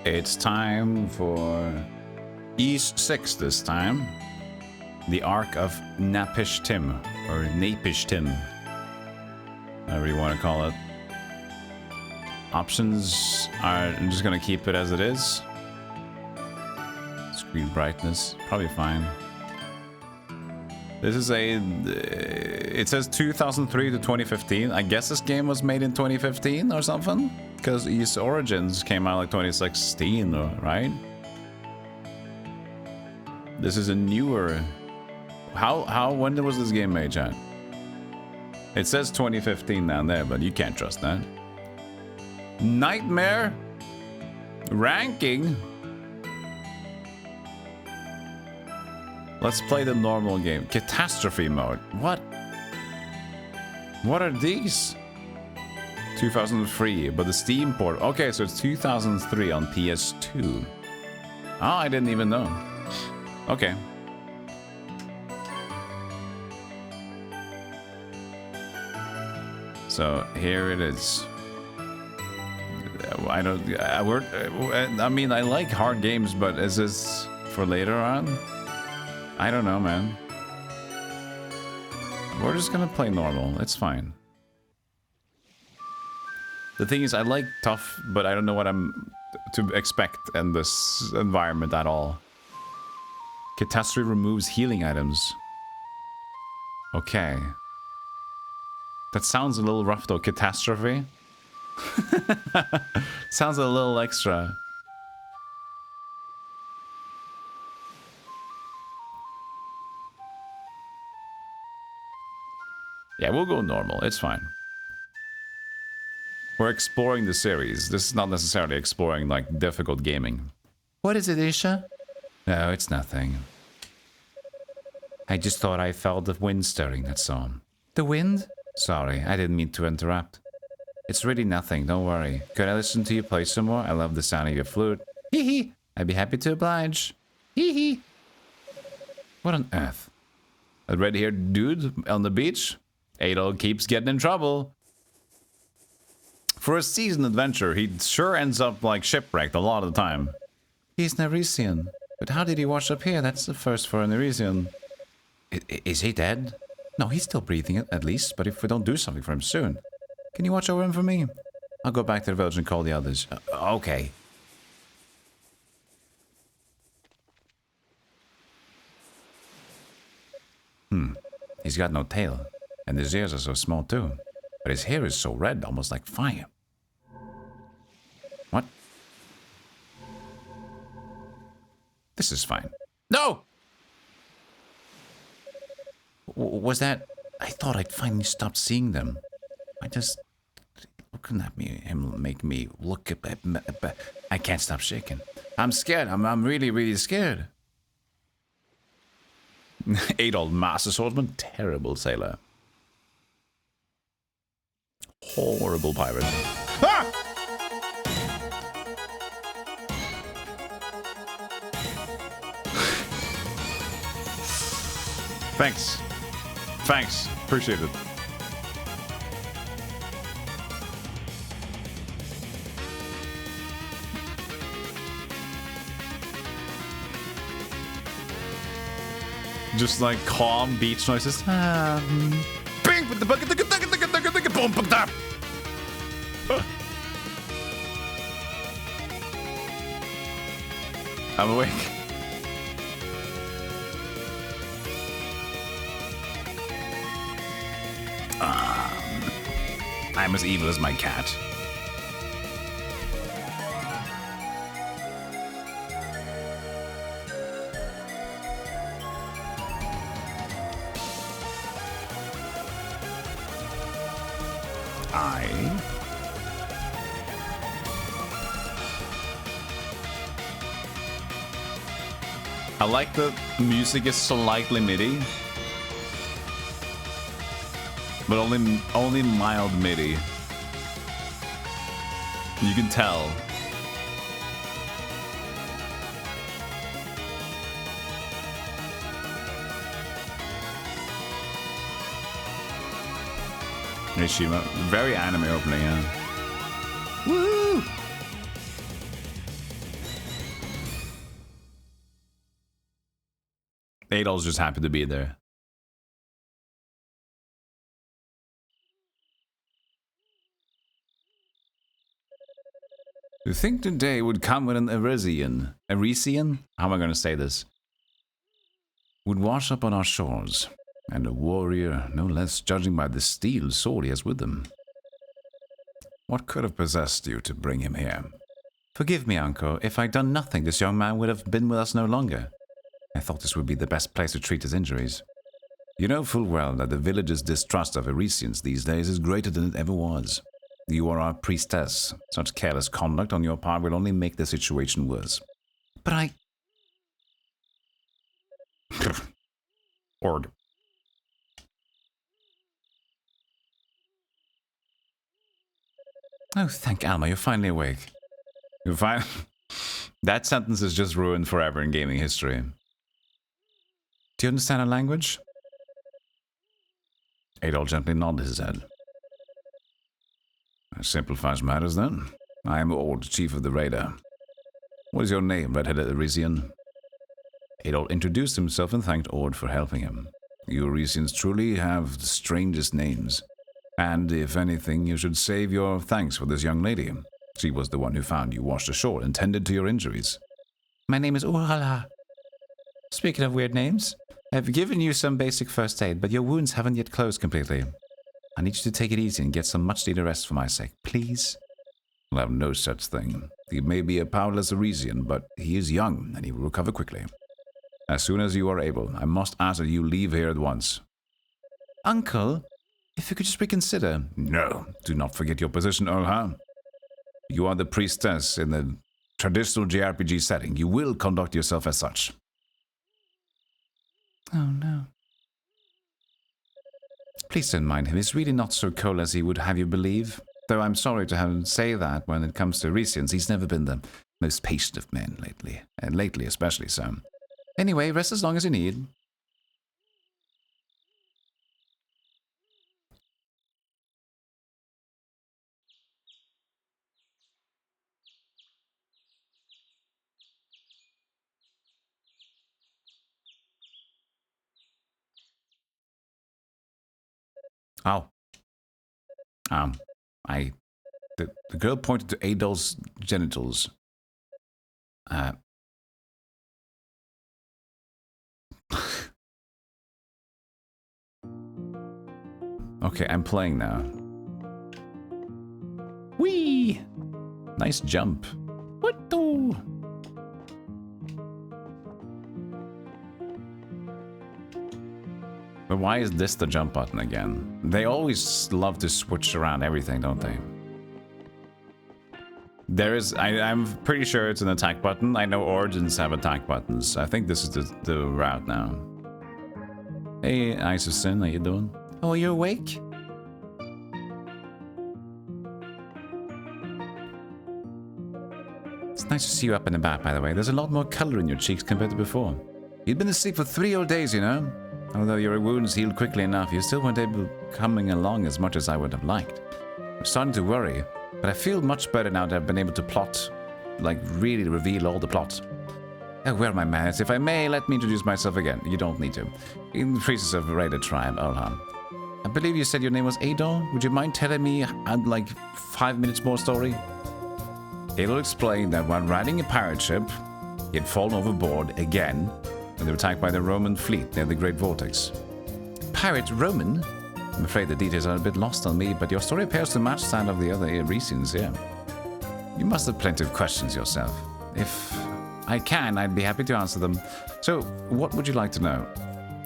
It's time for East 6 this time. The Ark of Napishtim, or Napishtim, whatever you want to call it. Options are, I'm just gonna keep it as it is. Screen brightness, probably fine. This is it says 2003 to 2015. I guess this game was made in 2015 or something, because East Origins came out like 2016, right? This is a newer. When was this game made, chat? It says 2015 down there, but you can't trust that. Nightmare ranking. Let's play the normal game. Catastrophe mode. What? What are these? 2003, but the Steam port. Okay, so it's 2003 on PS2. Oh, I didn't even know. Okay. So here it is. I mean, I like hard games, but is this for later on? I don't know, man. We're just gonna play normal. It's fine. The thing is, I like tough, but I don't know what I'm to expect in this environment at all. Catastrophe removes healing items. Okay. That sounds a little rough though. Catastrophe? Sounds a little extra. Yeah, we'll go normal. It's fine. We're exploring the series. This is not necessarily exploring like difficult gaming. What is it, Isha? No, it's nothing. I just thought I felt the wind stirring, that's all. The wind? Sorry, I didn't mean to interrupt. It's really nothing, don't worry. Could I listen to you play some more? I love the sound of your flute. Hee hee. I'd be happy to oblige. Hee hee. What on earth? A red-haired dude on the beach? Adol keeps getting in trouble. For a seasoned adventurer, he sure ends up like shipwrecked a lot of the time. He's Neresian. But how did he wash up here? That's the first for a Neresian. Is he dead? No, he's still breathing at least, but if we don't do something for him soon. Can you watch over him for me? I'll go back to the village and call the others. Okay. He's got no tail. And his ears are so small too. But his hair is so red, almost like fire. What? This is fine. No! Was that... I thought I'd finally stopped seeing them. I just... Looking at me, him make me look at... I can't stop shaking. I'm scared. I'm really, really scared. Adol, master swordsman, terrible sailor. Horrible pirate. Ah! Thanks. Thanks. Appreciate it. Just like calm beach noises. Bing with the bucket. Boom, boom, da. I'm awake. I'm as evil as my cat. I like the music is slightly MIDI, but only mild MIDI. You can tell. Mishima. Very anime opening, yeah. Woo! Adol's just happy to be there. You think the day would come when an Arisian? How am I going to say this? Would wash up on our shores, and a warrior, no less, judging by the steel sword he has with him. What could have possessed you to bring him here? Forgive me, uncle. If I'd done nothing, this young man would have been with us no longer. I thought this would be the best place to treat his injuries. You know full well that the village's distrust of Arisians these days is greater than it ever was. You are our priestess. Such careless conduct on your part will only make the situation worse. But I... Ord. Oh, thank Alma, you're finally awake. You're fine. That sentence is just ruined forever in gaming history. Do you understand our language? Adol gently nodded his head. That simplifies matters then. I am Ord, chief of the raider. What is your name, red-headed Arisian? Adol introduced himself and thanked Ord for helping him. You Arisians truly have the strangest names. And, if anything, you should save your thanks for this young lady. She was the one who found you washed ashore and tended to your injuries. My name is Urhala. Speaking of weird names, I've given you some basic first aid, but your wounds haven't yet closed completely. I need you to take it easy and get some much-needed rest for my sake, please. I'll have no such thing. He may be a powerless Arisian, but he is young, and he will recover quickly. As soon as you are able, I must ask that you leave here at once. Uncle, if you could just reconsider. No, do not forget your position, Urhala. You are the priestess in the traditional JRPG setting. You will conduct yourself as such. Oh, no. Please don't mind him. He's really not so cold as he would have you believe. Though I'm sorry to have him say that when it comes to Arisians. He's never been the most patient of men lately. And lately especially so. Anyway, rest as long as you need. Oh. The girl pointed to Adol's genitals. Okay, I'm playing now. Whee! Nice jump. What the? But why is this the jump button again? They always love to switch around everything, don't they? There is... I'm pretty sure it's an attack button. I know Origins have attack buttons. I think this is the route now. Hey, Isosin, how you doing? Oh, you're awake? It's nice to see you up and about, by the way. There's a lot more color in your cheeks compared to before. You'd been asleep for 3 whole days, you know? Although your wounds healed quickly enough, you still weren't able coming along as much as I would have liked. I'm starting to worry, but I feel much better now that I've been able to plot, like really reveal all the plot. Oh, where are my manners? If I may, let me introduce myself again. You don't need to. In the priestess of Raider tribe, Urhala. I believe you said your name was Adol. Would you mind telling me, like, 5 minutes more story? Adol explained that while riding a pirate ship, he had fallen overboard again when they were attacked by the Roman fleet near the Great Vortex. Pirate Roman? I'm afraid the details are a bit lost on me, but your story appears to match that of the other Arisians here. You must have plenty of questions yourself. If I can, I'd be happy to answer them. So, what would you like to know?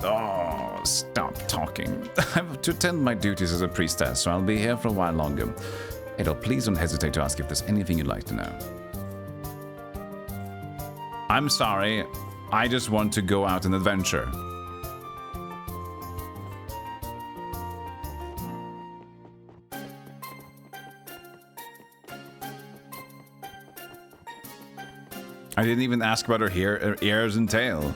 Oh, stop talking. I have to attend my duties as a priestess, so I'll be here for a while longer. Adol, please don't hesitate to ask if there's anything you'd like to know. I'm sorry. I just want to go out and adventure. I didn't even ask about her ears and tail.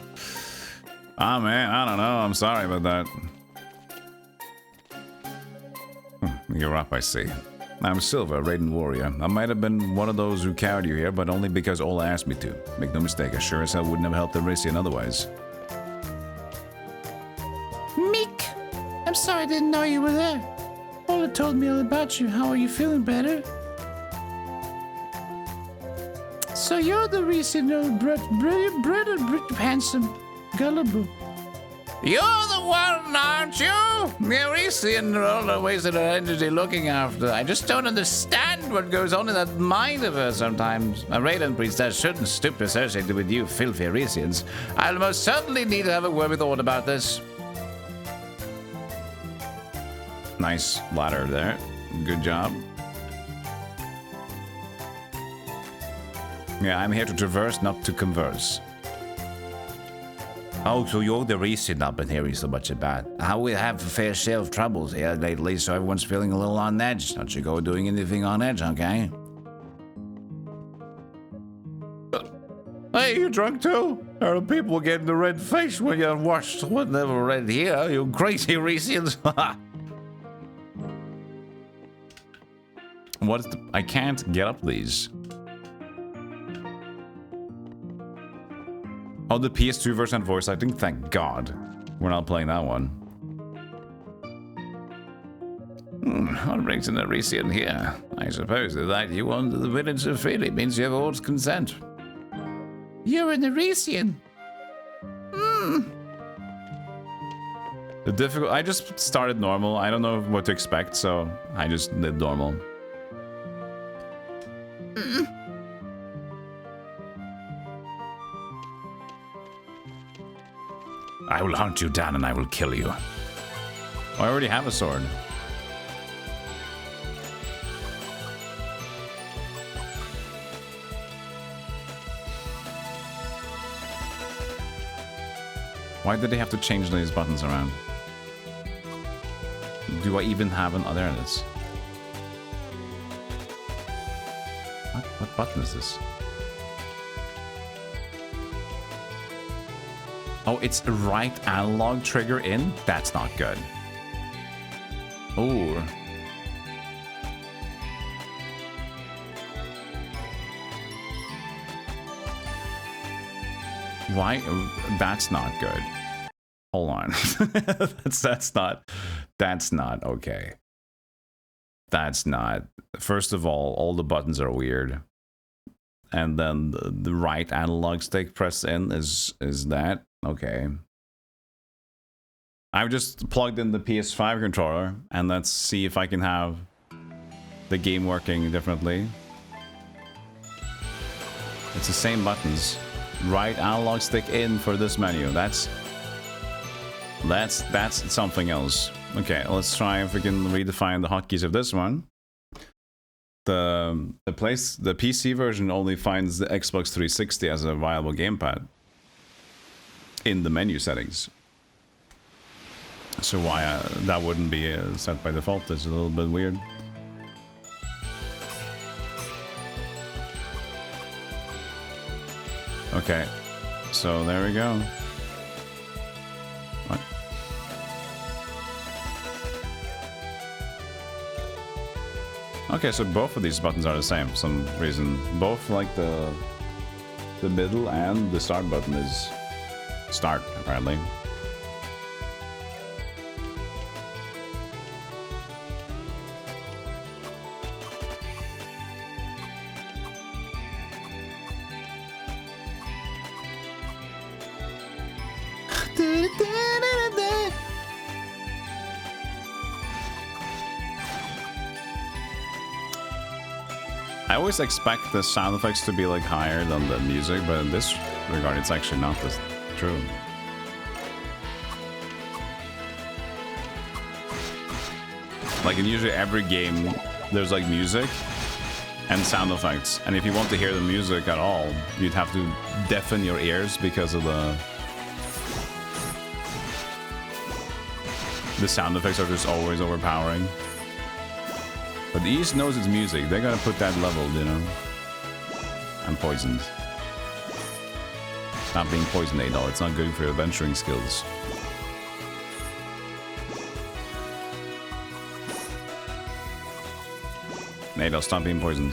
Ah, man, I don't know. I'm sorry about that. You're up, I see. I'm Silva, a Raiden warrior. I might have been one of those who carried you here, but only because Ola asked me to. Make no mistake, I sure as hell wouldn't have helped the Arisian otherwise. I'm sorry I didn't know you were there. Ola told me all about you. How are you feeling, better? So you're the recent brilliant, handsome, gullible. You're the one, aren't you? Eurasian, always an entity looking after. I just don't understand what goes on in that mind of hers sometimes. A Raiden priestess shouldn't stoop to associate with you filthy Eurasians. I'll most certainly need to have a word with Ord about this. Nice ladder there. Good job. Yeah, I'm here to traverse, not to converse. Oh, so you're the reason I've been hearing so much about. How we have a fair share of troubles here lately, so everyone's feeling a little on edge. Don't you go doing anything on edge, okay? Hey, you drunk too? Are the people getting the red face when you're washed with never red here? You crazy Reesians. What is the... I can't get up these. Oh, the PS2 version voice acting? Thank God. We're not playing that one. What brings an Arisian here? I suppose that you want the village of Philly means you have Ord's consent. You're an Arisian. The difficult... I just started normal. I don't know what to expect, so I just did normal. I will hunt you down and I will kill you. Oh, I already have a sword. Why did they have to change these buttons around? Do I even have an... Oh, there it is. What button is this? Oh, it's right analog trigger in? That's not good. Ooh. Why? That's not good. Hold on. that's not okay. That's not. First of all the buttons are weird. And then the right analog stick pressed in is that. Okay. I've just plugged in the PS5 controller and let's see if I can have the game working differently. It's the same buttons. Right analog stick in for this menu. That's something else. Okay, let's try if we can redefine the hotkeys of this one. The PC version only finds the Xbox 360 as a viable gamepad in the menu settings. So why that wouldn't be set by default is a little bit weird. Okay, so there we go. What? Okay, so both of these buttons are the same for some reason. Both like the middle and the start button is start, apparently. I always expect the sound effects to be like higher than the music, but in this regard it's actually not this true. Like in usually every game there's like music and sound effects, and if you want to hear the music at all you'd have to deafen your ears because of the sound effects are just always overpowering. But the East knows it's music. They gotta put that level, you know. I'm poisoned. Stop being poisoned, Adol. It's not good for your adventuring skills. Adol, stop being poisoned.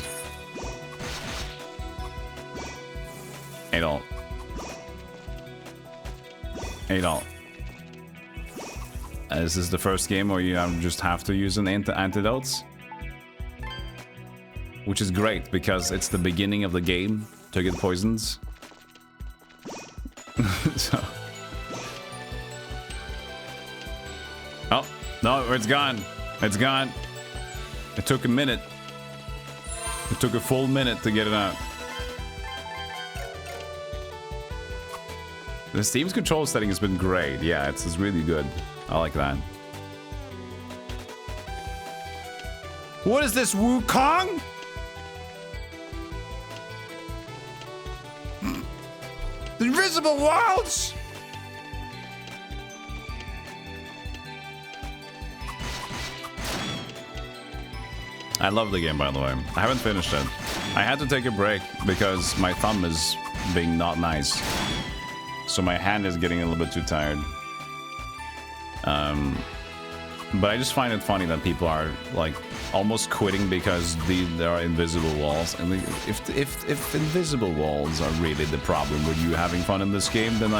Adol. Adol. This is the first game where you just have to use an antidotes. Which is great, because it's the beginning of the game to get poisons. So. Oh, no, it's gone. It's gone. It took a minute. It took a full minute to get it out. The Steam's control setting has been great. Yeah, it's really good. I like that. What is this, Wukong? The invisible worlds? I love the game, by the way. I haven't finished it. I had to take a break because my thumb is being not nice. So my hand is getting a little bit too tired. But I just find it funny that people are like almost quitting because there are invisible walls. And if invisible walls are really the problem with you having fun in this game, then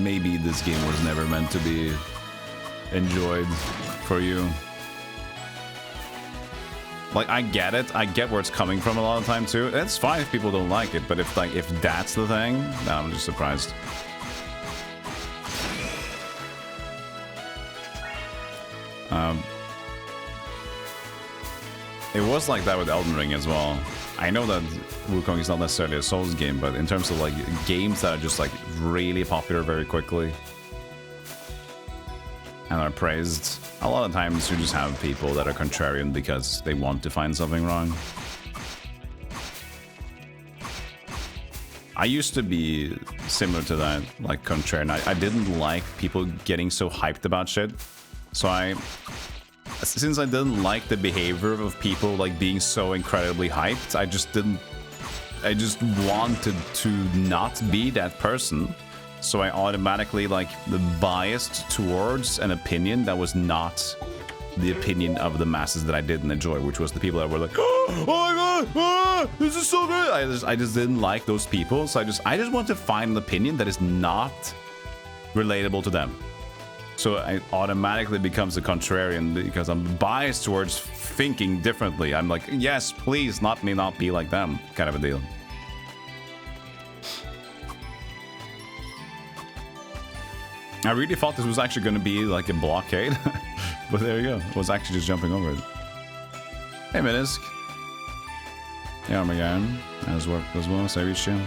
maybe this game was never meant to be enjoyed for you. Like, I get it. I get where it's coming from a lot of the time too. It's fine if people don't like it, but if that's the thing, no, I'm just surprised. It was like that with Elden Ring as well. I know that Wukong is not necessarily a Souls game, but in terms of like games that are just like really popular very quickly and are praised, a lot of times you just have people that are contrarian because they want to find something wrong. I used to be similar to that, like contrarian. I didn't like people getting so hyped about shit. So since I didn't like the behavior of people like being so incredibly hyped, I just wanted to not be that person. So I automatically like biased towards an opinion that was not the opinion of the masses that I didn't enjoy, which was the people that were like, oh my god, this is so good. I just didn't like those people. So I just want to find an opinion that is not relatable to them. So I automatically becomes a contrarian because I'm biased towards thinking differently. I'm like, yes, please, let me not be like them, kind of a deal. I really thought this was actually going to be like a blockade, but there you go. I was actually just jumping over it. Hey, Minisk. Yeah, my guy. As well, so I reached you.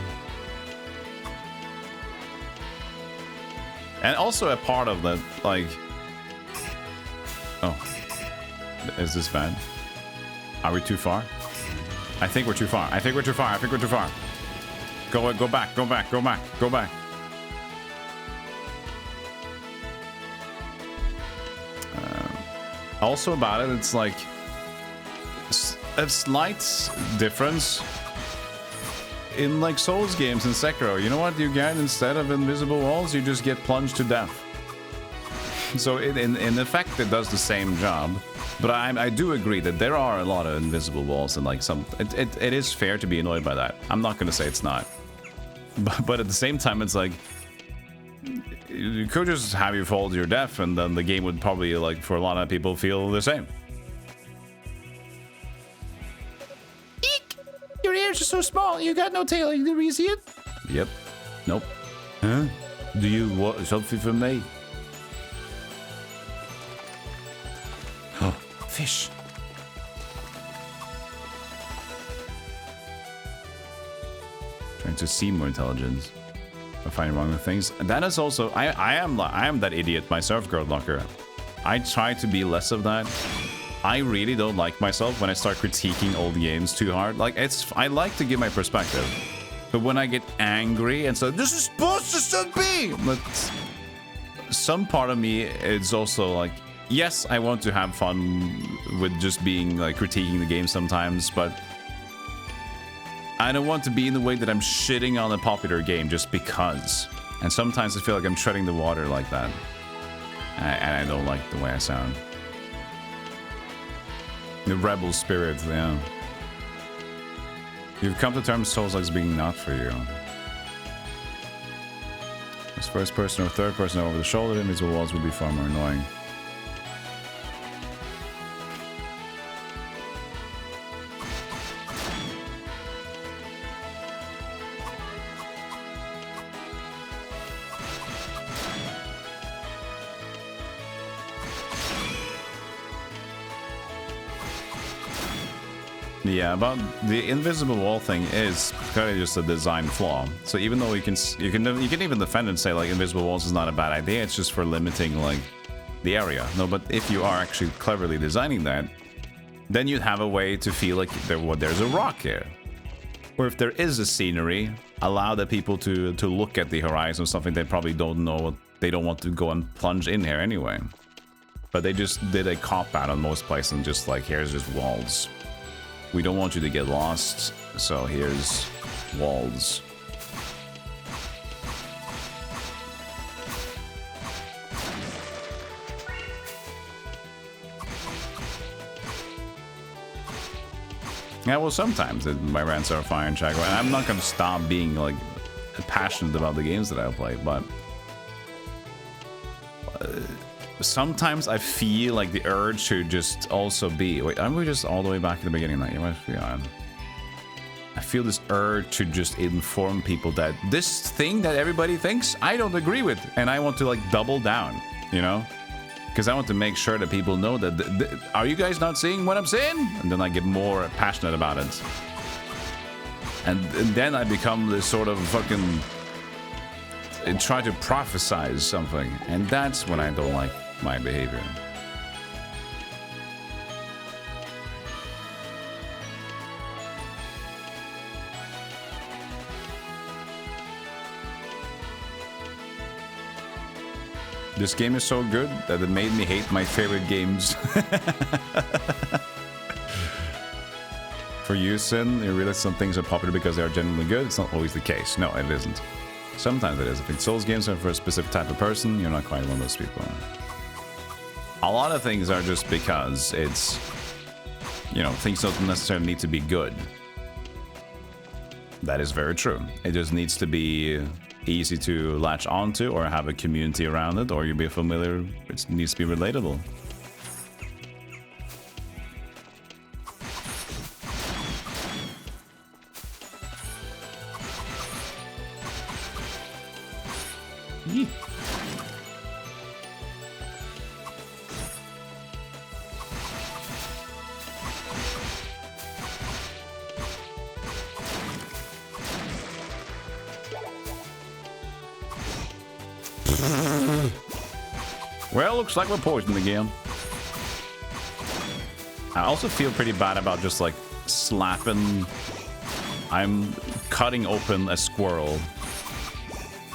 And also a part of that, like... Oh. Is this bad? Are we too far? I think we're too far. I think we're too far. I think we're too far. Go back. Go back. Go back. Go back. Also about it, it's like... a slight difference in like Souls games in Sekiro. You know what you get instead of invisible walls? You just get plunged to death. So in effect it does the same job, but I do agree that there are a lot of invisible walls and like it is fair to be annoyed by that. I'm not gonna say it's not, but at the same time it's like you could just have you fall to your death and then the game would probably, like, for a lot of people feel the same. Your ears are so small, you got no tail. You never see it? Yep. Nope. Huh? Do you want something from me? Oh, fish. Trying to see more intelligence. I find wrong with things. And that is also... I am that idiot, my surf girl locker. I try to be less of that. I really don't like myself when I start critiquing old games too hard. Like, I like to give my perspective. But when I get angry and so, this is supposed to should be! But some part of me is also like, yes, I want to have fun with just being, like, critiquing the game sometimes, but I don't want to be in the way that I'm shitting on a popular game just because. And sometimes I feel like I'm treading the water like that. And I don't like the way I sound. The rebel spirit, yeah. You've come to terms Souls likes being not for you. As first person or third person over the shoulder, invisible walls would be far more annoying. Yeah, but the invisible wall thing is kind of just a design flaw. So even though you can even defend and say like invisible walls is not a bad idea, it's just for limiting like the area. No, but if you are actually cleverly designing that, then you'd have a way to feel like there's a rock here. Or if there is a scenery, allow the people to look at the horizon, something they probably don't know. They don't want to go and plunge in here anyway. But they just did a cop-out on most places and just like, here's just walls. We don't want you to get lost, so here's walls. Yeah, well, sometimes my rants are fire and chakra, and I'm not gonna stop being like passionate about the games that I play, but sometimes I feel like the urge to just also be. Wait, aren't we just all the way back at the beginning? Like, yeah, I feel this urge to just inform people that this thing that everybody thinks I don't agree with, and I want to like double down, you know? Because I want to make sure that people know that, are you guys not seeing what I'm saying? And then I get more passionate about it. And then I become this sort of fucking... try to prophesize something. And that's when I don't like my behavior. This game is so good that it made me hate my favorite games. For you, Sin, you realize some things are popular because they are genuinely good. It's not always the case. No, it isn't. Sometimes it is. If it's Souls games are for a specific type of person, you're not quite one of those people. A lot of things are just because it's, you know, things don't necessarily need to be good. That is very true. It just needs to be easy to latch onto or have a community around it, or you'll be familiar. It needs to be relatable. Yee. Well, looks like we're poisoned again. I also feel pretty bad about just like slapping. I'm cutting open a squirrel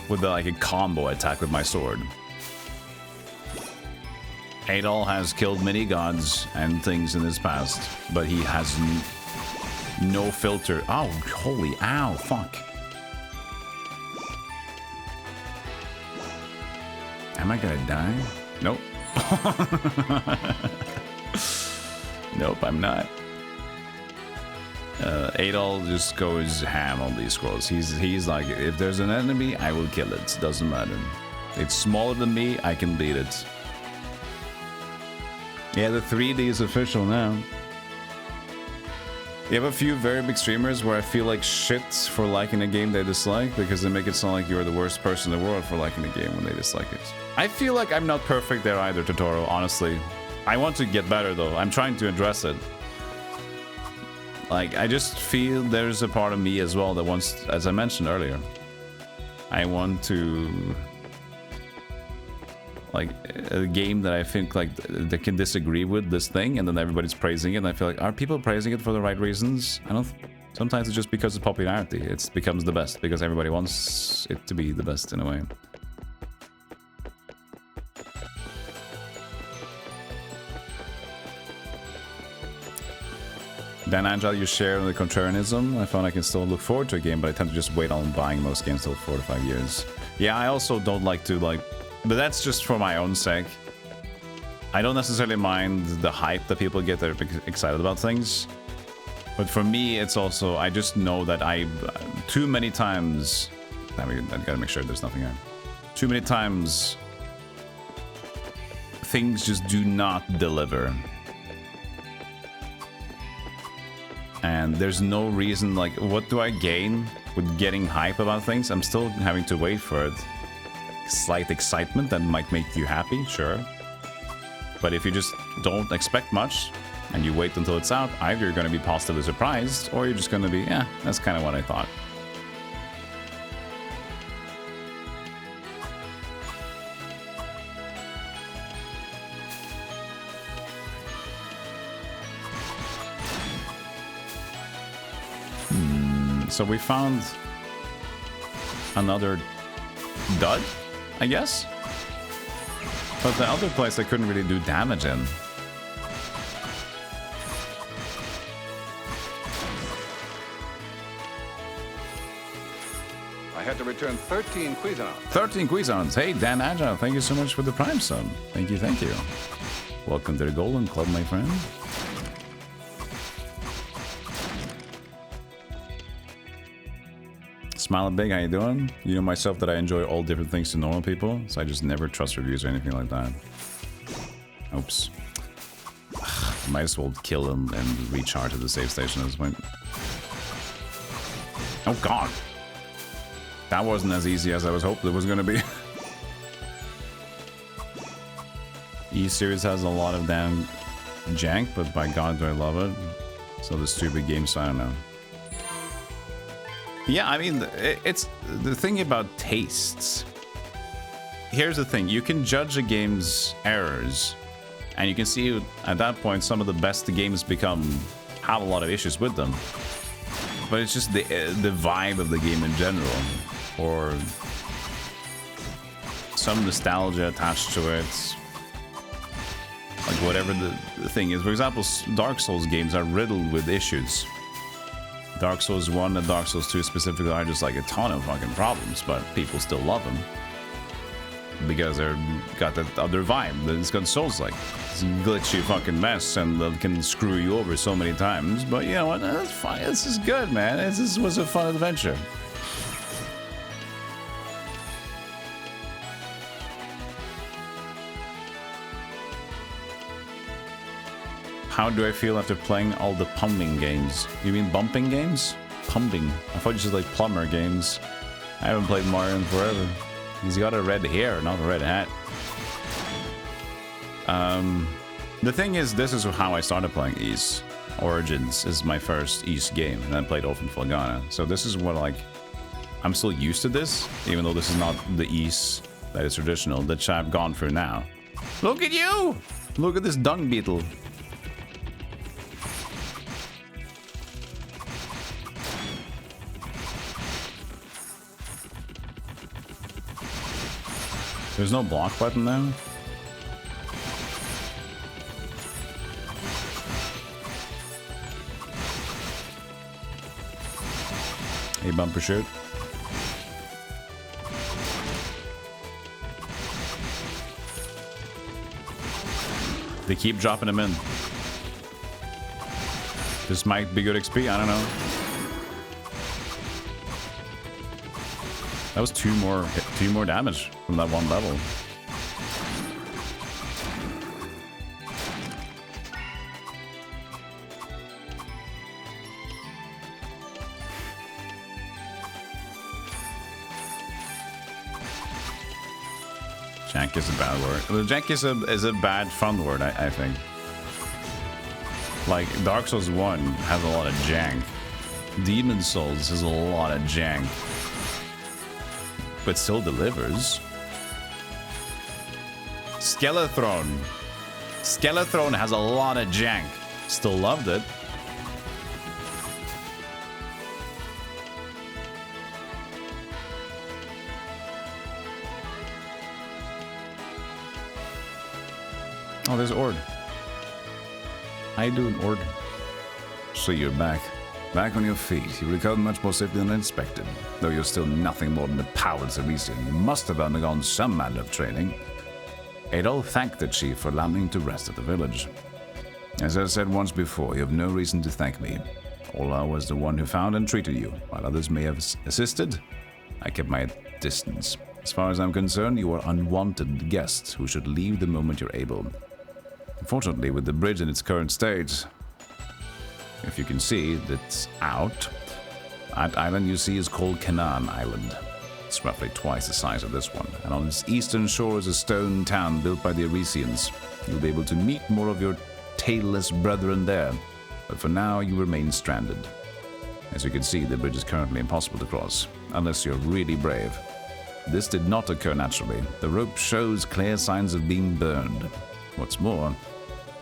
with like a combo attack with my sword. Adol has killed many gods and things in his past, but he has no filter. Oh, holy ow, fuck. Am I gonna die? Nope. Nope, I'm not. Adol just goes ham on these scrolls. He's like, if there's an enemy, I will kill it. Doesn't matter. It's smaller than me, I can beat it. Yeah, the 3D is official now. You have a few very big streamers where I feel like shit for liking a game they dislike because they make it sound like you're the worst person in the world for liking a game when they dislike it. I feel like I'm not perfect there either, Totoro, honestly. I want to get better though. I'm trying to address it. Like, I just feel there's a part of me as well that wants, as I mentioned earlier, I want to... like a game that I think like they can disagree with this thing, and then everybody's praising it, and I feel like, are people praising it for the right reasons? I don't. Sometimes it's just because of popularity. It becomes the best because everybody wants it to be the best in a way. Dan Angel, you share the contrarianism. I found I can still look forward to a game, but I tend to just wait on buying most games till 4 to 5 years. Yeah, I also don't like to like. But that's just for my own sake. I don't necessarily mind the hype that people get. They're excited about things. But for me, it's also, I just know that too many times... I gotta make sure there's nothing here. Too many times, things just do not deliver. And there's no reason, like, what do I gain with getting hype about things? I'm still having to wait for it. Slight excitement that might make you happy, sure. But if you just don't expect much, and you wait until it's out, either you're going to be positively surprised, or you're just going to be, yeah, that's kind of what I thought. So we found another dud, I guess? But the other place I couldn't really do damage in. I had to return 13 Cuisance. 13 Cuisance. Hey, Dan Agile, thank you so much for the Prime sub. Thank you, thank you. Welcome to the Golden Club, my friend. Smile big, how you doing? You know myself that I enjoy all different things to normal people, so I just never trust reviews or anything like that. Oops. Might as well kill him and recharge at the save station at this point. Oh god! That wasn't as easy as I was hoping it was gonna be. E-Series has a lot of damn jank, but by god do I love it. So the stupid game, so I don't know. Yeah, I mean, it's the thing about tastes. Here's the thing, you can judge a game's errors, and you can see at that point some of the best games have a lot of issues with them. But it's just the vibe of the game in general, or some nostalgia attached to it. Like whatever the thing is. For example, Dark Souls games are riddled with issues. Dark Souls 1 and Dark Souls 2 specifically are just like a ton of fucking problems, but people still love them. Because they're got that other vibe that it's got Souls-like. It's a glitchy fucking mess and that can screw you over so many times, but you know what, that's fine, this is good, man. This was a fun adventure. How do I feel after playing all the pumping games? You mean bumping games? Pumping. I thought you said like plumber games. I haven't played Mario in forever. He's got a red hair, not a red hat. The thing is, this is how I started playing Ys. Origins is my first Ys game, and I played Orphan Flagana. So this is what, like, I'm still used to this, even though this is not the Ys that is traditional, that I've gone through now. Look at you! Look at this dung beetle. There's no block button now. Hey, bumper shoot. They keep dropping them in. This might be good XP, I don't know. That was two more damage from that one level. Jank is a bad word. Well, jank is a bad fun word, I think. Like, Dark Souls 1 has a lot of jank. Demon Souls has a lot of jank. But still delivers. Skeletron. Skeletron has a lot of jank. Still loved it. Oh, there's Ord. How you doing, Ord? So you're back. Back on your feet. You recovered much more safely than expected. Though you're still nothing more than a powerless Elysian, you must have undergone some manner of training. Adol thanked the chief for allowing him to rest at the village. As I said once before, you have no reason to thank me. Ola was the one who found and treated you. While others may have assisted, I kept my distance. As far as I'm concerned, you are unwanted guests who should leave the moment you're able. Unfortunately, with the bridge in its current state, if you can see, it's out. That island you see is called Canaan Island. It's roughly twice the size of this one, and on its eastern shore is a stone town built by the Arisians. You'll be able to meet more of your tailless brethren there, but for now you remain stranded. As you can see, the bridge is currently impossible to cross, unless you're really brave. This did not occur naturally. The rope shows clear signs of being burned. What's more,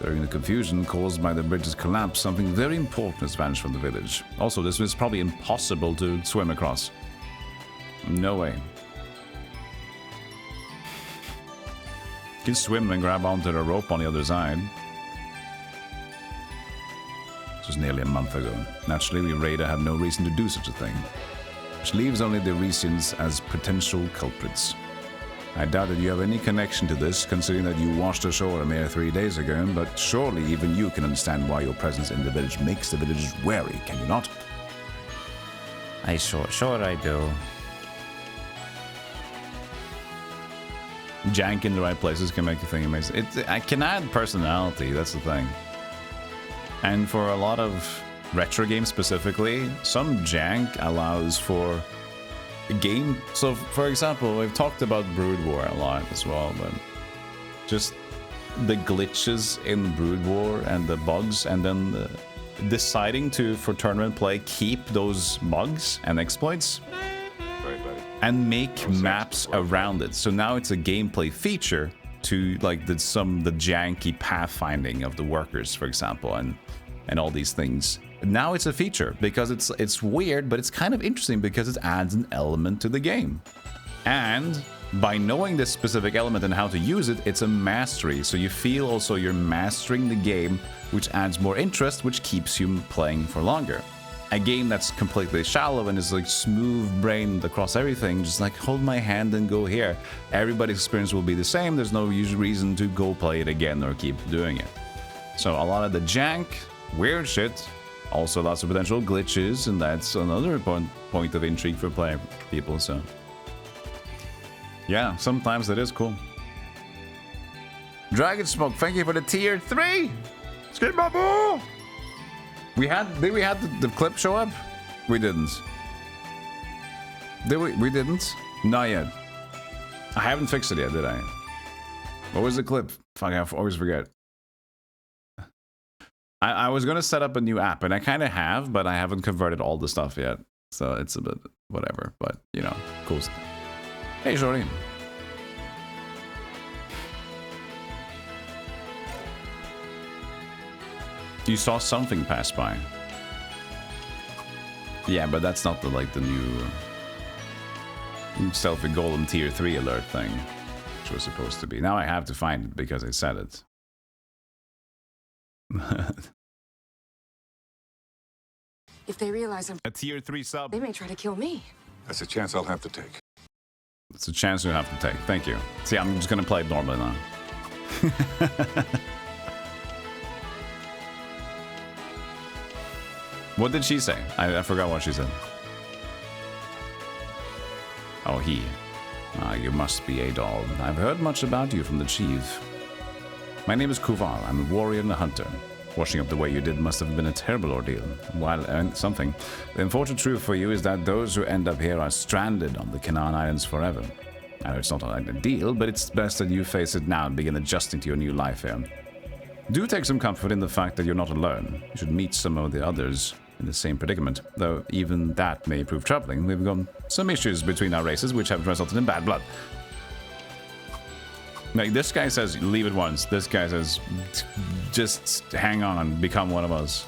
during the confusion caused by the bridge's collapse, something very important has vanished from the village. Also, this was probably impossible to swim across. No way. You can swim and grab onto the rope on the other side. This was nearly a month ago. Naturally, we Raider have no reason to do such a thing, which leaves only the Resians as potential culprits. I doubt that you have any connection to this, considering that you washed ashore a mere 3 days ago, but surely even you can understand why your presence in the village makes the villagers wary, can you not? Sure I do. Jank in the right places can make the thing amazing. I can add personality, that's the thing. And for a lot of retro games specifically, some jank allows for a game. So, for example, we've talked about Brood War a lot as well, but just the glitches in Brood War and the bugs, and then deciding to, for tournament play, keep those bugs and exploits and make maps around it. So now it's a gameplay feature to like the janky pathfinding of the workers, for example, and all these things. Now it's a feature because it's weird, but it's kind of interesting because it adds an element to the game. And by knowing this specific element and how to use it, it's a mastery. So you feel also you're mastering the game, which adds more interest, which keeps you playing for longer. A game that's completely shallow and is like smooth-brained across everything, just like hold my hand and go here. Everybody's experience will be the same. There's no reason to go play it again or keep doing it. So a lot of the jank, weird shit, also lots of potential glitches, and that's another point of intrigue for people. So yeah, sometimes that is cool. Dragon Smoke, thank you for the tier 3. Skip my ball. Did we have the clip show up? We didn't. Did we? We didn't? Not yet. I haven't fixed it yet, did I? What was the clip? Fuck, I always forget. I was gonna set up a new app, and I kind of have, but I haven't converted all the stuff yet. So it's a bit whatever, but you know, cool. Hey, Shorty. You saw something pass by. Yeah, but that's not the new Stealthygolem tier 3 alert thing, which was supposed to be. Now I have to find it because I said it. If they realize I'm a tier 3 sub, they may try to kill me. That's a chance I'll have to take. It's a chance you have to take. Thank you. See, I'm just gonna play it normally now. What did she say? I forgot what she said. Oh, he. Ah, you must be a doll. I've heard much about you from the chief. My name is Kuval. I'm a warrior and a hunter. Washing up the way you did must have been a terrible ordeal. While something. The unfortunate truth for you is that those who end up here are stranded on the Canaan Islands forever. I know it's not an ideal, but it's best that you face it now and begin adjusting to your new life here. Do take some comfort in the fact that you're not alone. You should meet some of the others in the same predicament, though even that may prove troubling. We've got some issues between our races which have resulted in bad blood. Like, this guy says, leave it once. This guy says, just hang on, become one of us.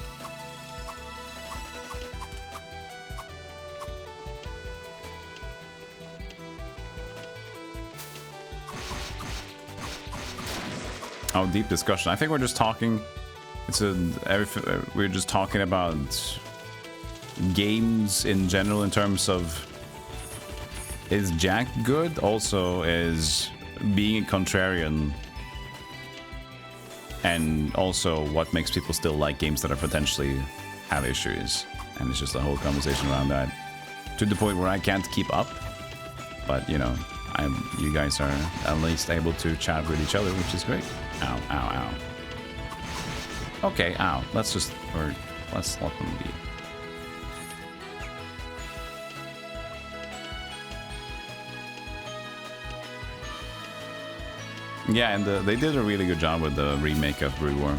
Oh, deep discussion. I think we're just talking. We're just talking about games in general in terms of, is Jack good? Also, is being a contrarian, and also what makes people still like games that are potentially have issues. And it's just a whole conversation around that, to the point where I can't keep up. But you know, you guys are at least able to chat with each other, which is great. Ow, ow, ow. Okay, ow. Let's let them be. Yeah, and they did a really good job with the remake of Brood War.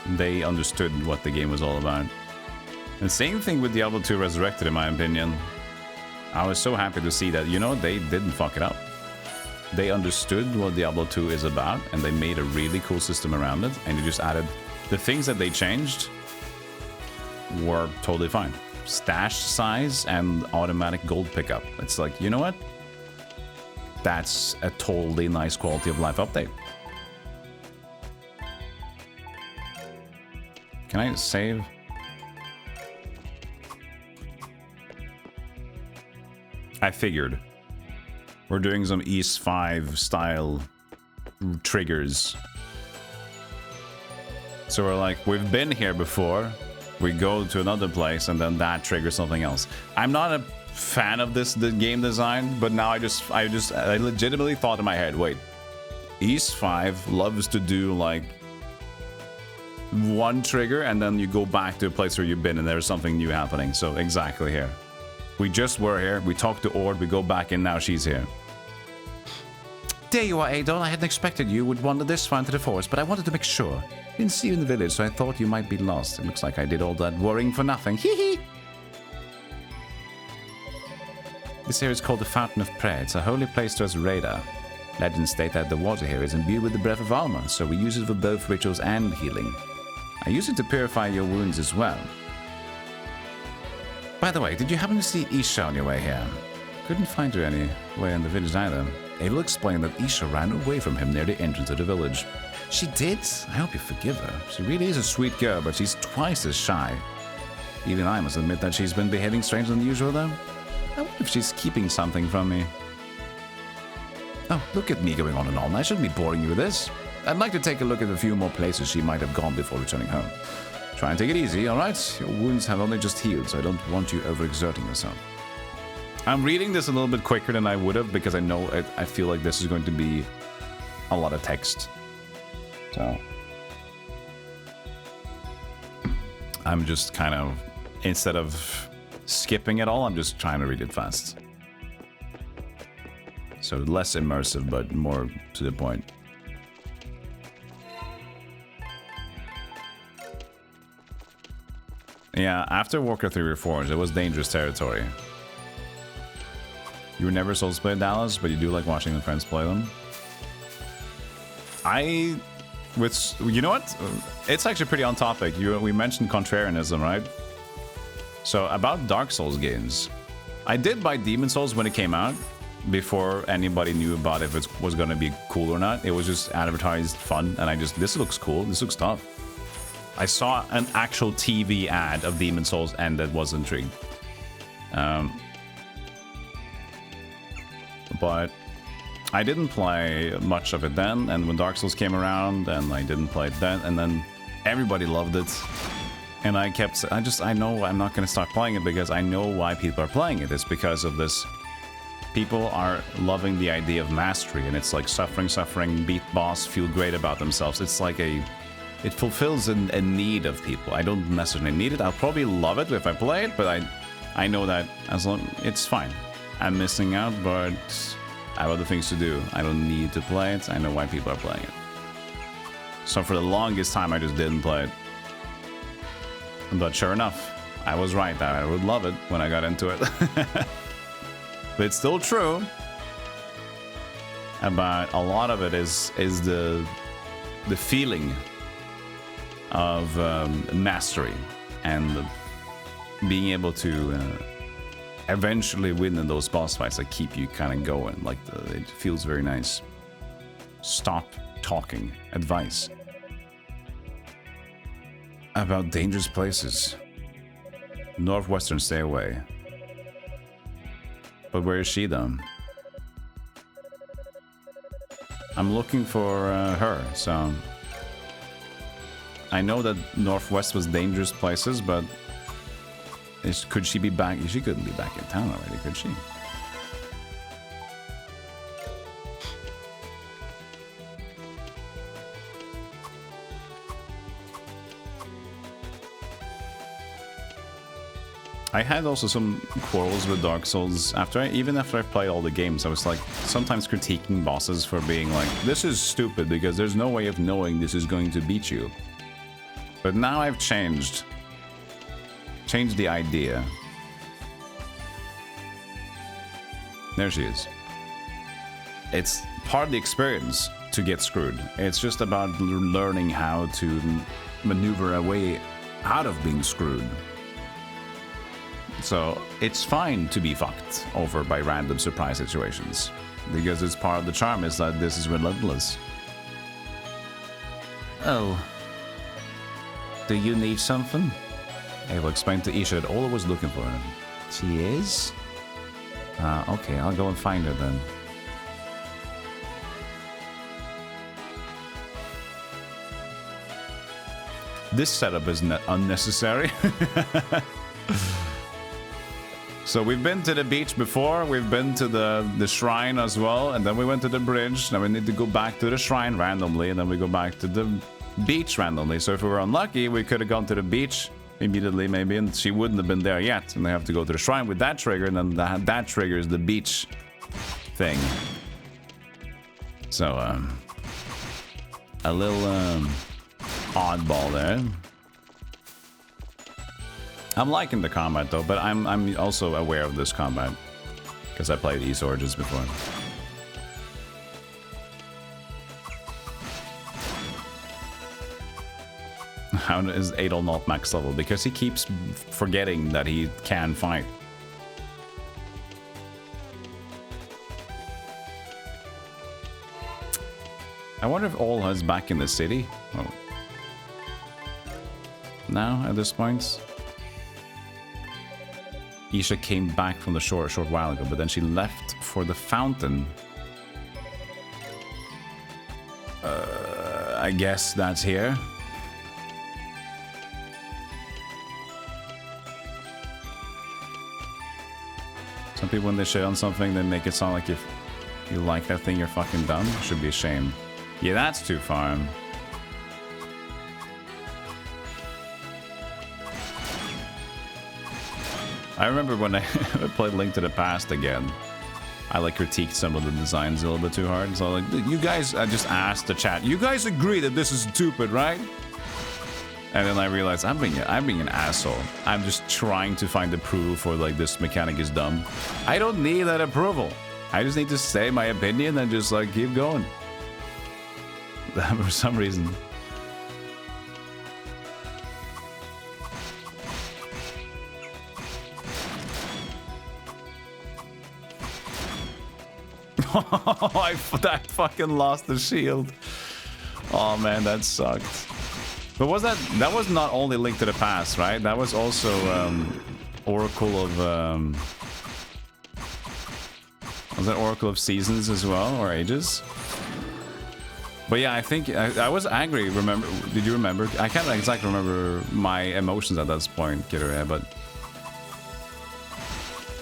They understood what the game was all about. And same thing with Diablo 2 Resurrected, in my opinion. I was so happy to see that, you know, they didn't fuck it up. They understood what Diablo 2 is about, and they made a really cool system around it, and they just added the things that they changed were totally fine. Stash size and automatic gold pickup. It's like, you know what? That's a totally nice quality of life update. Can I save? I figured. We're doing some East 5 style triggers. So we're like, we've been here before. We go to another place and then that triggers something else. I'm not a fan of the game design, but now I legitimately thought in my head, wait, East 5 loves to do like one trigger and then you go back to a place where you've been and there's something new happening. So exactly here. We just were here, we talked to Ord, we go back in, now she's here. There you are, Adol. I hadn't expected you would wander this far into the forest, but I wanted to make sure. Didn't see you in the village, so I thought you might be lost. It looks like I did all that worrying for nothing. Hee hee! This area is called the Fountain of Prayer. It's a holy place to us Radar. Legends state that the water here is imbued with the breath of Alma, so we use it for both rituals and healing. I use it to purify your wounds as well. By the way, did you happen to see Isha on your way here? Couldn't find her anywhere in the village either. Abel explained that Isha ran away from him near the entrance of the village. She did? I hope you forgive her. She really is a sweet girl, but she's twice as shy. Even I must admit that she's been behaving stranger than usual, though. I wonder if she's keeping something from me. Oh, look at me going on and on. I shouldn't be boring you with this. I'd like to take a look at a few more places she might have gone before returning home. Try and take it easy, alright? Your wounds have only just healed, so I don't want you overexerting yourself. I'm reading this a little bit quicker than I would have because I feel like this is going to be a lot of text. So I'm just kind of, instead of skipping it all, I'm just trying to read it fast. So less immersive, but more to the point. Yeah, after Warcraft 3 Reforged, it was dangerous territory. You were never Souls play Dallas, but you do like watching the friends play them. You know what? It's actually pretty on topic. We mentioned contrarianism, right? So about Dark Souls games, I did buy Demon Souls when it came out, before anybody knew about if it was going to be cool or not. It was just advertised fun, and this looks cool, this looks tough. I saw an actual TV ad of Demon Souls, and that was intrigued. But I didn't play much of it then, and when Dark Souls came around, and I didn't play it then, and then everybody loved it. And I know I'm not going to start playing it because I know why people are playing it. It's because of this. People are loving the idea of mastery, and it's like suffering, beat boss, feel great about themselves. It's like it fulfills a need of people. I don't necessarily need it. I'll probably love it if I play it, but I know that as long it's fine. I'm missing out, but I have other things to do. I don't need to play it. I know why people are playing it. So for the longest time, I just didn't play it. But sure enough, I was right that I would love it when I got into it. But it's still true. But a lot of it is the feeling of mastery and being able to eventually win in those boss fights that keep you kind of going. Like it feels very nice. Stop talking. Advice about dangerous places. Northwestern, stay away. But where is she though? I'm looking for her, so I know that Northwest was dangerous places, but could she be back? She couldn't be back in town already, could she? I had also some quarrels with Dark Souls even after I played all the games. I was like sometimes critiquing bosses for being like, this is stupid because there's no way of knowing this is going to beat you. But now I've changed the idea. There she is. It's part of the experience to get screwed. It's just about learning how to maneuver a way out of being screwed. So it's fine to be fucked over by random surprise situations, because it's part of the charm is that this is relentless. Oh. Do you need something? I will explain to Isha that Ola was looking for her. She is? Okay, I'll go and find her then. This setup is unnecessary. So we've been to the beach before, we've been to the shrine as well, and then we went to the bridge. Now we need to go back to the shrine randomly, and then we go back to the beach randomly. So if we were unlucky, we could have gone to the beach immediately maybe, and she wouldn't have been there yet. And they have to go to the shrine with that trigger, and then that triggers the beach thing. So, a little oddball there. I'm liking the combat though, but I'm also aware of this combat because I played East Origins before. How is Adol not max level? Because he keeps forgetting that he can fight. I wonder if Olha is back in the city. Oh. Now at this point. Isha came back from the shore a short while ago, but then she left for the fountain. I guess that's here. Some people, when they shit on something, they make it sound like if you like that thing, you're fucking dumb. Should be ashamed. Yeah, that's too far. I remember when I played Link to the Past again, I like critiqued some of the designs a little bit too hard. So like, you guys, I just asked the chat, you guys agree that this is stupid, right? And then I realized I'm being an asshole. I'm just trying to find approval for like this mechanic is dumb. I don't need that approval. I just need to say my opinion and just like keep going. For some reason. I fucking lost the shield. Oh man, that sucked. But that was not only Link to the Past, right? That was also Oracle of was that Oracle of Seasons as well, or Ages? But yeah, I think I was angry. Remember? Did you remember? I can't exactly remember my emotions at that point, Kidore, but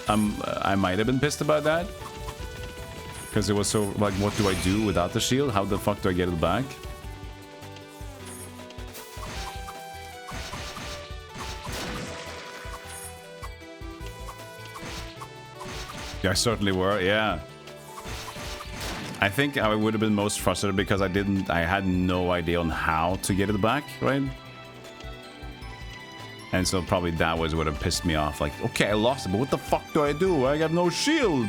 I might have been pissed about that. Because it was so, like, what do I do without the shield? How the fuck do I get it back? Yeah, I certainly were, yeah. I think I would have been most frustrated because I had no idea on how to get it back, right? And so probably that was what have pissed me off. Like, okay, I lost it, but what the fuck do I do? I got no shield!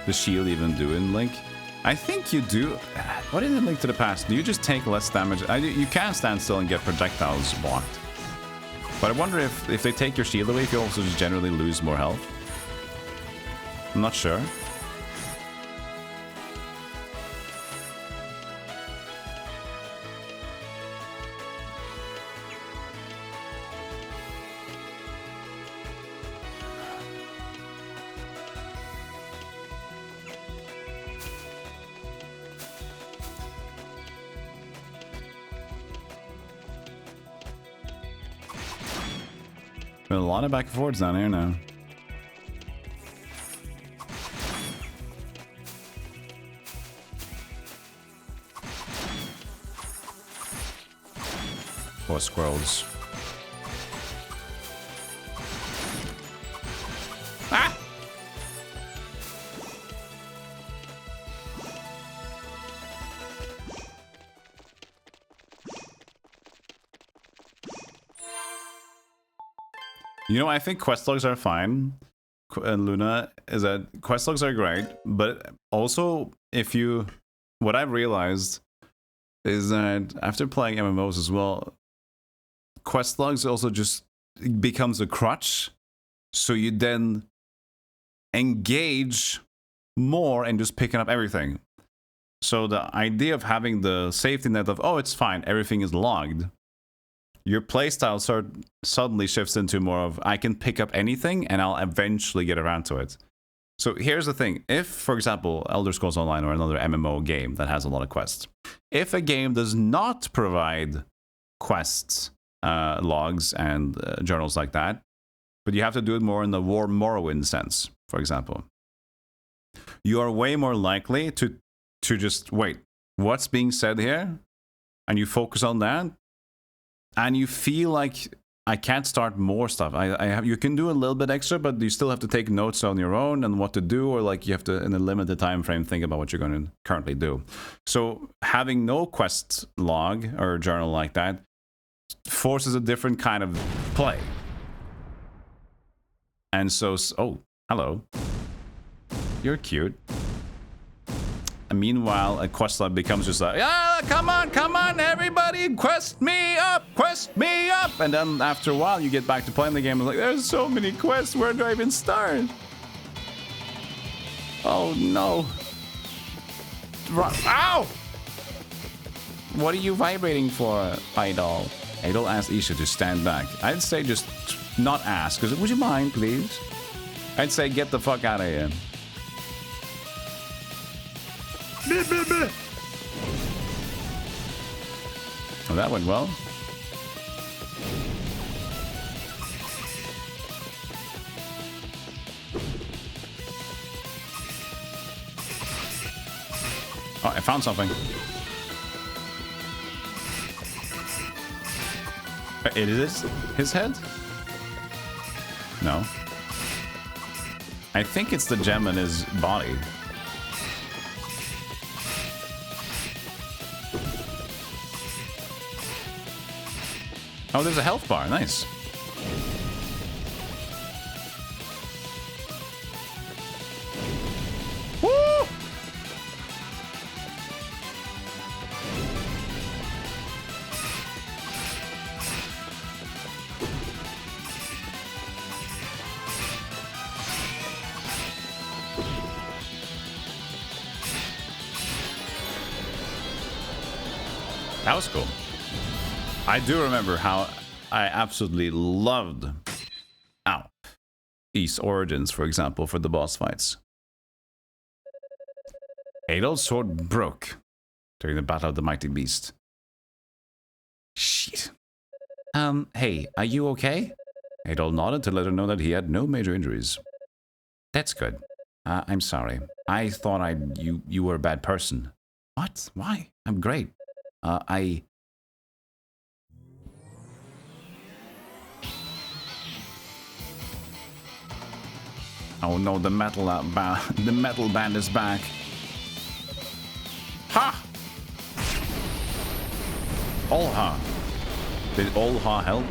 The shield even do in Link? I think you do. What is it Link to the Past? Do you just take less damage? You can stand still and get projectiles blocked. But I wonder if they take your shield away, if you also just generally lose more health. I'm not sure. Been a lot of back and forwards down here now. for squirrels. Ah! You know, I think quest logs are fine. And Luna, is that quest logs are great, but also if you... What I've realized is that after playing MMOs as well, quest logs also just becomes a crutch. So you then engage more and just picking up everything. So the idea of having the safety net of, oh, it's fine, everything is logged. Your playstyle suddenly shifts into more of, I can pick up anything and I'll eventually get around to it. So here's the thing. If, for example, Elder Scrolls Online or another MMO game that has a lot of quests, if a game does not provide quests, logs, and journals like that, but you have to do it more in the Morrowind sense, for example, you are way more likely to just, wait, what's being said here? And you focus on that, and you feel like, I can't start more stuff. You can do a little bit extra, but you still have to take notes on your own and what to do, or like you have to, in a limited time frame, think about what you're going to currently do. So having no quest log or journal like that forces a different kind of play. And so, oh, hello. You're cute. And meanwhile, a quest log becomes just like, ah, come on, everybody, quest me up. And then after a while, you get back to playing the game and like, there's so many quests, where do I even start? Oh no. Ow! What are you vibrating for, Idol? Idol asked Isha to stand back. I'd say just not ask, because would you mind, please? I'd say get the fuck out of here. Oh, that went well. Oh, I found something. It is his head? No. I think it's the gem in his body. Oh, there's a health bar. Nice. Woo! That was cool. I do remember how I absolutely loved East Origins, for example, for the boss fights. Adol's sword broke during the Battle of the Mighty Beast. Shit. Hey, are you okay? Adol nodded to let her know that he had no major injuries. That's good. I'm sorry. I thought you were a bad person. What? Why? I'm great. Oh no, the metal band is back. Ha! Olha. Did Olha help?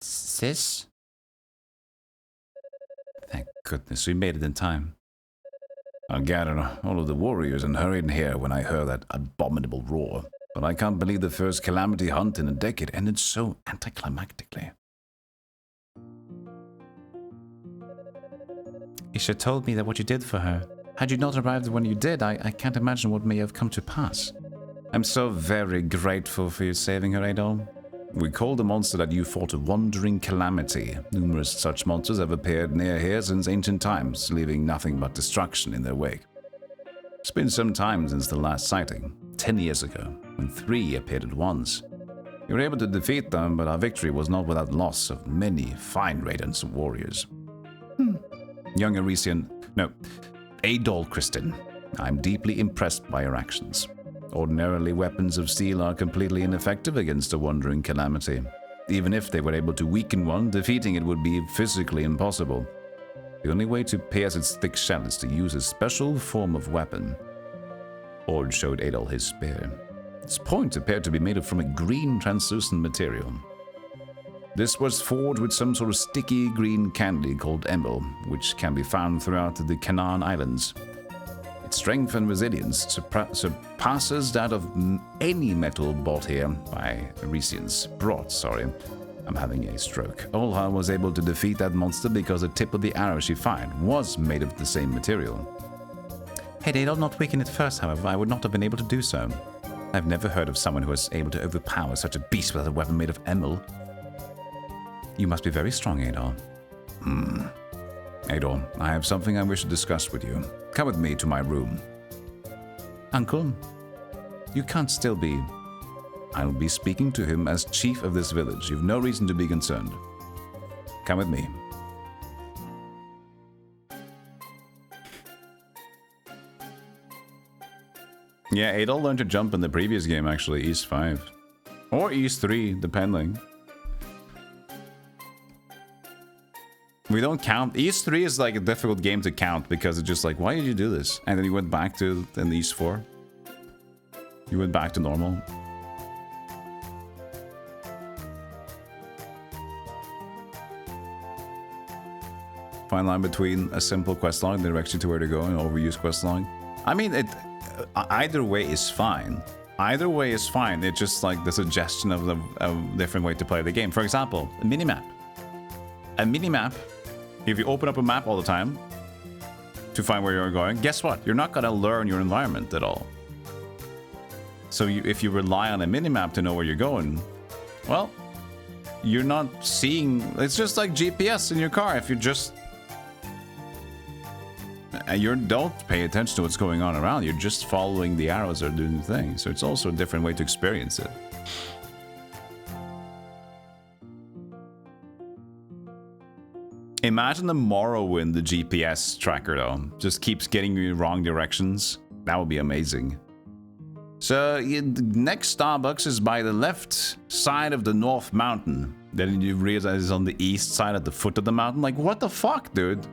Sis? Thank goodness we made it in time. I gathered all of the warriors and hurried in here when I heard that abominable roar. But I can't believe the first calamity hunt in a decade ended so anticlimactically. Isha told me that what you did for her. Had you not arrived when you did, I can't imagine what may have come to pass. I'm so very grateful for you saving her, Adol. We call the monster that you fought a wandering calamity. Numerous such monsters have appeared near here since ancient times, leaving nothing but destruction in their wake. It's been some time since the last sighting, 10 years ago, when 3 appeared at once. You were able to defeat them, but our victory was not without loss of many fine Raidens and warriors. Young Arisian, no, Adol Kristin, I'm deeply impressed by your actions. Ordinarily, weapons of steel are completely ineffective against a wandering calamity. Even if they were able to weaken one, defeating it would be physically impossible. The only way to pierce its thick shell is to use a special form of weapon. Ord showed Adol his spear. Its point appeared to be made from a green translucent material. This was forged with some sort of sticky green candy called emerald, which can be found throughout the Canaan Islands. Its strength and resilience surpasses that of any metal brought here by Arisians. I'm having a stroke. Olha was able to defeat that monster because the tip of the arrow she fired was made of the same material. Had Adol not weakened it first, however, I would not have been able to do so. I've never heard of someone who was able to overpower such a beast with a weapon made of emerald. You must be very strong, Adol. Adol, I have something I wish to discuss with you. Come with me to my room. Uncle, you can't still be. I'll be speaking to him as chief of this village. You've no reason to be concerned. Come with me. Yeah, Adol learned to jump in the previous game, actually, East 5. Or East 3, depending. We don't count. East 3 is like a difficult game to count because it's just like, why did you do this? And then you went back to an East 4. You went back to normal. Fine line between a simple quest line that directs you to where to go and an overused quest line. I mean, either way is fine. Either way is fine. It's just like the suggestion of a different way to play the game. For example, a minimap. A minimap, if you open up a map all the time to find where you're going, guess what? You're not going to learn your environment at all. So if you rely on a minimap to know where you're going, well, you're not seeing... It's just like GPS in your car. If you just... You don't pay attention to what's going on around. You're just following the arrows that are doing the thing. So it's also a different way to experience it. Imagine the Morrowind, the GPS tracker, though. Just keeps getting you in wrong directions. That would be amazing. So, the next Starbucks is by the left side of the North Mountain. Then you realize it's on the east side at the foot of the mountain. Like, what the fuck, dude?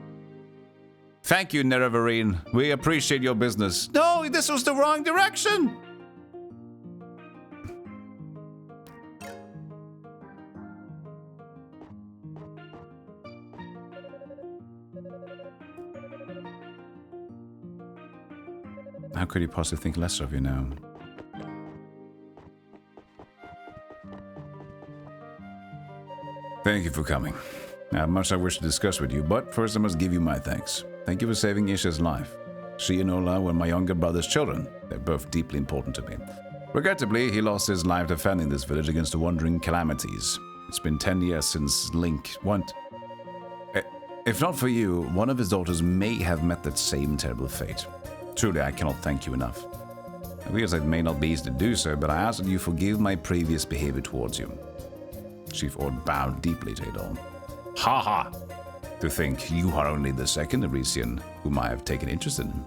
Thank you, Nerevarine. We appreciate your business. No, this was the wrong direction! How could he possibly think less of you now? Thank you for coming. I have much I wish to discuss with you, but first I must give you my thanks. Thank you for saving Isha's life. She and Ola were my younger brother's children. They're both deeply important to me. Regrettably, he lost his life defending this village against the wandering calamities. It's been 10 years since Link went. If not for you, one of his daughters may have met that same terrible fate. Truly, I cannot thank you enough. I realize it may not be easy to do so, but I ask that you forgive my previous behavior towards you. Chief Ord bowed deeply to Adol. Ha ha! To think you are only the second Arisian whom I have taken interest in.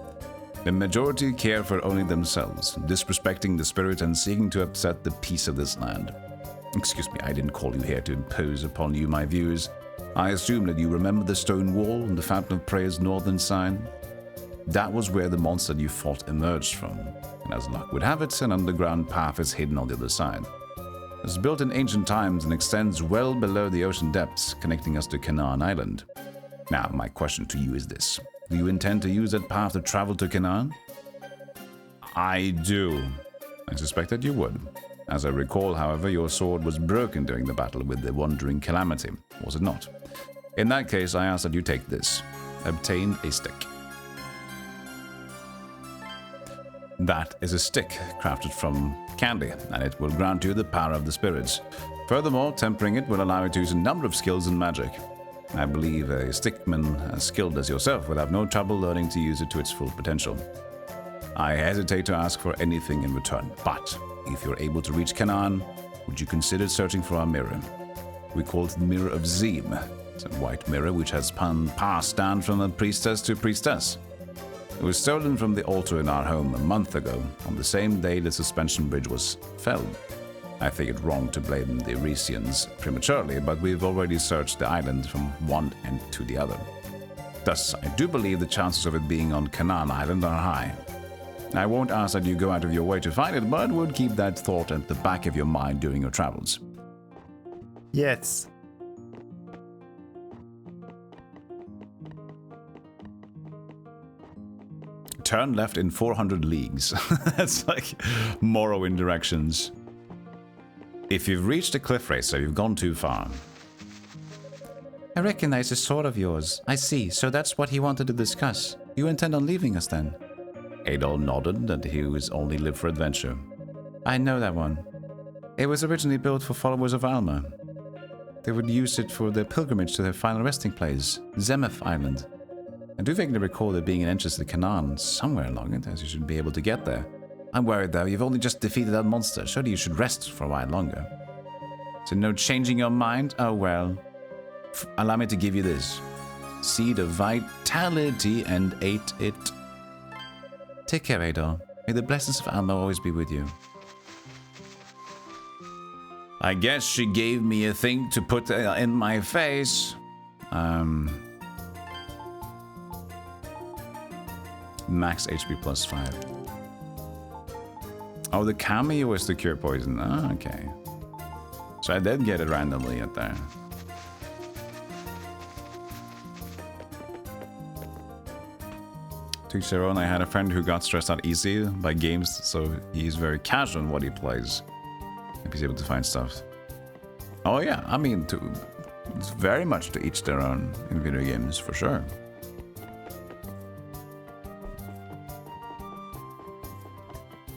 The majority care for only themselves, disrespecting the spirit and seeking to upset the peace of this land. Excuse me, I didn't call you here to impose upon you my views. I assume that you remember the stone wall and the Fountain of Prayer's northern side. That was where the monster you fought emerged from, and as luck would have it, an underground path is hidden on the other side. It was built in ancient times and extends well below the ocean depths, connecting us to Canaan Island. Now, my question to you is this. Do you intend to use that path to travel to Canaan? I do. I suspect that you would. As I recall, however, your sword was broken during the battle with the Wandering Calamity, was it not? In that case, I ask that you take this. Obtain a stick. That is a stick crafted from candy, and it will grant you the power of the spirits. Furthermore, tempering it will allow you to use a number of skills in magic. I believe a stickman as skilled as yourself will have no trouble learning to use it to its full potential. I hesitate to ask for anything in return, but if you're able to reach Canaan, would you consider searching for our mirror? We call it the Mirror of Zim. It's a white mirror which has passed down from a priestess to priestess. It was stolen from the altar in our home a month ago, on the same day the suspension bridge was felled. I think it wrong to blame the Eresians prematurely, but we've already searched the island from one end to the other. Thus, I do believe the chances of it being on Canaan Island are high. I won't ask that you go out of your way to find it, but would keep that thought at the back of your mind during your travels. Yes. Turn left in 400 leagues. That's like Morrowind directions. If you've reached the cliff racer, you've gone too far. I recognize the sword of yours. I see, so that's what he wanted to discuss. You intend on leaving us then? Adol nodded, and he was only lived for adventure. I know that one. It was originally built for followers of Alma. They would use it for their pilgrimage to their final resting place, Zemeth Island. I do vaguely recall there being an entrance to Canaan somewhere along it, as you should be able to get there. I'm worried though, you've only just defeated that monster. Surely you should rest for a while longer. So no changing your mind? Oh well. Allow me to give you this. Seed of Vitality, and ate it. Take care, Adol. May the blessings of Alma always be with you. I guess she gave me a thing to put in my face. Max HP plus 5. Oh, the cameo is to cure poison. Oh, okay. So I did get it randomly at there. To each their own. I had a friend who got stressed out easy by games, so he's very casual in what he plays. If he's able to find stuff. Oh yeah, I mean, it's very much to each their own in video games, for sure.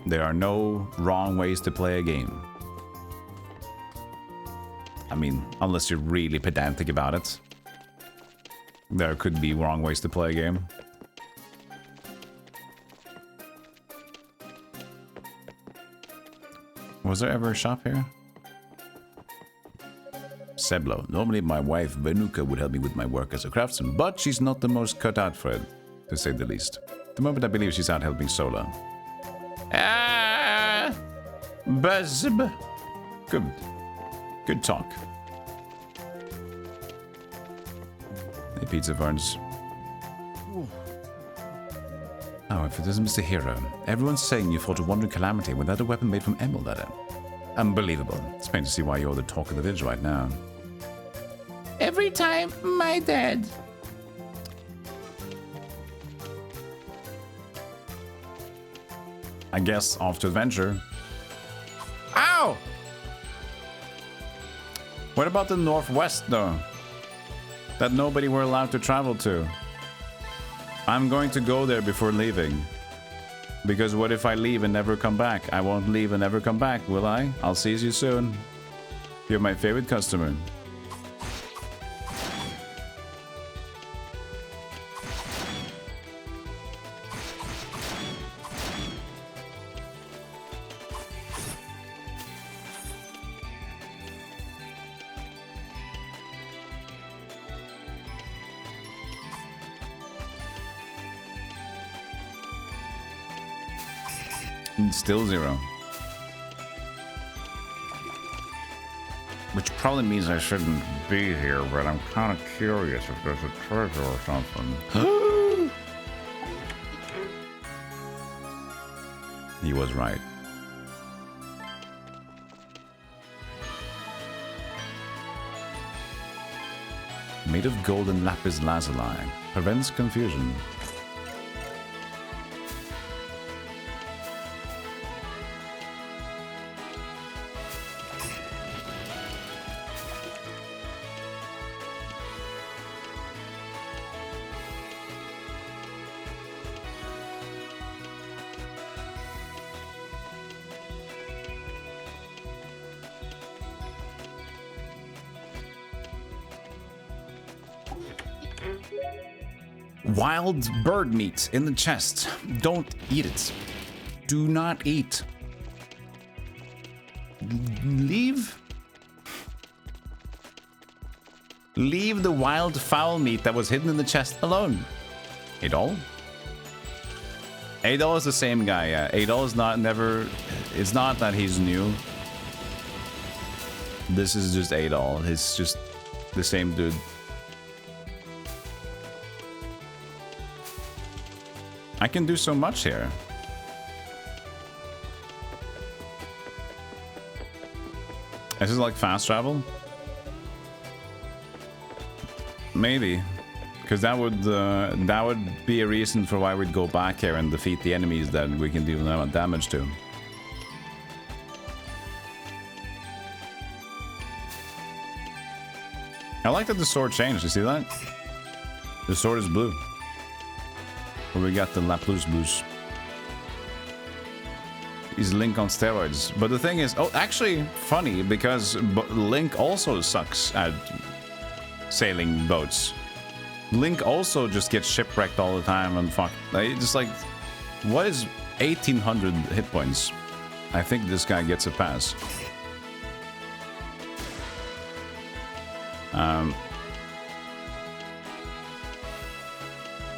There are no wrong ways to play a game. I mean, unless you're really pedantic about it. There could be wrong ways to play a game. Was there ever a shop here? Seblo. Normally my wife Venuka would help me with my work as a craftsman, but she's not the most cut out for it, to say the least. At the moment I believe she's out helping Sola. Buzzb. Good. Good talk. Hey, Pizza Ferns. Oh, if it isn't Mr. Hero. Everyone's saying you fought a wandering calamity without a weapon made from emerald leather. Unbelievable. It's plain to see why you're the talk of the village right now. Every time, my dad. I guess off to adventure. Ow! What about the northwest, though? That nobody were allowed to travel to. I'm going to go there before leaving. Because what if I leave and never come back? I won't leave and never come back, will I? I'll see you soon. You're my favorite customer. Still 0. Which probably means I shouldn't be here, but I'm kind of curious if there's a treasure or something. He was right. Made of gold and lapis lazuli. Prevents confusion. Wild bird meat in the chest. Don't eat it. Do not eat. Leave. Leave the wild fowl meat that was hidden in the chest alone. Adol? Adol is the same guy, yeah. Adol is not never... It's not that he's new. This is just Adol. It's just the same dude. I can do so much here. This is like fast travel? Maybe. Because that would be a reason for why we'd go back here and defeat the enemies that we can do damage to. I like that the sword changed. You see that? The sword is blue. Where we got the La Plus Blues. He's Link on steroids. But the thing is... Oh, actually, funny, because Link also sucks at sailing boats. Link also just gets shipwrecked all the time and fuck. Just like... What is 1800 hit points? I think this guy gets a pass.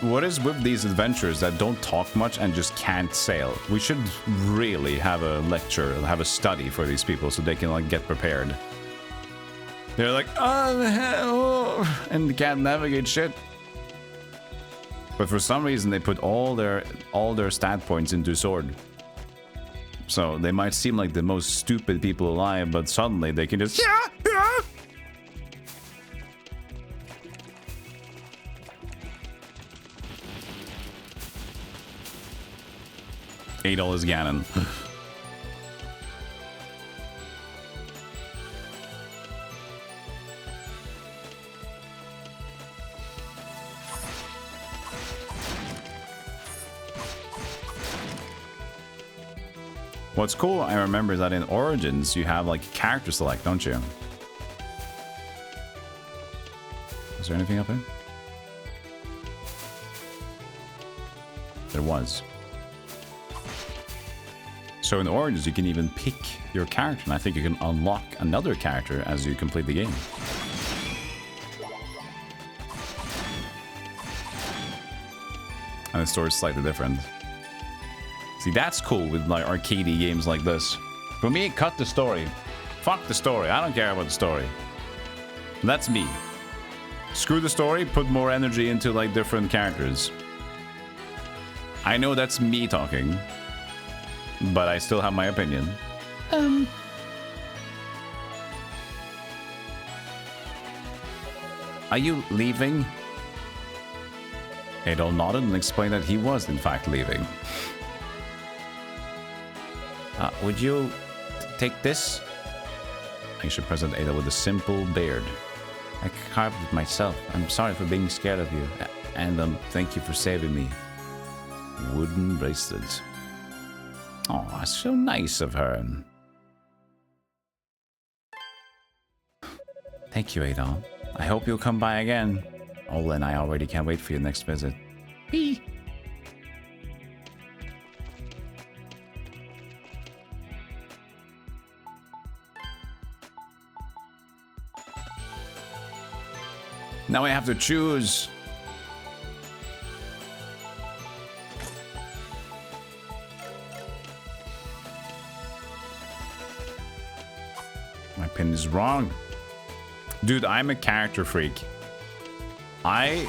What is with these adventurers that don't talk much and just can't sail? We should really have a lecture, have a study for these people so they can like get prepared. They're like, oh, and can't navigate shit. But for some reason they put all their stat points into sword. So they might seem like the most stupid people alive, but suddenly they can just $8 Ganon. What's cool, I remember, is that in Origins you have like character select, don't you? Is there anything up here? There was. So in Origins you can even pick your character, and I think you can unlock another character as you complete the game. And the story is slightly different. See, that's cool with like arcadey games like this. For me, cut the story. Fuck the story. I don't care about the story. That's me. Screw the story, put more energy into like different characters. I know that's me talking, but I still have my opinion. Are you leaving? Adol nodded and explained that he was in fact leaving. Would you take this? I should present Adol with a simple beard. I carved it myself. I'm sorry for being scared of you. And thank you for saving me. Wooden bracelets. Oh, so nice of her. Thank you, Adol. I hope you'll come by again. Ola and I already can't wait for your next visit. Bee. Now I have to choose. My pin is wrong. Dude, I'm a character freak. I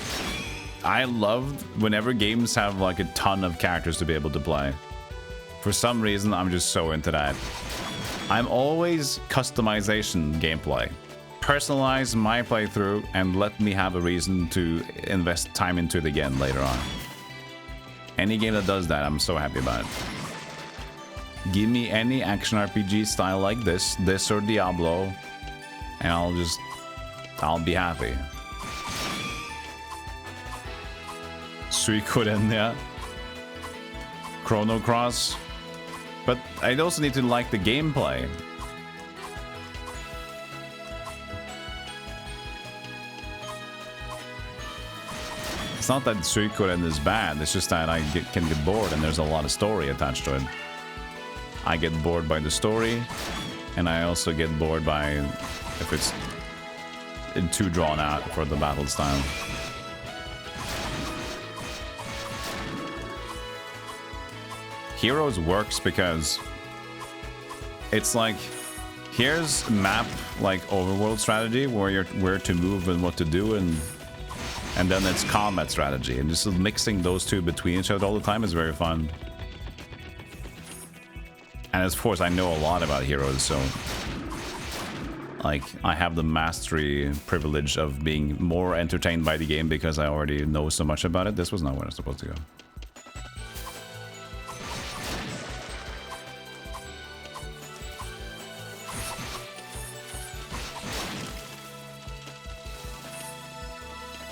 loved whenever games have like a ton of characters to be able to play. For some reason, I'm just so into that. I'm always customization gameplay. Personalize my playthrough and let me have a reason to invest time into it again later on. Any game that does that, I'm so happy about it. Give me any action RPG style like this or Diablo, and I'll be happy. Suikoden, yeah. Chrono Cross. But I also need to like the gameplay. It's not that Suikoden is bad, it's just that I can get bored and there's a lot of story attached to it. I get bored by the story, and I also get bored by if it's too drawn out for the battle style. Heroes works because it's like, here's map like overworld strategy where you're where to move and what to do, and then it's combat strategy, and just mixing those two between each other all the time is very fun. And of course, I know a lot about heroes, so like I have the mastery privilege of being more entertained by the game because I already know so much about it. This was not where I was supposed to go.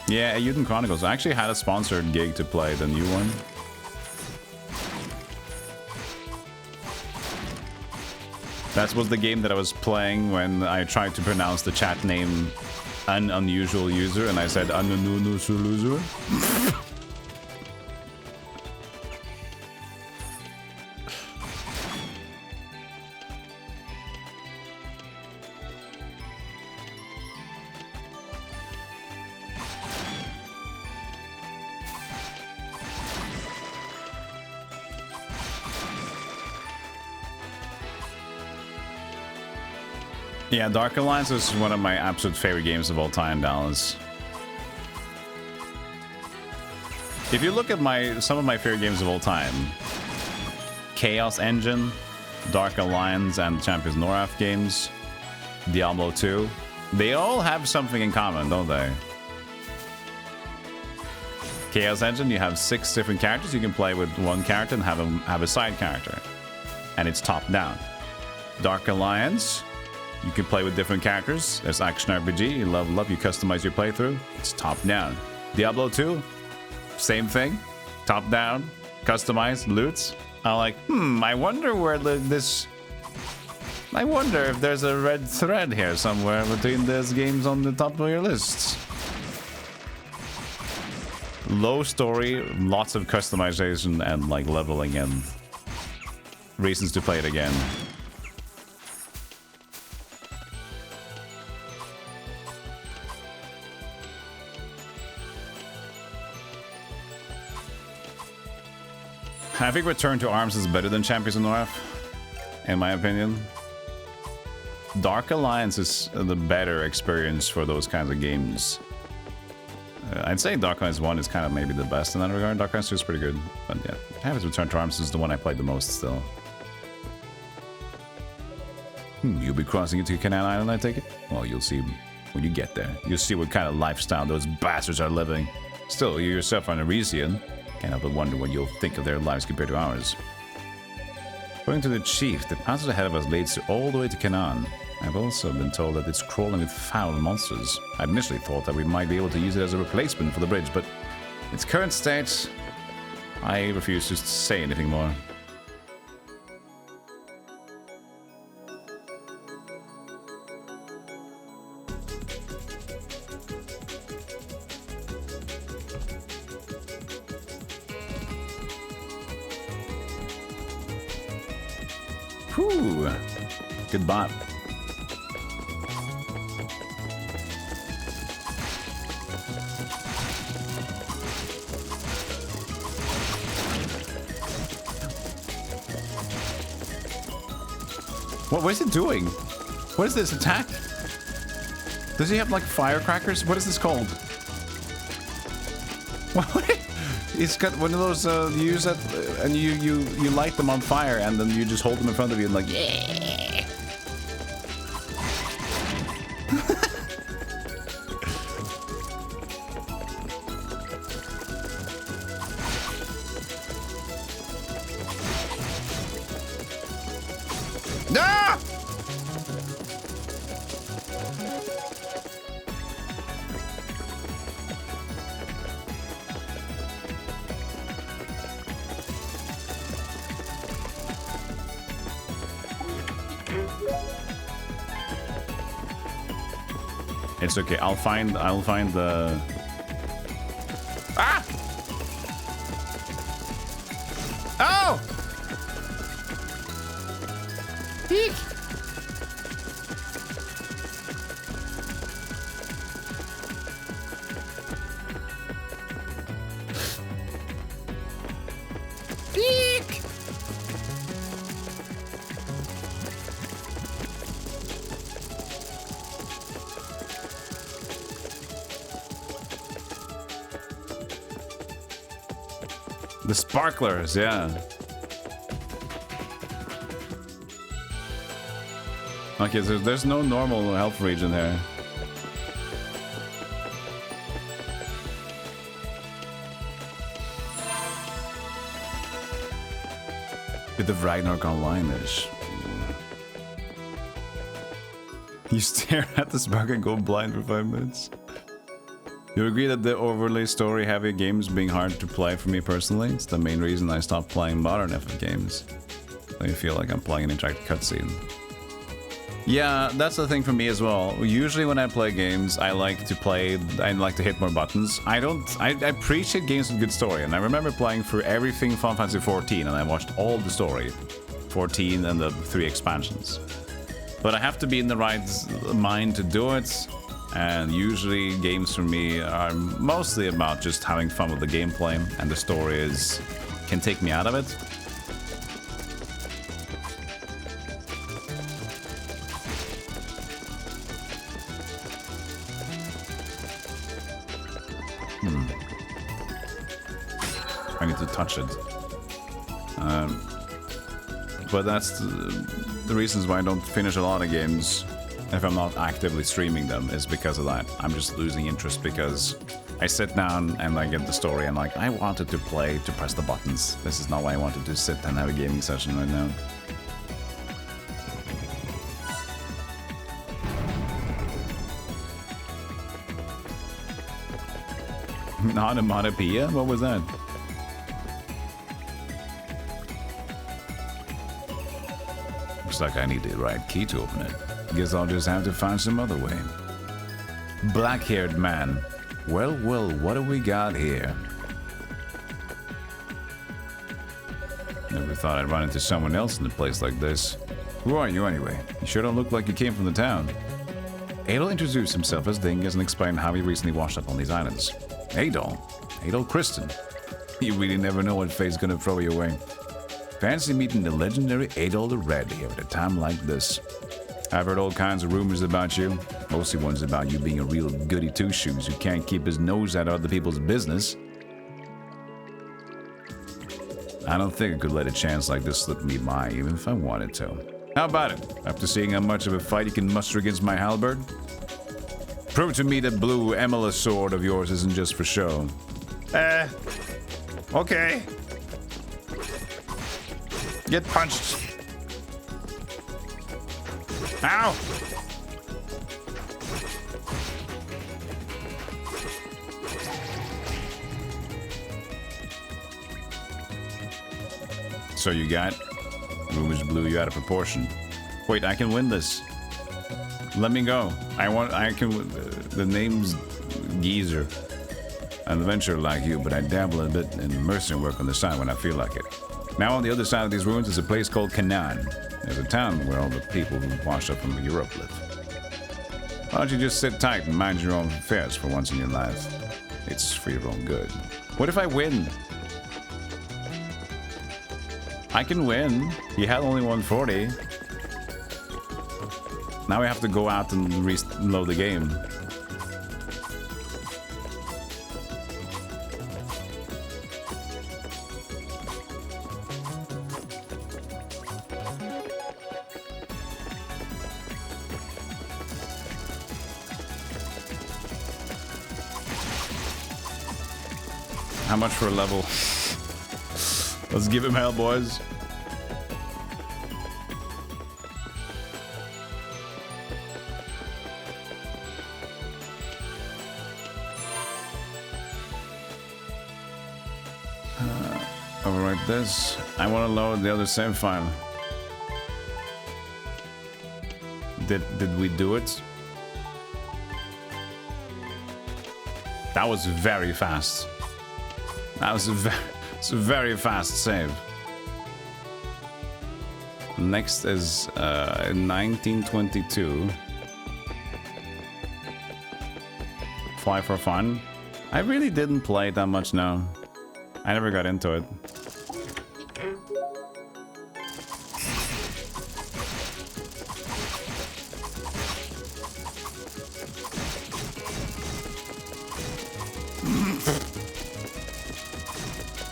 Yeah, Euden Chronicles. I actually had a sponsored gig to play the new one. That was the game that I was playing when I tried to pronounce the chat name an unusual user, and I said unusual user. Yeah, Dark Alliance is one of my absolute favorite games of all time, Dallas. If you look at some of my favorite games of all time, Chaos Engine, Dark Alliance, and Champions Noraf games, Diablo 2, they all have something in common, don't they? Chaos Engine, you have 6 different characters. You can play with one character and have a side character, and it's top down. Dark Alliance, you can play with different characters. There's action RPG, you level up, you customize your playthrough. It's top down. Diablo 2, same thing. Top down, customized, loots. I'm like, I wonder where I wonder if there's a red thread here somewhere between these games on the top of your lists. Low story, lots of customization and like leveling and reasons to play it again. I think Return to Arms is better than Champions of North, in my opinion. Dark Alliance is the better experience for those kinds of games. I'd say Dark Alliance 1 is kind of maybe the best in that regard. Dark Alliance 2 is pretty good, but yeah, Champions Return to Arms is the one I played the most still. You'll be crossing into Canaan Island, I take it? Well, you'll see when you get there. You'll see what kind of lifestyle those bastards are living. Still, you yourself are an Arisian. Can't help but wonder what you'll think of their lives compared to ours. According to the chief, the passage ahead of us leads all the way to Canaan. I've also been told that it's crawling with foul monsters. I initially thought that we might be able to use it as a replacement for the bridge, but its current state, I refuse to say anything more. Whew. Good bot. What is it doing? What is this attack? Does he have like firecrackers? What is this called? What? He's got one of those you use that and you light them on fire and then you just hold them in front of you and like yeah. No! It's okay. I'll find the ah! Oh! Eek! Eek! The sparklers, yeah. Okay, so there's no normal health region here. Bit of Ragnarok Online-ish. You stare at the spark and go blind for 5 minutes. You agree that the overly story-heavy games being hard to play for me personally? It's the main reason I stopped playing modern FF games. I feel like I'm playing an interactive cutscene. Yeah, that's the thing for me as well. Usually when I play games, I like to hit more buttons. I appreciate games with good story, and I remember playing through everything Final Fantasy 14, and I watched all the story. 14 and the 3 expansions. But I have to be in the right mind to do it, and usually games for me are mostly about just having fun with the gameplay, and the story can take me out of it. I need to touch it. But that's the reasons why I don't finish a lot of games if I'm not actively streaming them, is because of that. I'm just losing interest because I sit down and I get the story and like, I wanted to play to press the buttons. This is not why I wanted to sit and have a gaming session right now. Onomatopoeia? What was that? Looks like I need the right key to open it. Guess I'll just have to find some other way. Black-haired man. Well, what do we got here? Never thought I'd run into someone else in a place like this. Who are you anyway? You sure don't look like you came from the town. Adol introduced himself as Dingus and explained how he recently washed up on these islands. Adol Kristen. You really never know what fate's gonna throw you away. Fancy meeting the legendary Adol the Red here at a time like this. I've heard all kinds of rumors about you, mostly ones about you being a real goody two-shoes who can't keep his nose out of other people's business. I don't think I could let a chance like this slip me by, even if I wanted to. How about it? After seeing how much of a fight you can muster against my halberd? Prove to me that blue Emila sword of yours isn't just for show. Okay. Get punched. Ow! So you got rumors blew you out of proportion. Wait, I can win this. Let me go. The name's Geezer. I'm an adventurer like you, but I dabble a bit in mercenary work on the side when I feel like it. Now on the other side of these ruins is a place called Canaan. There's a town where all the people who washed up from Europe live. Why don't you just sit tight and mind your own affairs for once in your life? It's for your own good. What if I win? I can win. He had only 140. Now we have to go out and reload the game. How much for a level? Let's give him hell, boys. Overwrite this. I want to load the other save file. Did we do it? That was very fast. That was a very fast save. Next is 1922. Fly for fun. I really didn't play it that much now. I never got into it.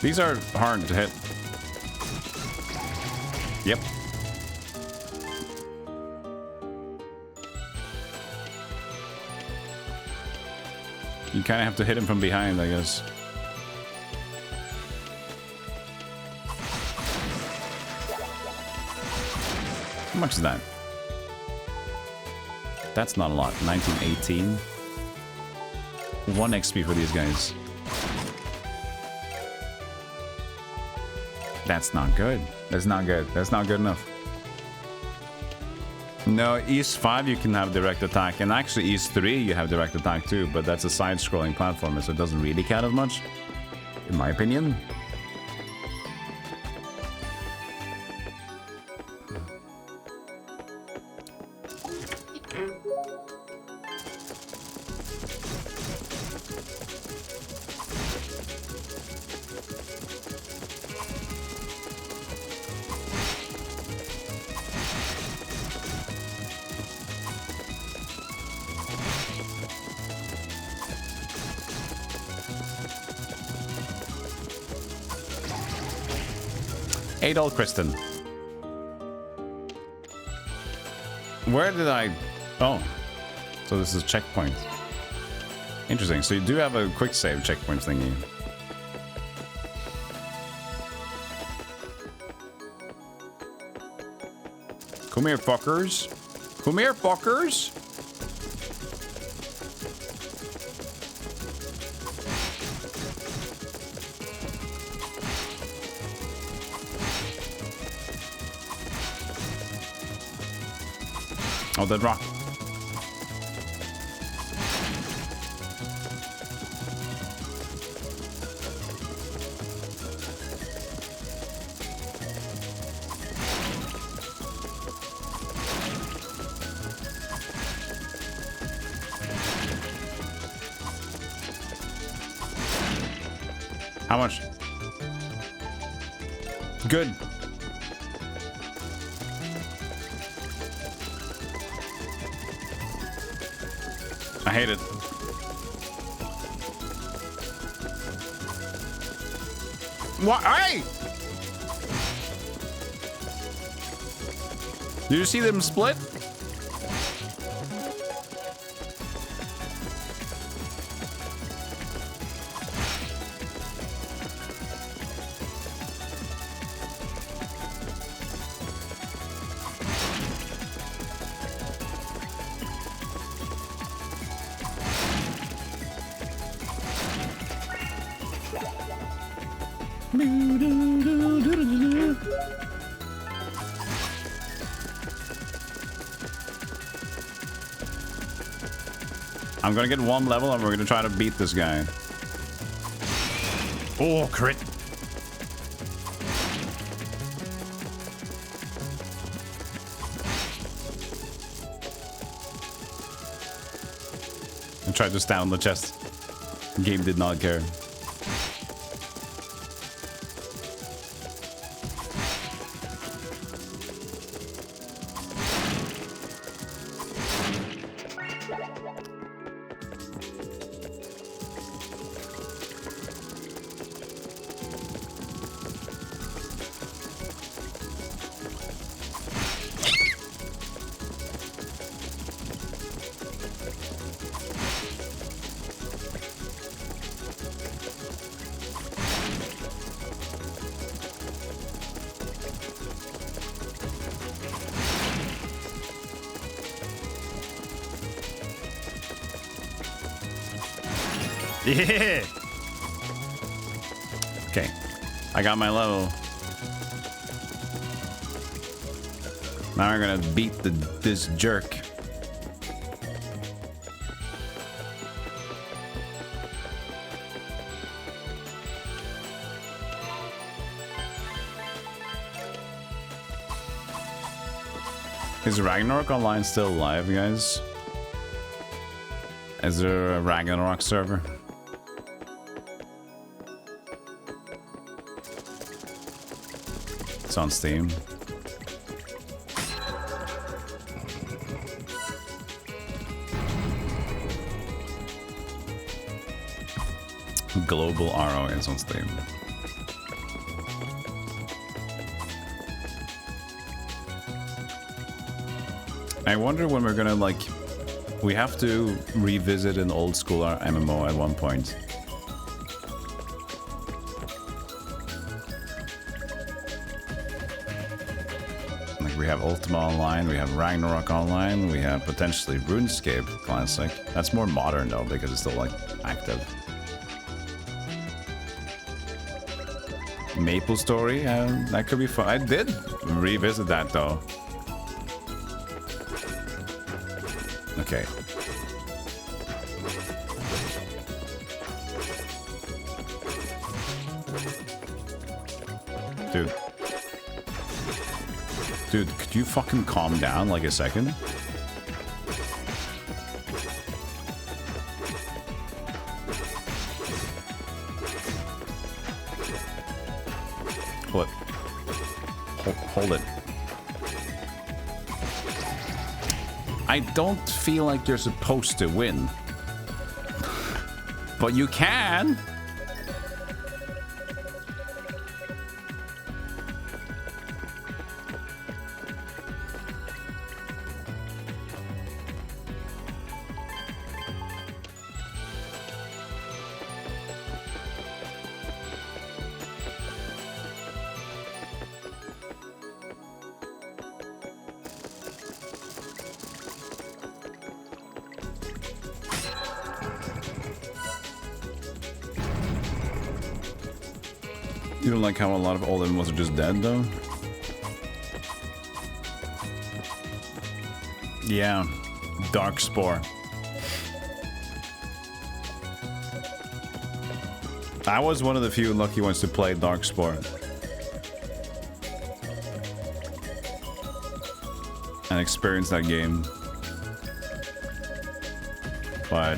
These are hard to hit. Yep. You kind of have to hit him from behind, I guess. How much is that? That's not a lot. 1918. 1 XP for these guys. That's not good. That's not good. That's not good enough. No, East 5 you can have direct attack, and actually East 3 you have direct attack too, but that's a side-scrolling platformer, so it doesn't really count as much, in my opinion. Adol Kristen. Where did I... Oh. So this is a checkpoint. Interesting. So you do have a quick save checkpoint thingy. Come here, fuckers. Come here, fuckers. Oh, that rock. How much? Good. I hate it. What? Hey! Did you see them split? I'm gonna get 1 level and we're gonna try to beat this guy. Oh, crit. I tried to stand on the chest. The game did not care. Yeah. Okay, I got my level. Now we're gonna beat this jerk. Is Ragnarok Online still live, guys? Is there a Ragnarok server? It's on Steam. Global RO is on Steam. I wonder when we're gonna, like... We have to revisit an old school MMO at one point. Like, we have Ultima Online, we have Ragnarok Online, we have potentially RuneScape Classic. That's more modern, though, because it's still, like, active. Maple Story, that could be fun. I did revisit that, though. Okay. Dude. Dude, could you fucking calm down like a second? What? Hold it. I don't feel like you're supposed to win. But you can! You don't like how a lot of old MMOs are just dead, though? Yeah. Darkspore. I was one of the few lucky ones to play Darkspore. And experience that game. But...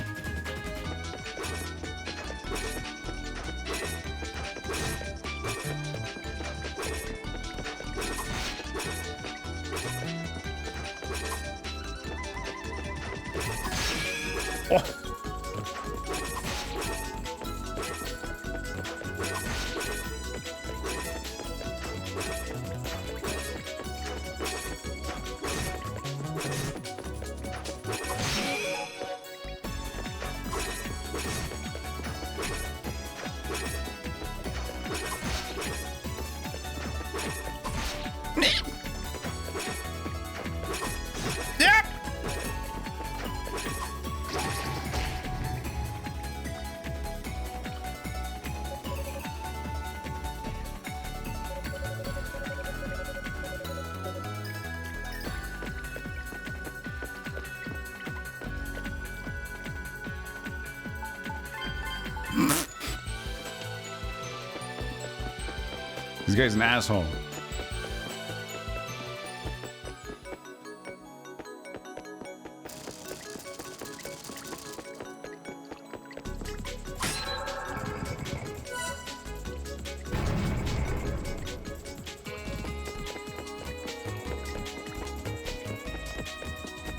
This guy's an asshole.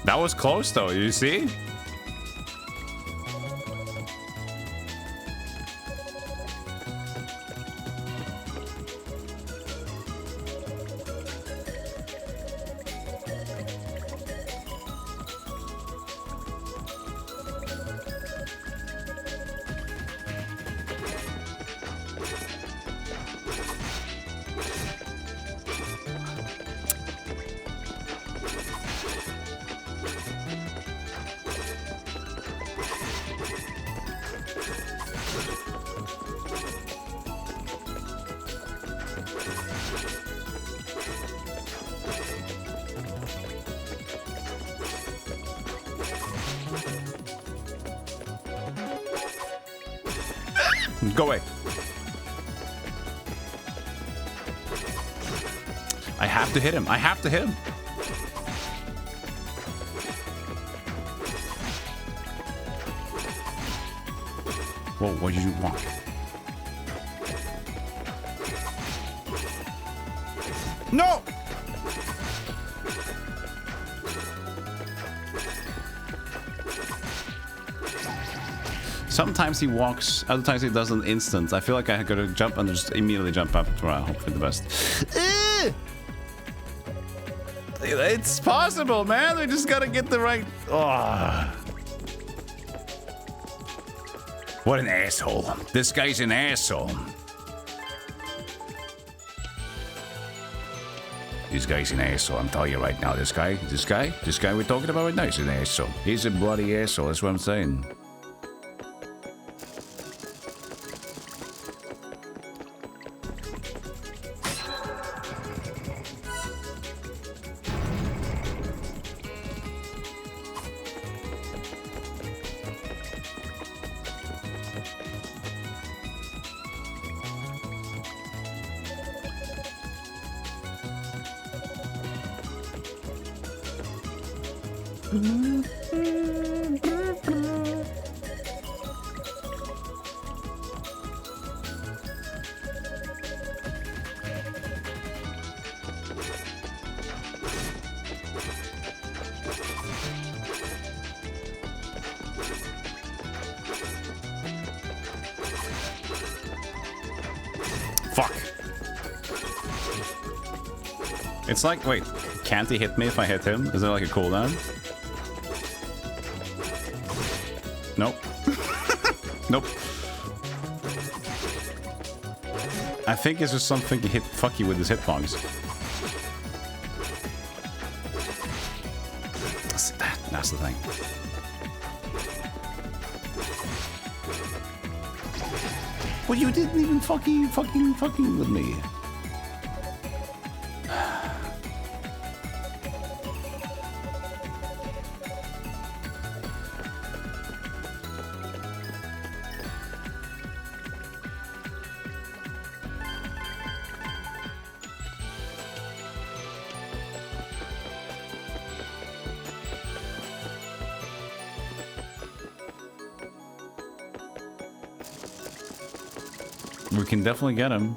That was close, though, you see? Go away. I have to hit him. I have to hit him. Whoa, what did you want? No! Sometimes he walks, other times he does an instant. I feel like I gotta jump and just immediately jump up to hope for the best. It's possible, man. We just gotta get the right... Oh. What an asshole. This guy's an asshole. This guy's an asshole. I'm telling you right now. This guy we're talking about right now is an asshole. He's a bloody asshole. That's what I'm saying. Fuck. It's like, wait, can't he hit me if I hit him? Is there like a cooldown? Nope. Nope. I think it's just something to hit fuck you with his hitbox. That's the thing. Well, you didn't even fucking with me. We can definitely get him.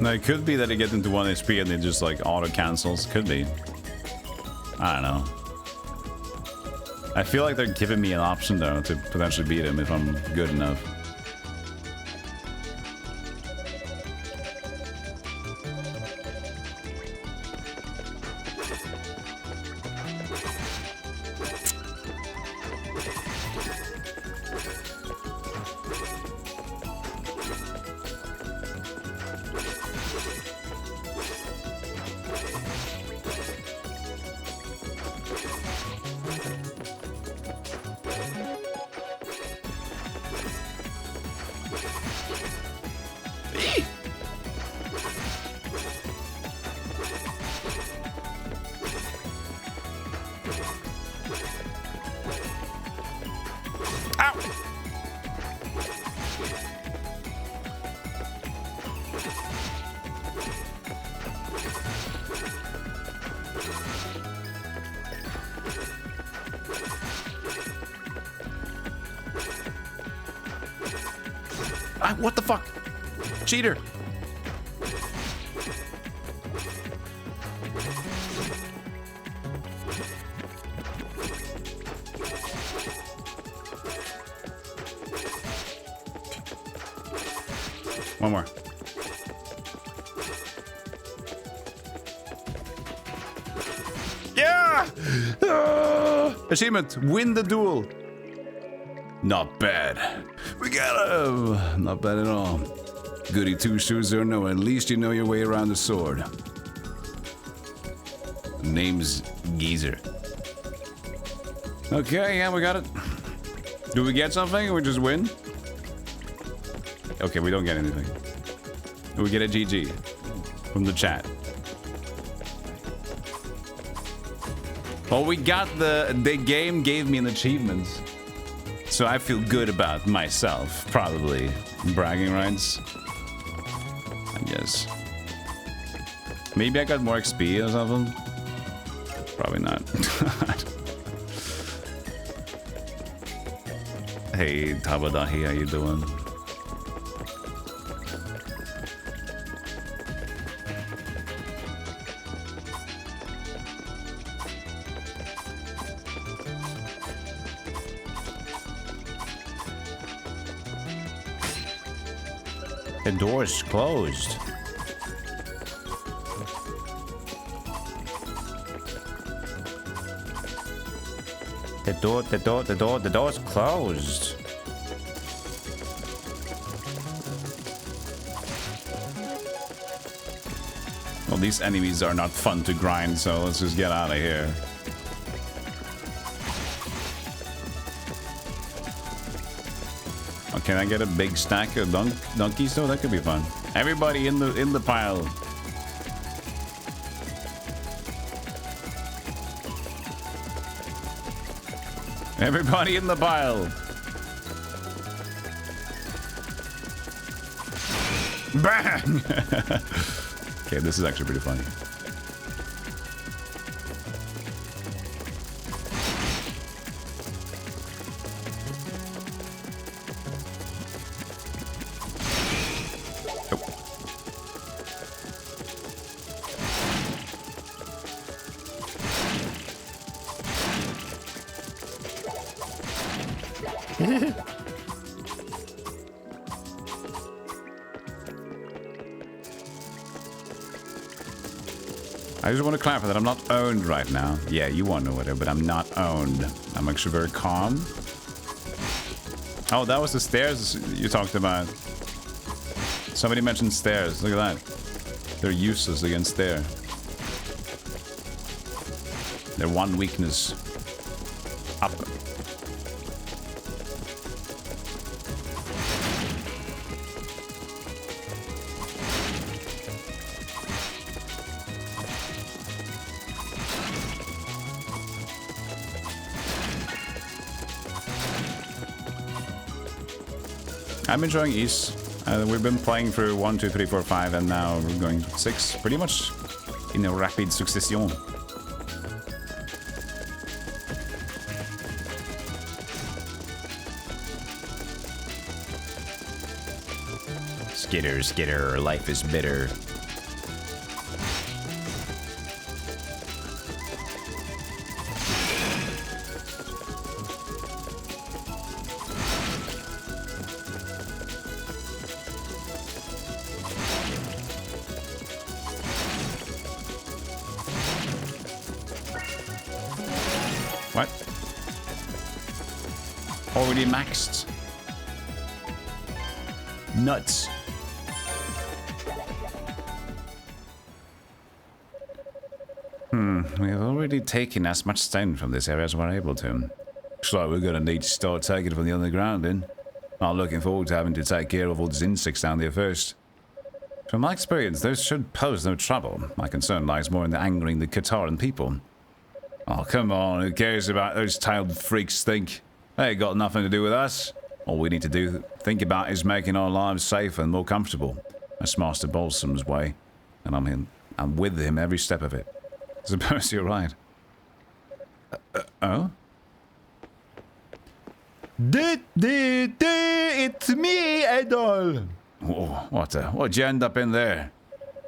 No, it could be that they get into 1 HP and it just like auto cancels. Could be. I don't know. I feel like they're giving me an option though to potentially beat him if I'm good enough. What the fuck? Cheater. One more. Yeah! Achievement, win the duel. Not bad. We got him! Not bad at all. Goody two-shoes or no, at least you know your way around the sword. Name's Geezer. Okay, yeah, we got it. Do we get something or we just win? Okay, we don't get anything. Do we get a GG from the chat? Well, we got the game gave me an achievement. So I feel good about myself, probably. Bragging rights. I guess. Maybe I got more XP or something. Probably not. Hey, Tabadahi, how you doing? The door's closed. The door's closed. Well, these enemies are not fun to grind, so let's just get out of here. Oh, can I get a big stack of donkeys though? That could be fun. Everybody in the pile. Everybody in the pile. Bang! Okay, this is actually pretty funny. I just want to clarify that I'm not owned right now. Yeah, you want to know whatever, but I'm not owned. I'm actually very calm. Oh, that was the stairs you talked about. Somebody mentioned stairs. Look at that. They're useless against stair. They're one weakness. Up. I'm enjoying East. We've been playing through 1, 2, 3, 4, 5, and now we're going 6, pretty much in a rapid succession. Skitter, skitter, life is bitter. What? Already maxed. Nuts. We have already taken as much stone from this area as we're able to. So we're gonna need to start taking it from the underground then. I'm looking forward to having to take care of all these insects down there first. From my experience, those should pose no trouble. My concern lies more in the angering the Qataran people. Oh, come on, who cares about those tailed freaks think? They ain't got nothing to do with us. All we need to think about is making our lives safer and more comfortable. That's Master Balsam's way, and I'm with him every step of it. Suppose you're right. Oh? It's me, Adol! Oh, what'd you end up in there?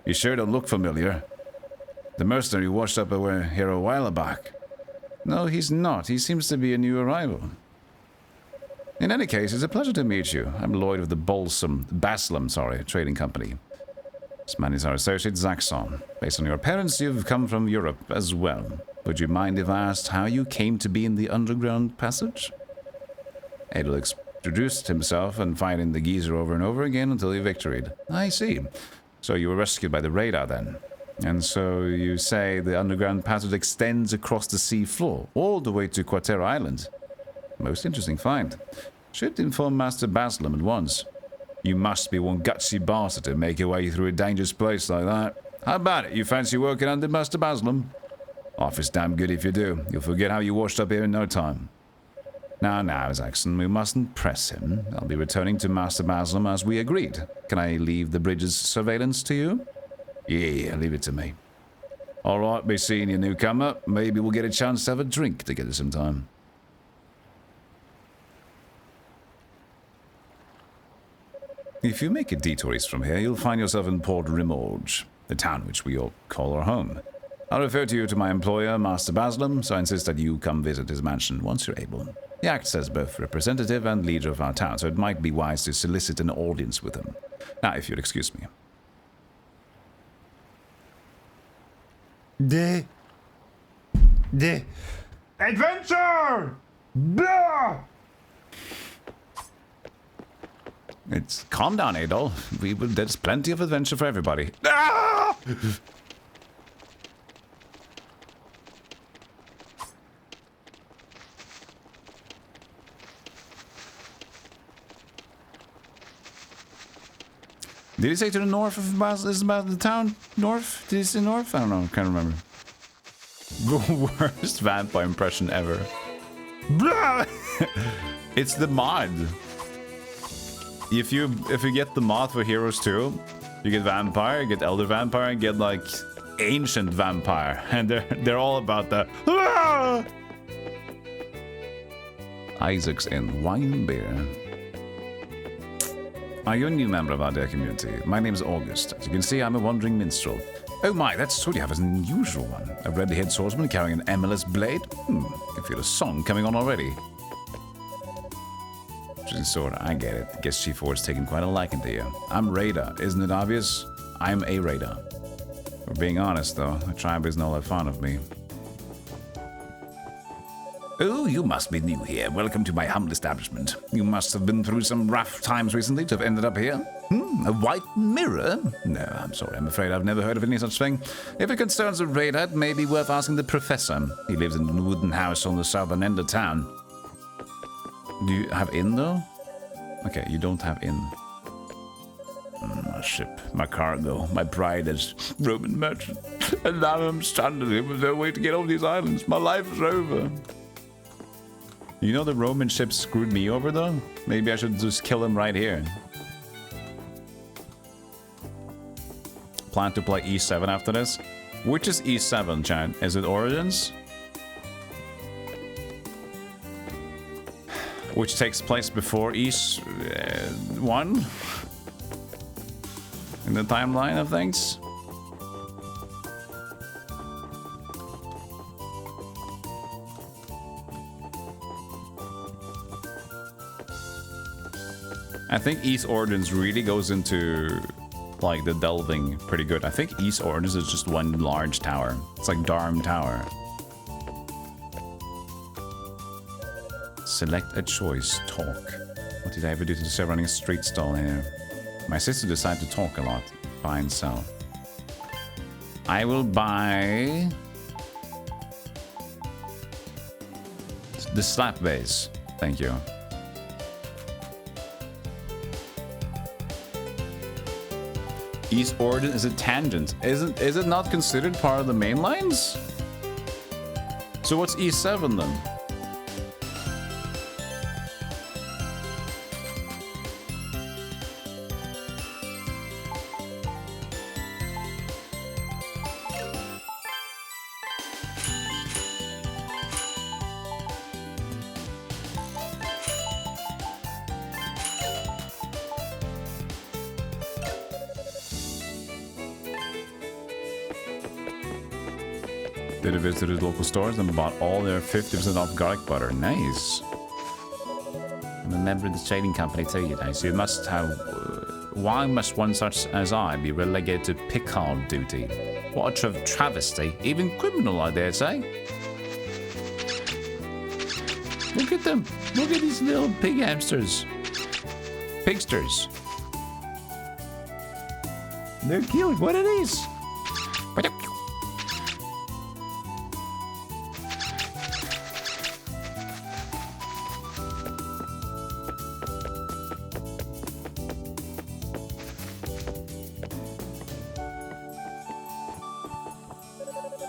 You sure don't look familiar. The mercenary washed up here a while back. No, he's not. He seems to be a new arrival. In any case, it's a pleasure to meet you. I'm Lloyd of the Baslam, trading company. This man is our associate, Zaxxon. Based on your appearance, you've come from Europe as well. Would you mind if I asked how you came to be in the underground passage? Adol introduced himself and fighting the geezer over and over again until he victoried. I see. So you were rescued by the radar then. And so you say the underground passage extends across the sea floor, all the way to Quatera Island. Most interesting find. Should inform Master Baslam at once. You must be one gutsy bastard to make your way through a dangerous place like that. How about it? You fancy working under Master Baslam? Life is damn good if you do. You'll forget how you washed up here in no time. Now, Zaxxon, we mustn't press him. I'll be returning to Master Baslam as we agreed. Can I leave the bridge's surveillance to you? Yeah, leave it to me. All right, be seeing you, newcomer. Maybe we'll get a chance to have a drink together sometime. If you make a detour east from here, you'll find yourself in Port Rimorge, the town which we all call our home. I'll refer to you to my employer, Master Baslam, so I insist that you come visit his mansion once you're able. He acts as both representative and leader of our town, so it might be wise to solicit an audience with him. Now, if you'll excuse me. The adventure! Blah! It's calm down, Adolf. There's plenty of adventure for everybody. Ah! Did he say to the north of about the town? North? Did he say north? I don't know. Can't remember. The worst vampire impression ever. Blah! It's the mod. If you get the mod for Heroes 2, you get vampire, you get elder vampire, and get like ancient vampire, and they're all about the ah! Isaac's in wine and beer. Are you a new member of our dear community? My name is August. As you can see, I'm a wandering minstrel. Oh my, that sword you have is an unusual one. A red-headed swordsman carrying an emulous blade. I can feel a song coming on already. Interesting sword, I get it. Guess Chief Ward's taken quite a liking to you. I'm Raider, isn't it obvious? I'm a Raider. For being honest, though, the tribe isn't all that fond of me. Oh, you must be new here. Welcome to my humble establishment. You must have been through some rough times recently to have ended up here. A white mirror? No, I'm sorry. I'm afraid I've never heard of any such thing. If it concerns a raider, it may be worth asking the professor. He lives in a wooden house on the southern end of town. Do you have inn, though? Okay, you don't have inn. My ship, my cargo, my pride as Roman merchant. And now I'm stranded here with no way to get off these islands. My life is over. You know the Roman ship screwed me over, though? Maybe I should just kill him right here. Plan to play E7 after this? Which is E7, chat? Is it Origins? Which takes place before E1? In the timeline of things? I think East Origins really goes into like the delving pretty good. I think East Origins is just one large tower. It's like Darm Tower. Select a choice. Talk. What did I ever do to deserve running a street stall here? My sister decided to talk a lot. Buy and sell. I will buy the slap base. Thank you. East Origin is a tangent. Is it not considered part of the main lines? So what's E7 then? Did a visit to local stores and bought all their 50% off garlic butter. Nice. I'm a member of the trading company too, you know, so you must have... why must one such as I be relegated to pickard duty? What a travesty. Even criminal, I dare say. Look at them. Look at these little pig hamsters. Pigsters. They're cute. What are these?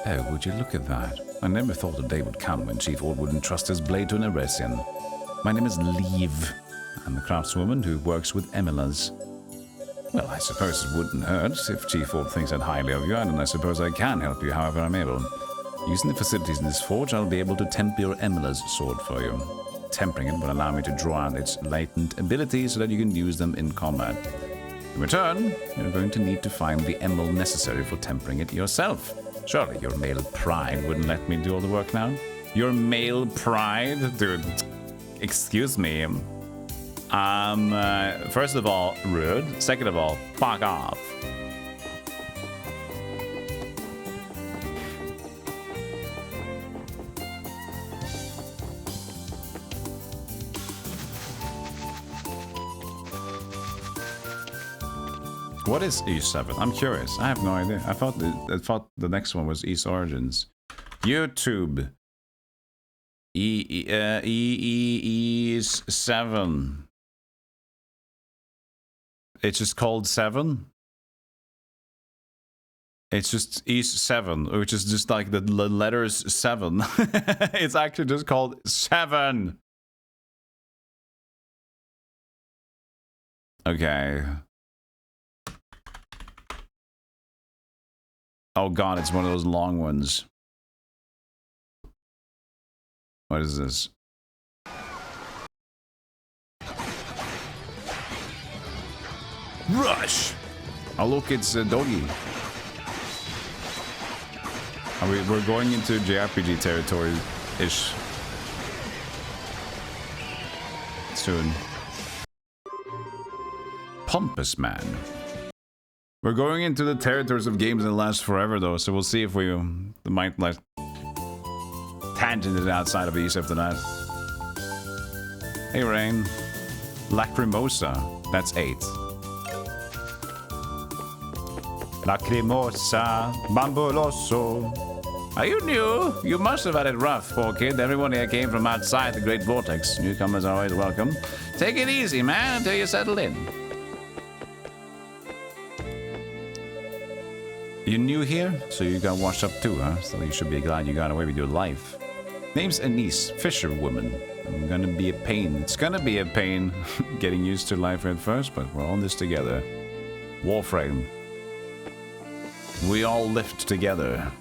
Oh, would you look at that? I never thought a day would come when Chief Ord would entrust his blade to an Eresian. My name is Leave. I'm a craftswoman who works with emulas. Well, I suppose it wouldn't hurt if Chief Ord thinks that highly of you, and I suppose I can help you however I'm able. Using the facilities in this forge, I'll be able to temper your emula's sword for you. Tempering it will allow me to draw out its latent abilities so that you can use them in combat. In return, you're going to need to find the emul necessary for tempering it yourself. Surely your male pride wouldn't let me do all the work now? Your male pride? Dude, excuse me. First of all, rude. Second of all, fuck off. What is E7? I'm curious. I have no idea. I thought the next one was East Origins. YouTube. E7. It's just called 7. It's just East 7, which is just like the letters 7. It's actually just called 7. Okay. Oh god, it's one of those long ones. What is this? Rush! Oh look, it's a doggy. We're going into JRPG territory-ish. Soon. Pompous Man. We're going into the territories of games that last forever, though, so we'll see if we might like tangent it outside of East after that. Hey, Rain. Lacrimosa. That's 8. Lacrimosa, bambuloso. Are you new? You must have had it rough, poor kid. Everyone here came from outside the Great Vortex. Newcomers are always welcome. Take it easy, man, until you settle in. You're new here, so you got washed up too, huh? So you should be glad you got away with your life. Name's Anise, fisherwoman. I'm gonna be a pain. It's gonna be a pain getting used to life at first, but we're on this together. Warframe. We all lift together.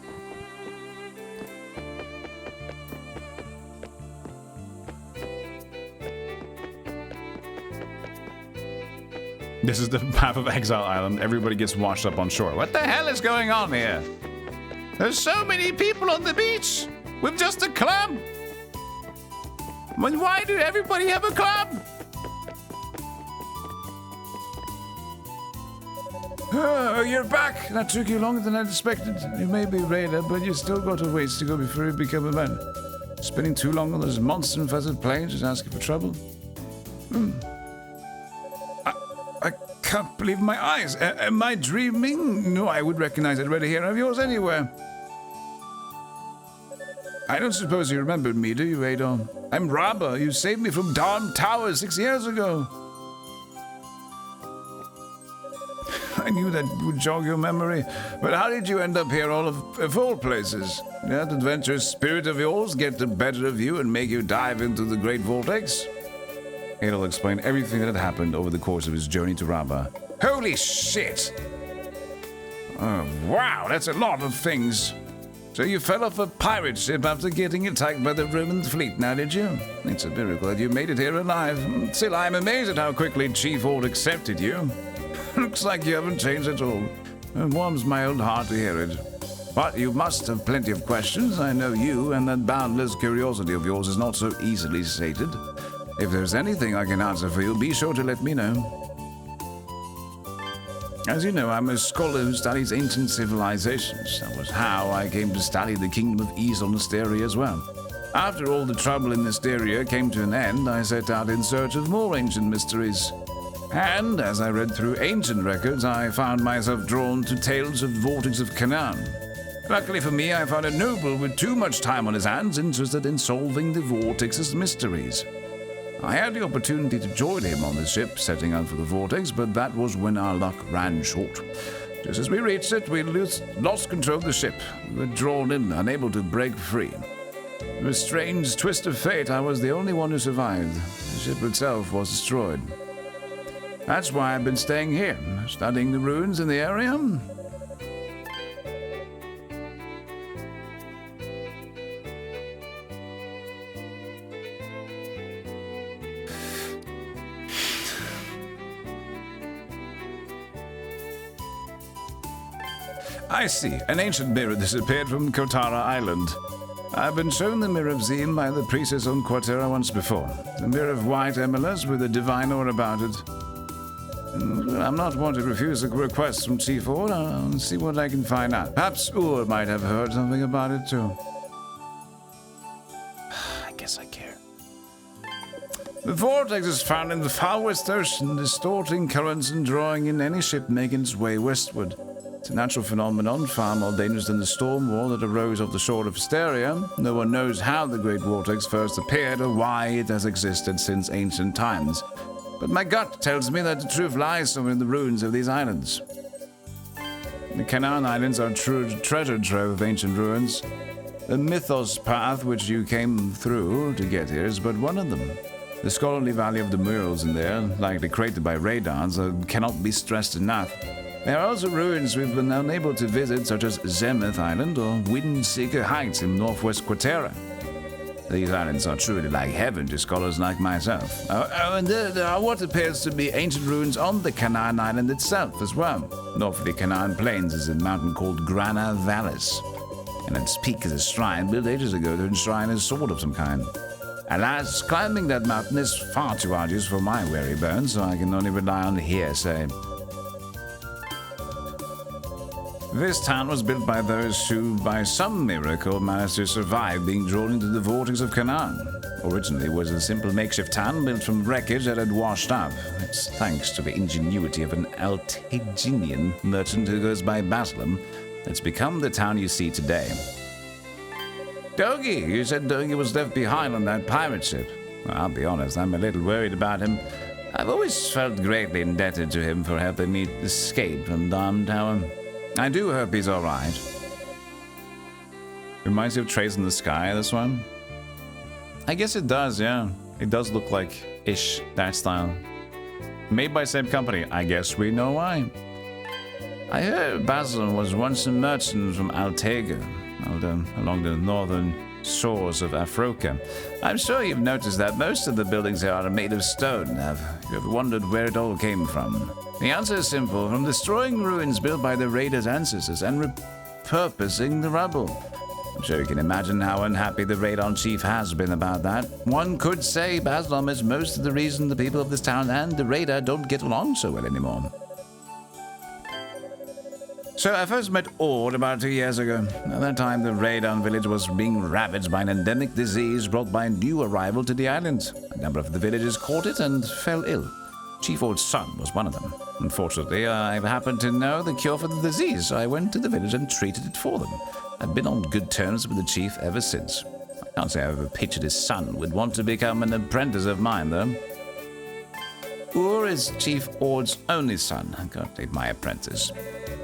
This is the Path of Exile Island. Everybody gets washed up on shore. What the hell is going on here? There's so many people on the beach with just a club. Why do everybody have a club? Oh, you're back. That took you longer than I expected. You may be raider, but you still got a ways to go before you become a man. Spending too long on those monster-infested plains is asking for trouble. I can't believe my eyes. Am I dreaming? No, I would recognize that red hair of yours anywhere. I don't suppose you remember me, do you, Adon? I'm Rabba. You saved me from Darm Tower 6 years ago. I knew that would jog your memory. But how did you end up here of all places? Did that adventurous spirit of yours get the better of you and make you dive into the Great Vortex? Adol explained everything that had happened over the course of his journey to Rabba. Holy shit! Oh, wow, that's a lot of things. So you fell off a pirate ship after getting attacked by the Roman fleet, now did you? It's a miracle that you made it here alive. Still, I'm amazed at how quickly Chief Ord accepted you. Looks like you haven't changed at all. It warms my old heart to hear it. But you must have plenty of questions. I know you, and that boundless curiosity of yours is not so easily sated. If there's anything I can answer for you, be sure to let me know. As you know, I'm a scholar who studies ancient civilizations. That was how I came to study the kingdom of East on Asteria as well. After all the trouble in Asteria came to an end, I set out in search of more ancient mysteries. And as I read through ancient records, I found myself drawn to tales of the Vortex of Canaan. Luckily for me, I found a noble with too much time on his hands interested in solving the Vortex's mysteries. I had the opportunity to join him on the ship setting out for the Vortex, but that was when our luck ran short. Just as we reached it, we lost control of the ship. We were drawn in, unable to break free. In a strange twist of fate, I was the only one who survived. The ship itself was destroyed. That's why I've been staying here, studying the ruins in the area. I see. An ancient mirror disappeared from Kotara Island. I've been shown the Mirror of Zeem by the priestess on Quatera once before. The Mirror of White Emeralds with a divine aura about it. I'm not one to refuse a request from Chief Ord. I'll see what I can find out. Perhaps Ur might have heard something about it too. I guess I care. The vortex is found in the far west ocean, distorting currents and drawing in any ship making its way westward. It's a natural phenomenon, far more dangerous than the storm wall that arose off the shore of Hysteria. No one knows how the great vortex first appeared or why it has existed since ancient times. But my gut tells me that the truth lies somewhere in the ruins of these islands. The Canaan Islands are a true treasure trove of ancient ruins. The Mythos path which you came through to get here is but one of them. The scholarly value of the murals in there, likely created by radars, cannot be stressed enough. There are also ruins we've been unable to visit, such as Zemeth Island or Windseeker Heights in northwest Quatera. These islands are truly like heaven to scholars like myself. And there are what appears to be ancient ruins on the Canaan Island itself as well. North of the Canaan Plains is a mountain called Grana Vallis, and its peak is a shrine built ages ago to enshrine a sword of some kind. Alas, climbing that mountain is far too arduous for my weary bones, so I can only rely on hearsay. This town was built by those who, by some miracle, managed to survive being drawn into the vortex of Canaan. Originally, it was a simple makeshift town built from wreckage that had washed up. It's thanks to the ingenuity of an Altaginian merchant who goes by Baslam that's become the town you see today. Dogi, you said Dogi was left behind on that pirate ship. Well, I'll be honest, I'm a little worried about him. I've always felt greatly indebted to him for helping me escape from Dam Tower. I do hope he's alright. Reminds you of Trace in the Sky, this one? I guess it does, yeah. It does look like ish, that style. Made by same company, I guess we know why. I heard Basil was once a merchant from Altega, along the northern shores of Africa. I'm sure you've noticed that most of the buildings here are made of stone. Have you ever wondered where it all came from? The answer is simple: from destroying ruins built by the raiders' ancestors and repurposing the rubble. I'm sure you can imagine how unhappy the radar chief has been about that. One could say Baslam is most of the reason the people of this town and the radar don't get along so well anymore. So I first met Ord about 2 years ago. At that time, the Radon village was being ravaged by an endemic disease brought by a new arrival to the island. A number of the villagers caught it and fell ill. Chief Ord's son was one of them. Unfortunately, I happened to know the cure for the disease, so I went to the village and treated it for them. I've been on good terms with the chief ever since. I can't say I ever pictured his son would want to become an apprentice of mine, though. Ur is Chief Ord's only son. I can't leave my apprentice.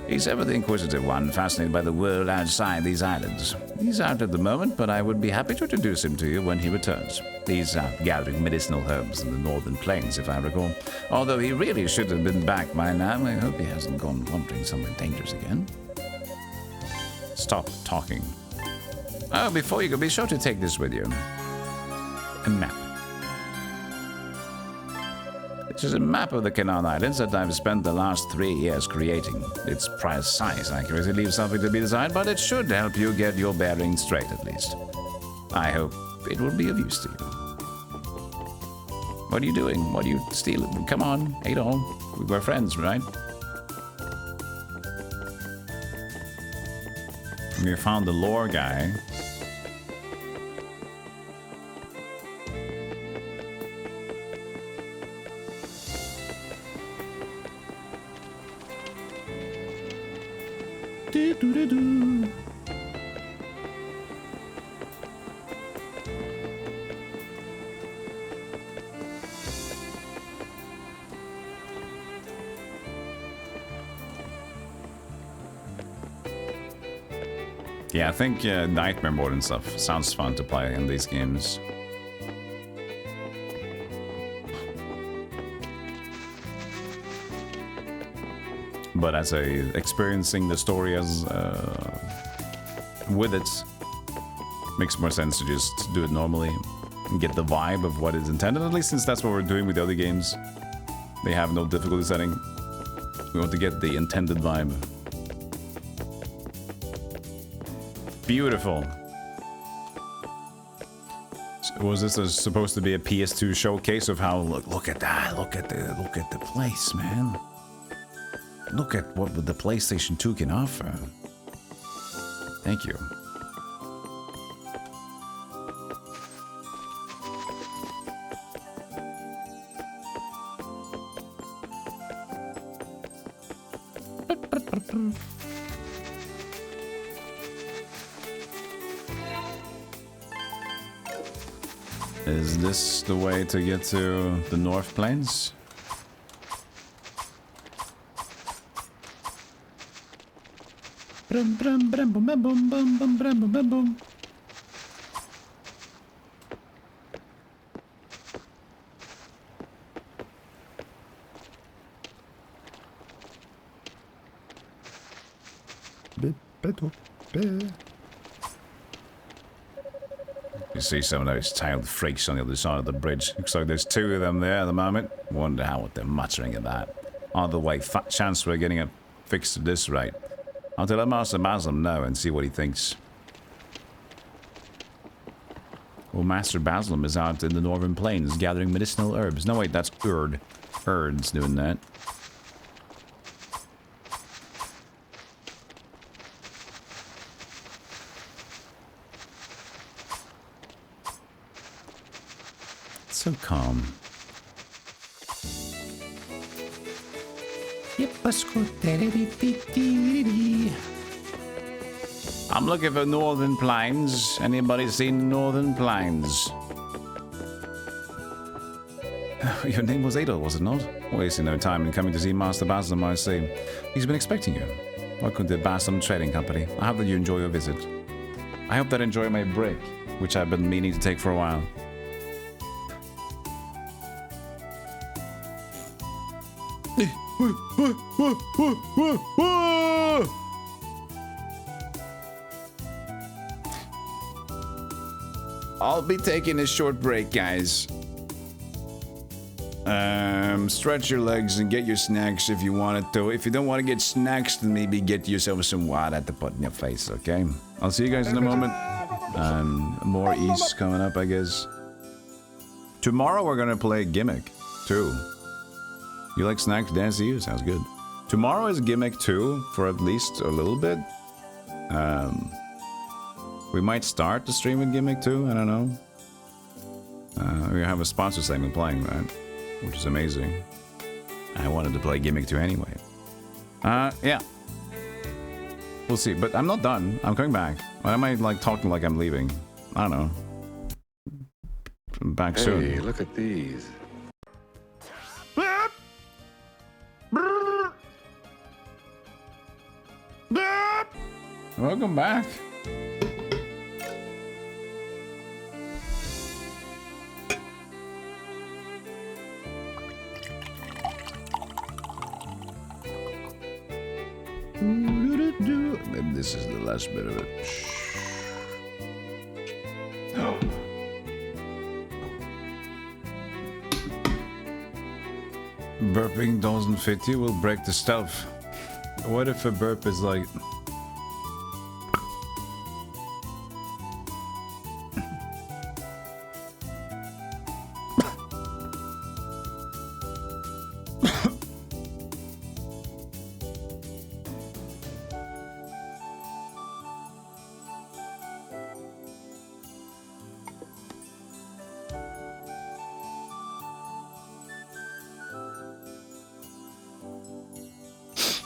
He's ever the inquisitive one, fascinated by the world outside these islands. He's out at the moment, but I would be happy to introduce him to you when he returns. He's gathering medicinal herbs in the northern plains, if I recall. Although he really should have been back by now, I hope he hasn't gone wandering somewhere dangerous again. Stop talking. Oh, before you go, be sure to take this with you. A map. This is a map of the Canaan Islands that I've spent the last 3 years creating. Its precise accuracy leaves something to be desired, but it should help you get your bearings straight at least. I hope it will be of use to you. What are you doing? What are you stealing? Come on, Adol. We're friends, right? We found the lore guy. Do-do-do-do. Yeah, I think Nightmare Mode and stuff sounds fun to play in these games. But as experiencing the story as with it makes more sense to just do it normally and get the vibe of what is intended, at least since that's what we're doing with the other games. They have no difficulty setting. We want to get the intended vibe. Beautiful. Was this supposed to be a PS2 showcase of how look at that, look at the place, man. Look at what the PlayStation 2 can offer. Thank you. Is this the way to get to the North Plains? Brum, brum, brum, bum, bum, bum, bum, bum, brum, bum, bum. You see some of those tailed freaks on the other side of the bridge. Looks like there's two of them there at the moment. Wonder what they're muttering about. Either way, fat chance we're getting it fixed at this rate. I'll tell Master Basil know and see what he thinks. Well, Master Basil is out in the Northern Plains gathering medicinal herbs. No, wait, that's Urd. Urd's doing that. So calm. I'm looking for Northern Plains. Anybody seen Northern Plains? Your name was Adol, was it not? Wasting no time in coming to see Master Basil, I see. He's been expecting you. Welcome to the Basil Trading Company. I hope that you enjoy your visit. I hope that you enjoy my break, which I've been meaning to take for a while. I'll be taking a short break, guys. Stretch your legs and get your snacks if you wanted to. If you don't want to get snacks, then maybe get yourself some water to put in your face, okay? I'll see you guys in a moment. More East coming up, I guess. Tomorrow we're gonna play Gimmick 2. You like snacks? Dance to you? Sounds good. Tomorrow is Gimmick 2 for at least a little bit. We might start the stream with Gimmick 2, I don't know. We have a sponsor segment playing that, which is amazing. I wanted to play Gimmick 2 anyway. Yeah. We'll see, but I'm not done. I'm coming back. Why am I like talking like I'm leaving? I don't know. I'm back soon. Hey, look at these. Welcome back. Maybe this is the last bit of it. Burping doesn't fit you will break the stealth. What if a burp is like...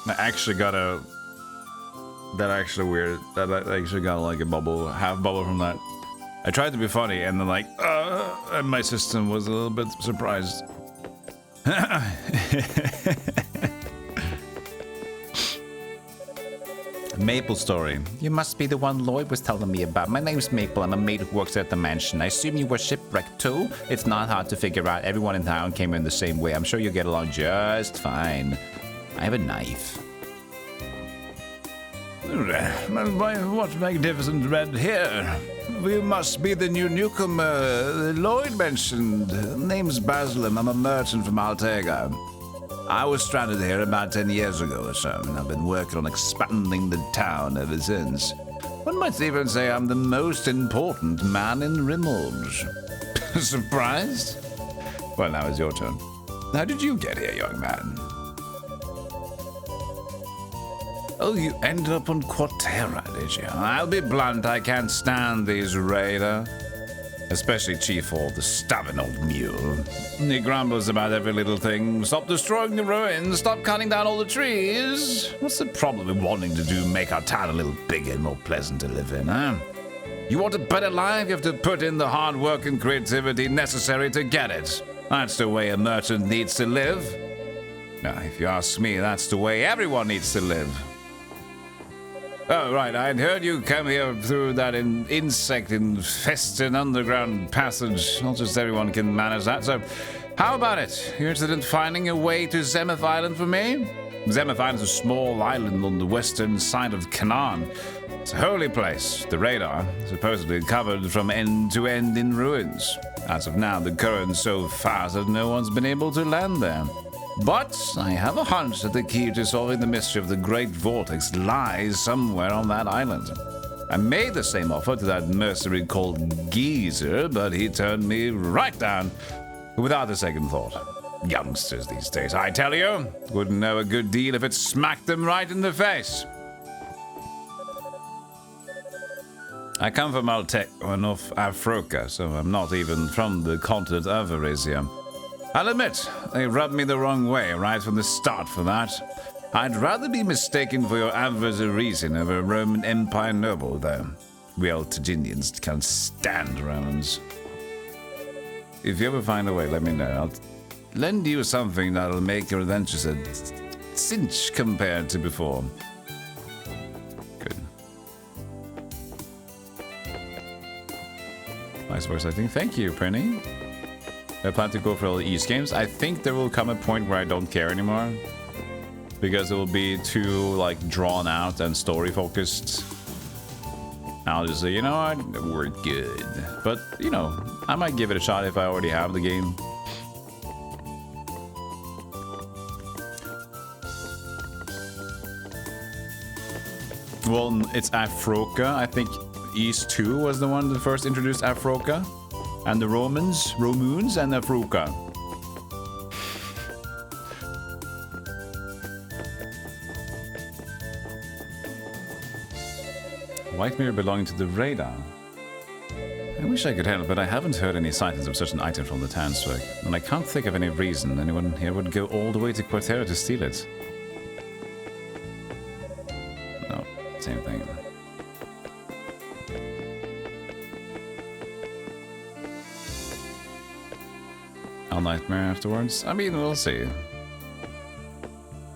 I actually got a... That actually weird. That actually got like a bubble, half bubble from that. I tried to be funny and then like, and my system was a little bit surprised. Maple story. You must be the one Lloyd was telling me about. My name's Maple. I'm a maid who works at the mansion. I assume you were shipwrecked too? It's not hard to figure out. Everyone in town came in the same way. I'm sure you'll get along just fine. I have a knife. What magnificent red hair. We must be the new newcomer Lloyd mentioned. Name's Basil. I'm a merchant from Altega. I was stranded here about 10 years ago or so, and I've been working on expanding the town ever since. One might even say I'm the most important man in Rimmelge. Surprised? Well, now it's your turn. How did you get here, young man? Oh, you ended up on Quatera, did you? I'll be blunt, I can't stand these Raider. Especially Chief Hall, the stubborn old mule. He grumbles about every little thing. Stop destroying the ruins, stop cutting down all the trees. What's the problem with wanting to make our town a little bigger and more pleasant to live in, huh? You want a better life, you have to put in the hard work and creativity necessary to get it. That's the way a merchant needs to live. Now, if you ask me, that's the way everyone needs to live. Oh, right, I'd heard you come here through that insect-infested underground passage. Not just everyone can manage that, so how about it? You're interested in finding a way to Zemeth Island for me? Zemeth Island is a small island on the western side of Canaan. It's a holy place. The radar, supposedly covered from end to end in ruins. As of now, the current's so fast that no one's been able to land there. But I have a hunch that the key to solving the mystery of the Great Vortex lies somewhere on that island. I made the same offer to that mercenary called Geezer, but he turned me right down without a second thought. Youngsters these days, I tell you, wouldn't know a good deal if it smacked them right in the face. I come from Altec, or North Africa, so I'm not even from the continent of Eurasia. I'll admit, they rubbed me the wrong way right from the start for that. I'd rather be mistaken for your adversaries of a Roman Empire noble, though. We Altaginians can't stand Romans. If you ever find a way, let me know. I'll lend you something that'll make your adventures a cinch compared to before. Good. Nice voice, I think. Thank you, Penny. I plan to go for all the East games. I think there will come a point where I don't care anymore. Because it will be too, like, drawn out and story focused. I'll just say, you know what, we're good. But, you know, I might give it a shot if I already have the game. Well, it's Afroka. I think East 2 was the one that first introduced Afroka. And the Romans, and Afroka. White mirror belonging to the radar. I wish I could help, but I haven't heard any sightings of such an item from the townsfolk, and I can't think of any reason anyone here would go all the way to Quatera to steal it. No, same thing. I'll nightmare afterwards. I mean, we'll see.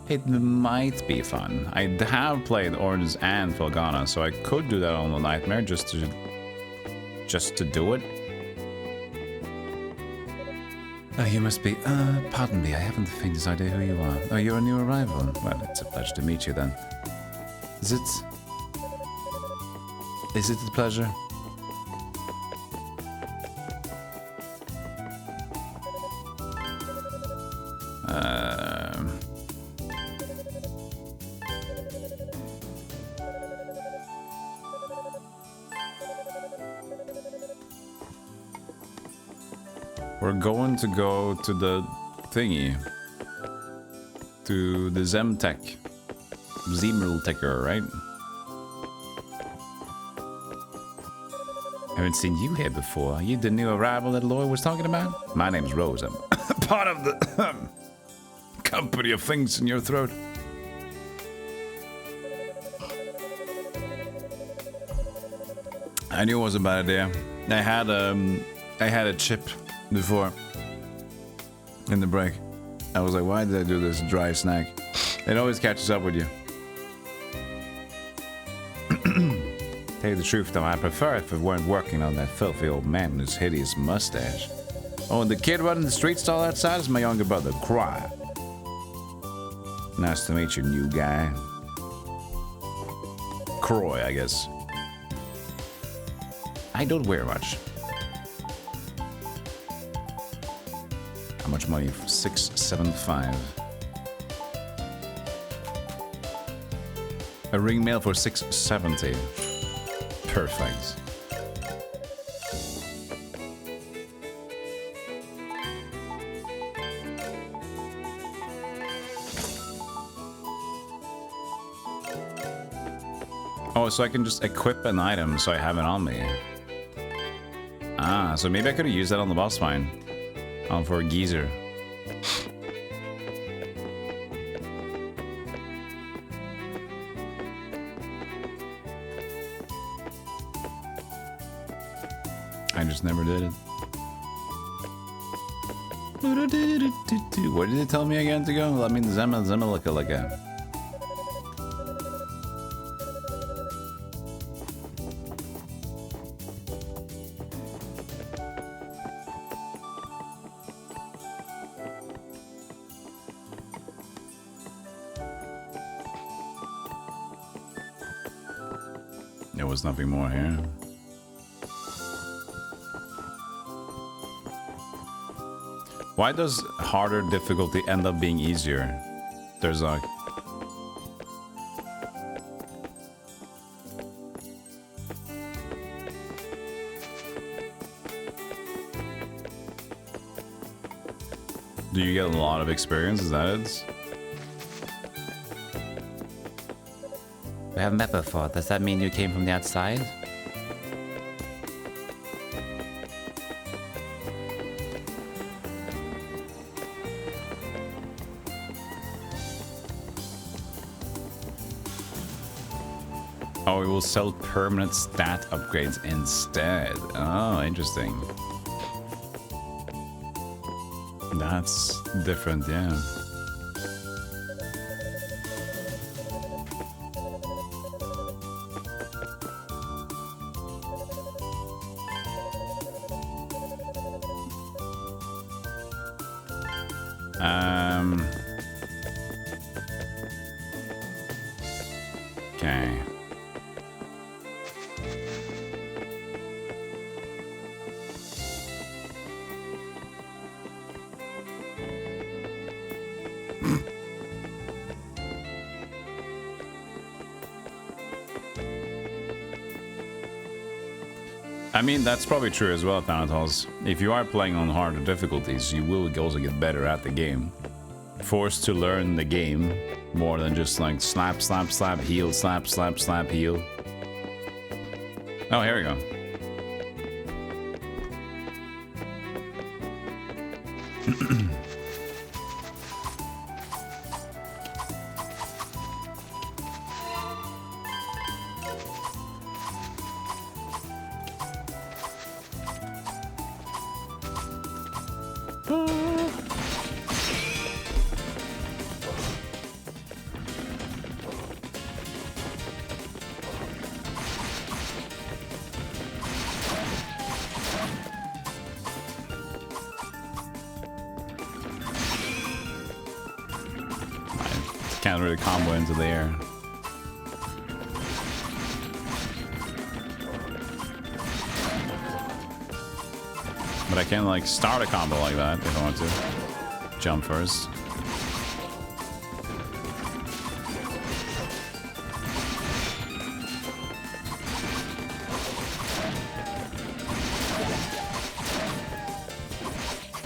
It might be fun. I have played Orange and Felgana, so I could do that on the nightmare just to do it. You must be. Pardon me. I haven't the faintest idea who you are. Oh, you're a new arrival. Well, it's a pleasure to meet you then. Is it a pleasure? We're going to go to the thingy. To the Zemtech. Zemrultecher, right? Haven't seen you here before. Are you the new arrival that Lloyd was talking about? My name's Rose. I'm part of the company of things in your throat. I knew it was a bad idea. I had a chip before in the break. I was like, why did I do this dry snack? It always catches up with you. Tell you the truth though, I prefer if it weren't working on that filthy old man with his hideous mustache. Oh, and the kid running the street stall outside is my younger brother, Cry. Nice to meet you, new guy. Croy, I guess. I don't wear much. How much money? 675. A ring mail for 670. Perfect. Oh, so I can just equip an item so I have it on me. Ah, so maybe I could have used that on the boss fight. For a geezer. I just never did it. Where did it tell me again to go? I mean, Zemalika. There was nothing more here. Why does harder difficulty end up being easier? There's like... Do you get a lot of experience? Is that it? We haven't met before. Does that mean you came from the outside? Oh, it will sell permanent stat upgrades instead. Oh, interesting. That's different, yeah. Okay. I mean, that's probably true as well, Thanatos. If you are playing on harder difficulties, you will also get better at the game. Forced to learn the game more than just like slap, slap, slap, heal, slap, slap, slap, heal. Oh, here we go. Can't really combo into the air. But I can like start a combo like that if I want to. Jump first.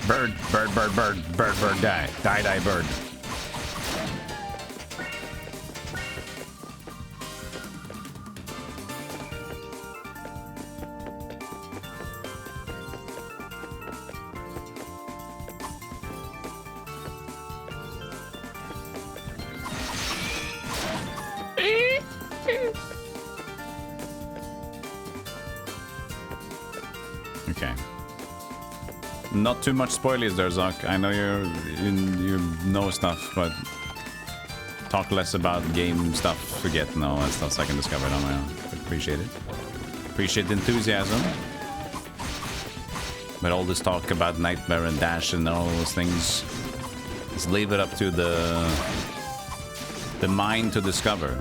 Bird, bird, bird, bird, bird, bird, die. Die, die, bird. Okay. Not too much spoilers there, Zoc. I know you know stuff, but talk less about game stuff. Forget no, that's stuff I can discover it on my own. Appreciate it. Appreciate the enthusiasm. But all this talk about Nightmare and Dash and all those things, just leave it up to the mind to discover.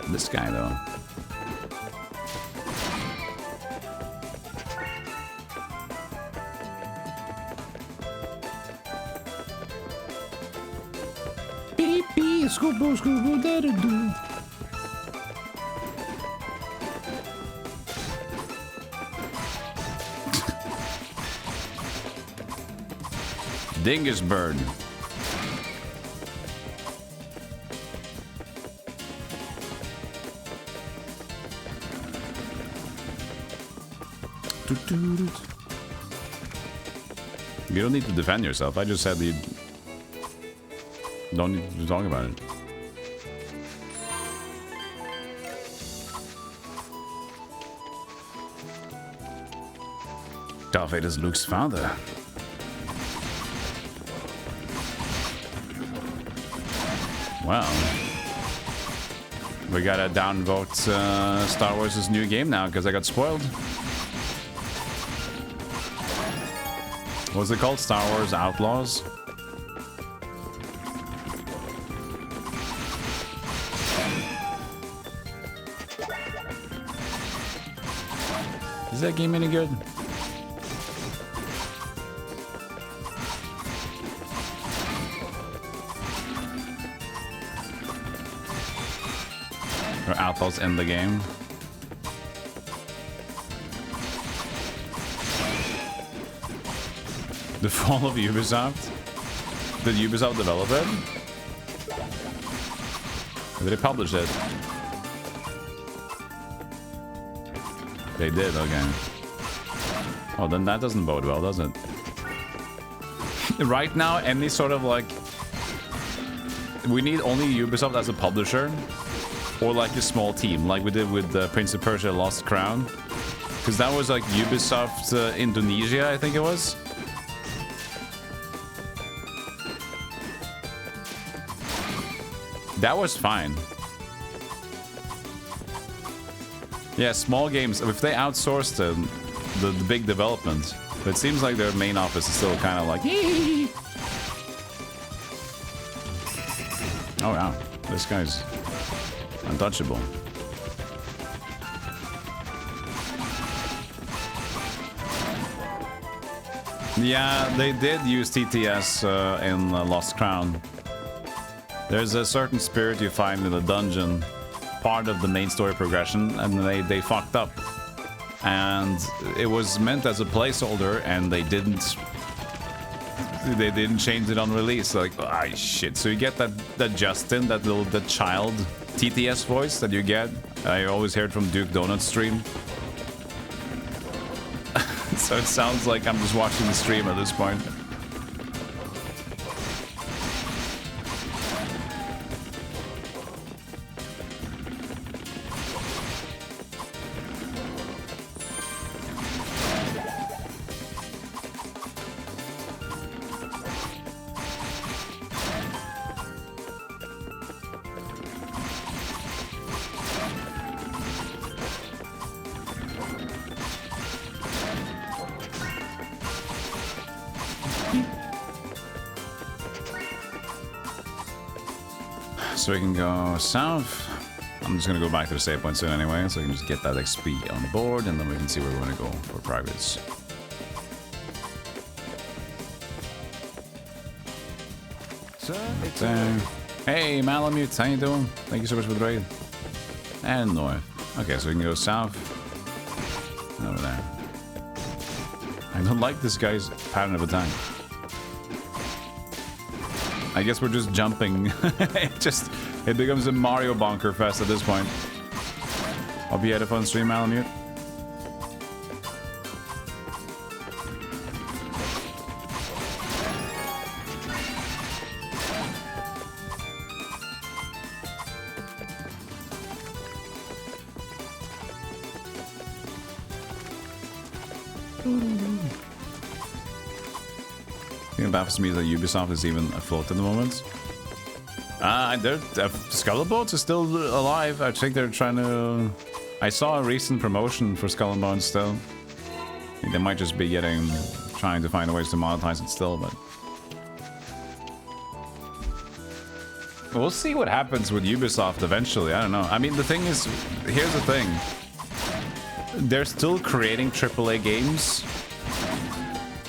This guy though. Beep beep, scoobo scoobo da da do. Dingus bird. You don't need to defend yourself. I just said you don't need to talk about it. Darth Vader's Luke's father. Well, we gotta downvote Star Wars' new game now because I got spoiled. What's it called? Star Wars Outlaws? Is that game any good? Or Outlaws in the game? The fall of Ubisoft? Did Ubisoft develop it? Or did they publish it? They did, okay. Oh, then that doesn't bode well, does it? Right now, any sort of like... We need only Ubisoft as a publisher. Or like a small team, like we did with Prince of Persia Lost Crown. Because that was like Ubisoft Indonesia, I think it was. That was fine. Yeah, small games, if they outsourced the big development, but it seems like their main office is still kind of like... Oh wow, this guy's untouchable. Yeah, they did use TTS in Lost Crown. There's a certain spirit you find in the dungeon, part of the main story progression, and they fucked up. And it was meant as a placeholder, and they didn't change it on release. Like, ah, shit. So you get that Justin, that child TTS voice that you get. I always heard from Duke Donut's stream. So it sounds like I'm just watching the stream at this point. So we can go south. I'm just gonna go back to the save point soon anyway, so we can just get that XP on the board, and then we can see where we want to go for privates. Hey, Malamute, how you doing? Thank you so much for the raid. And north. Okay, so we can go south. And over there. I don't like this guy's pattern of attack. I guess we're just jumping. It becomes a Mario bonker fest at this point. Hope you had a fun stream, Malamute. It baffles me that Ubisoft is even afloat at the moment. Skull and Bones is still alive. I think they're trying to... I saw a recent promotion for Skull and Bones still. I think they might just be trying to find ways to monetize it still, but... We'll see what happens with Ubisoft eventually, I don't know. I mean, the thing is... Here's the thing. They're still creating AAA games.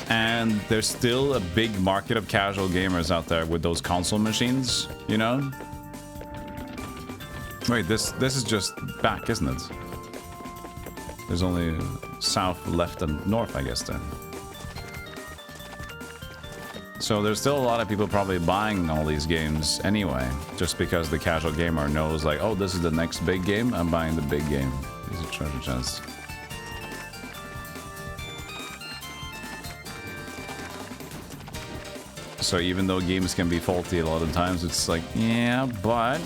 And there's still a big market of casual gamers out there with those console machines, you know? Wait, this is just back, isn't it? There's only south, left, and north, I guess, then. So there's still a lot of people probably buying all these games anyway, just because the casual gamer knows, like, oh, this is the next big game, I'm buying the big game. These are treasure chests. So even though games can be faulty a lot of times, it's like, yeah, but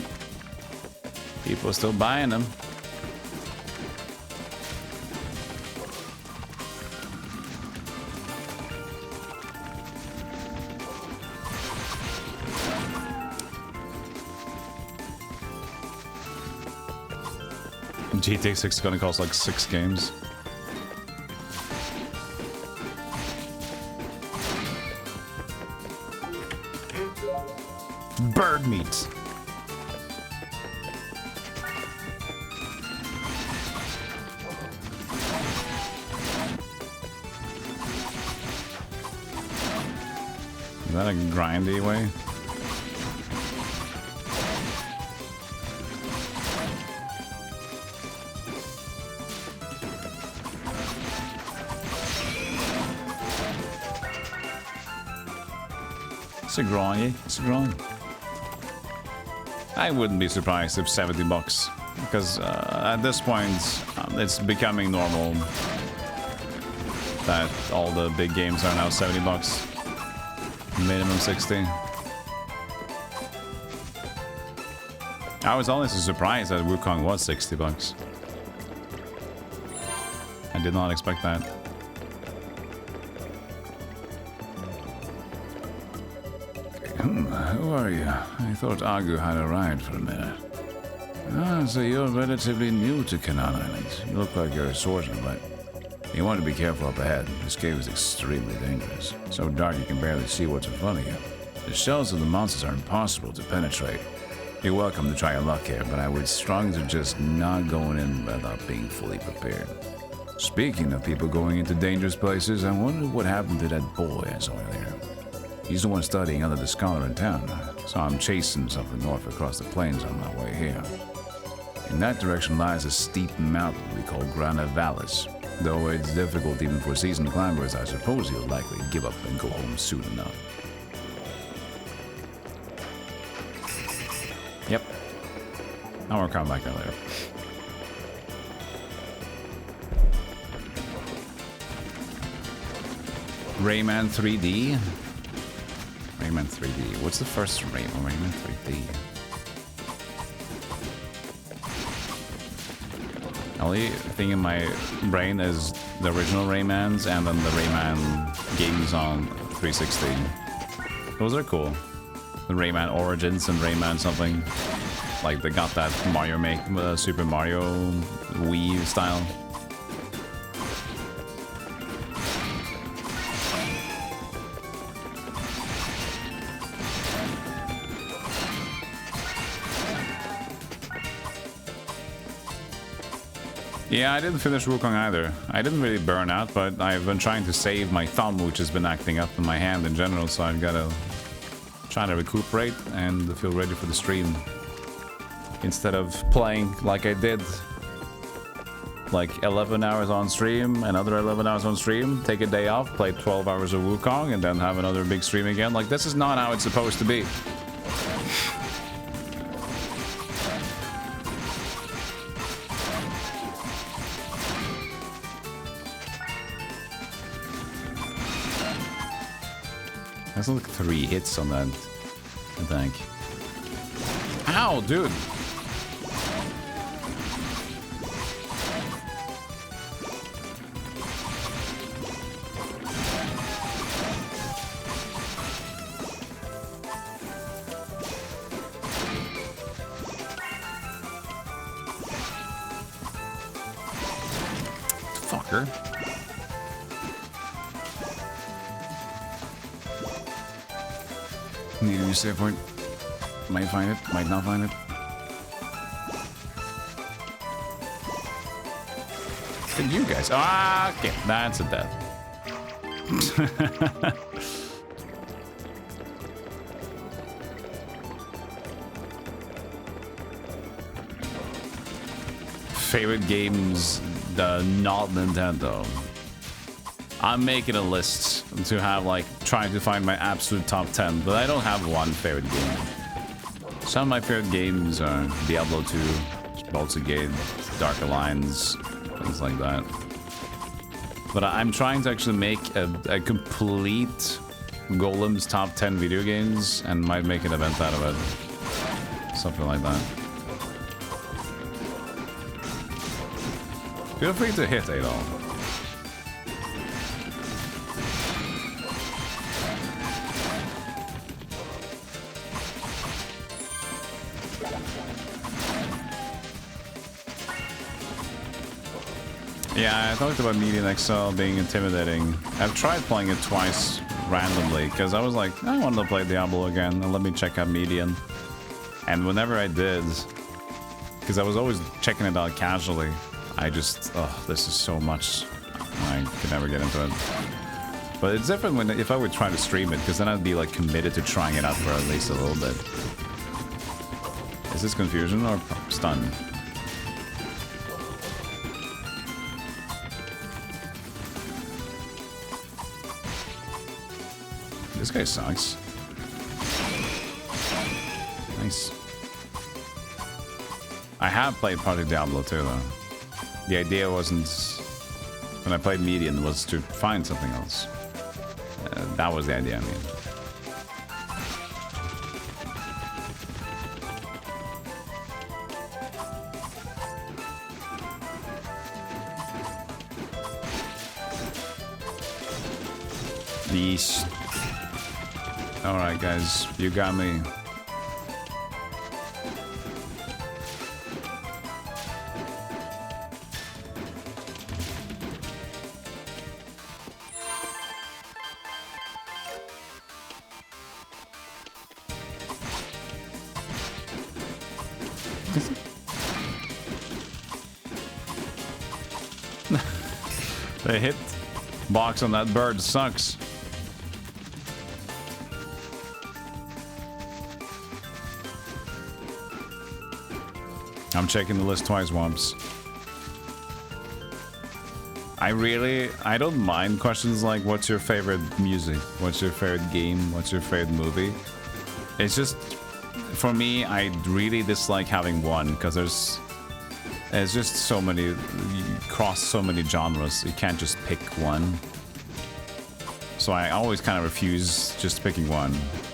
people are still buying them. GTA 6 is gonna cost like 6 games. Bird meat. Is that a grindy way? It's a grind, it's a grind. I wouldn't be surprised if $70, because at this point it's becoming normal that all the big games are now $70, minimum 60. I was honestly surprised that Wukong was $60. I did not expect that. Who are you? I thought Agu had arrived for a minute. Ah, so you're relatively new to Canaan Islands. You look like you're a swordsman, but you want to be careful up ahead. This cave is extremely dangerous. So dark you can barely see what's in front of you. The shells of the monsters are impossible to penetrate. You're welcome to try your luck here, but I would strongly suggest not going in without being fully prepared. Speaking of people going into dangerous places, I wonder what happened to that boy I saw earlier. He's the one studying under the scholar in town. Saw him chasing something north across the plains on my way here. In that direction lies a steep mountain we call Grana Vallis. Though it's difficult even for seasoned climbers, I suppose he'll likely give up and go home soon enough. Yep. I'll work on back there later. Rayman 3D. Rayman 3D. What's the first Rayman? Rayman 3D. The only thing in my brain is the original Raymans and then the Rayman games on 360. Those are cool. The Rayman Origins and Rayman something. Like they got that Mario Super Mario Wii style. Yeah, I didn't finish Wukong either. I didn't really burn out, but I've been trying to save my thumb, which has been acting up in my hand in general, so I've got to try to recuperate and feel ready for the stream. Instead of playing like I did, like 11 hours on stream, another 11 hours on stream, take a day off, play 12 hours of Wukong, and then have another big stream again. Like, this is not how it's supposed to be. There's like 3 hits on that, I think. Ow, dude! Fucker. Need a new save point. Might find it, might not find it. And you guys. Ah, okay, that's a death. Favorite games, not Nintendo. I'm making a list to have, like, trying to find my absolute top 10, but I don't have one favorite game. Some of my favorite games are Diablo 2, Baltic Gate, Dark Alliance, things like that. But I'm trying to actually make a complete Golem's top 10 video games and might make an event out of it. Something like that. Feel free to hit Adol. Yeah, I talked about Median XL being intimidating. I've tried playing it twice randomly because I was like, I want to play Diablo again and let me check out Median. And whenever I did, because I was always checking it out casually, I just, oh, this is so much. I could never get into it. But it's different when if I would try to stream it, because then I'd be like committed to trying it out for at least a little bit. Is this confusion or stun? This guy sucks. Nice. I have played Project Diablo too, though. The idea wasn't, when I played Median, was to find something else. That was the idea, I mean. Beast. Alright, guys, you got me. The hit box on that bird sucks. I'm checking the list twice, Wumps. I don't mind questions like, what's your favorite music? What's your favorite game? What's your favorite movie? It's just, for me, I really dislike having one, because there's just so many, you cross so many genres, you can't just pick one. So I always kind of refuse just picking one.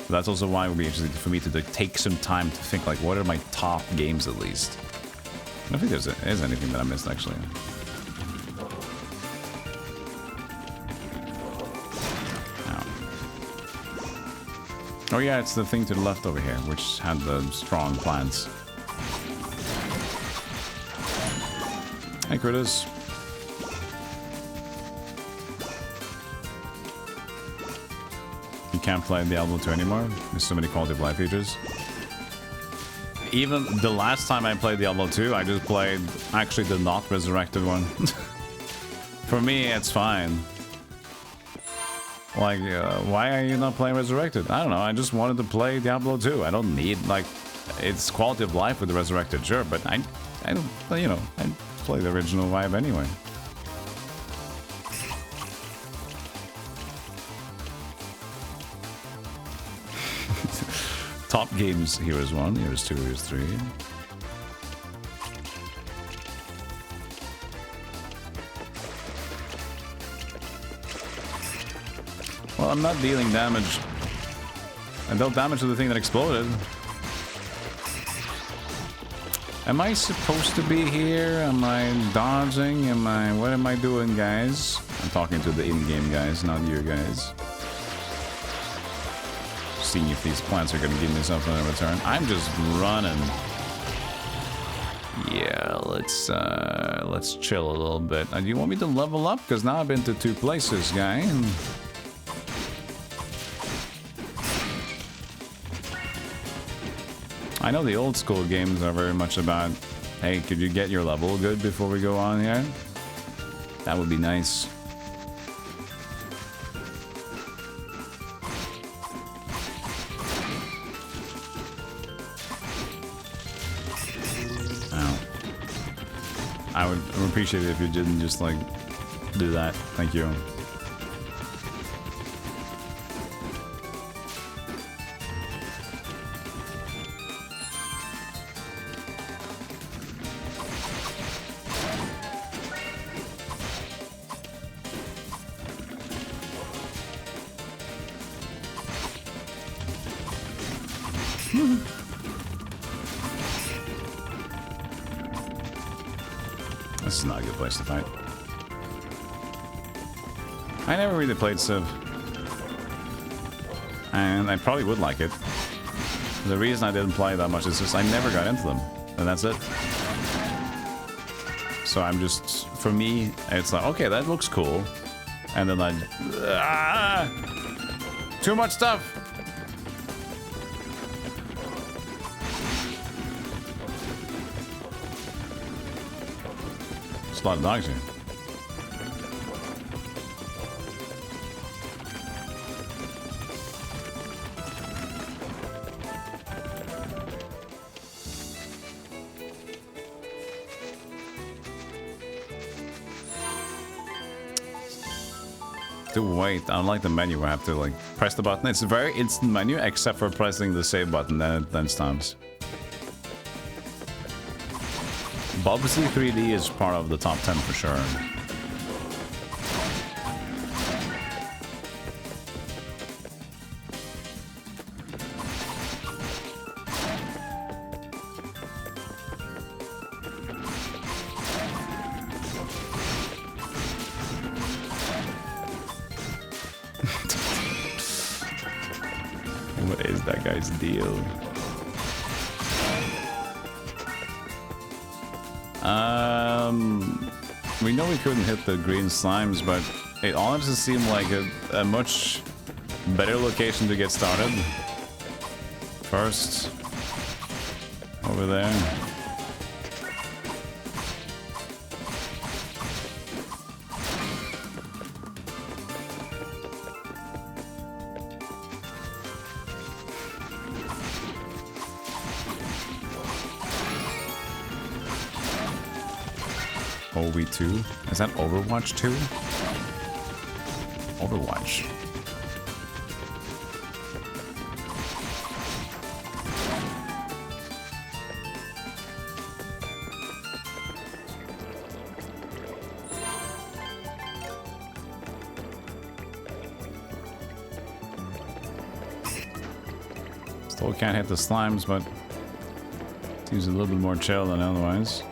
That's also why it would be interesting for me to take some time to think, like, what are my top games at least? I don't think there's anything that I missed, actually. Oh yeah, it's the thing to the left over here, which had the strong plants. Hey, critters. You can't play Diablo 2 anymore. There's so many quality of life features. Even the last time I played Diablo 2, I just played actually the not resurrected one. For me, it's fine. Like, why are you not playing resurrected? I don't know, I just wanted to play Diablo 2. I don't need, like, it's quality of life with the resurrected, sure, but I don't, you know, I play the original vibe anyway. Top games, Heroes 1, Heroes 2, Heroes 3. Well, I'm not dealing damage. I dealt damage to the thing that exploded. Am I supposed to be here? Am I dodging? What am I doing, guys? I'm talking to the in-game guys, not you guys. Seeing if these plants are gonna give me something in return. I'm just running. Yeah, let's chill a little bit. Do you want me to level up? Because now I've been to 2 places, guy. I know the old school games are very much about, hey, could you get your level good before we go on here? That would be nice. I would appreciate it if you didn't just, like, do that. Thank you. This is not a good place to fight. I never really played Civ. And I probably would like it. The reason I didn't play that much is just I never got into them. And that's it. So I'm just... For me, it's like, okay, that looks cool. And then too much stuff! There's a lot of dogs here. To wait, I don't like the menu where I have to like press the button. It's a very instant menu except for pressing the save button, then it stops. Bubsy 3D is part of the top 10 for sure. What is that guy's deal? We know we couldn't hit the green slimes, but it honestly seemed like a much better location to get started. First, over there. OV2? Is that Overwatch 2? Overwatch. Still can't hit the slimes, but seems a little bit more chill than otherwise.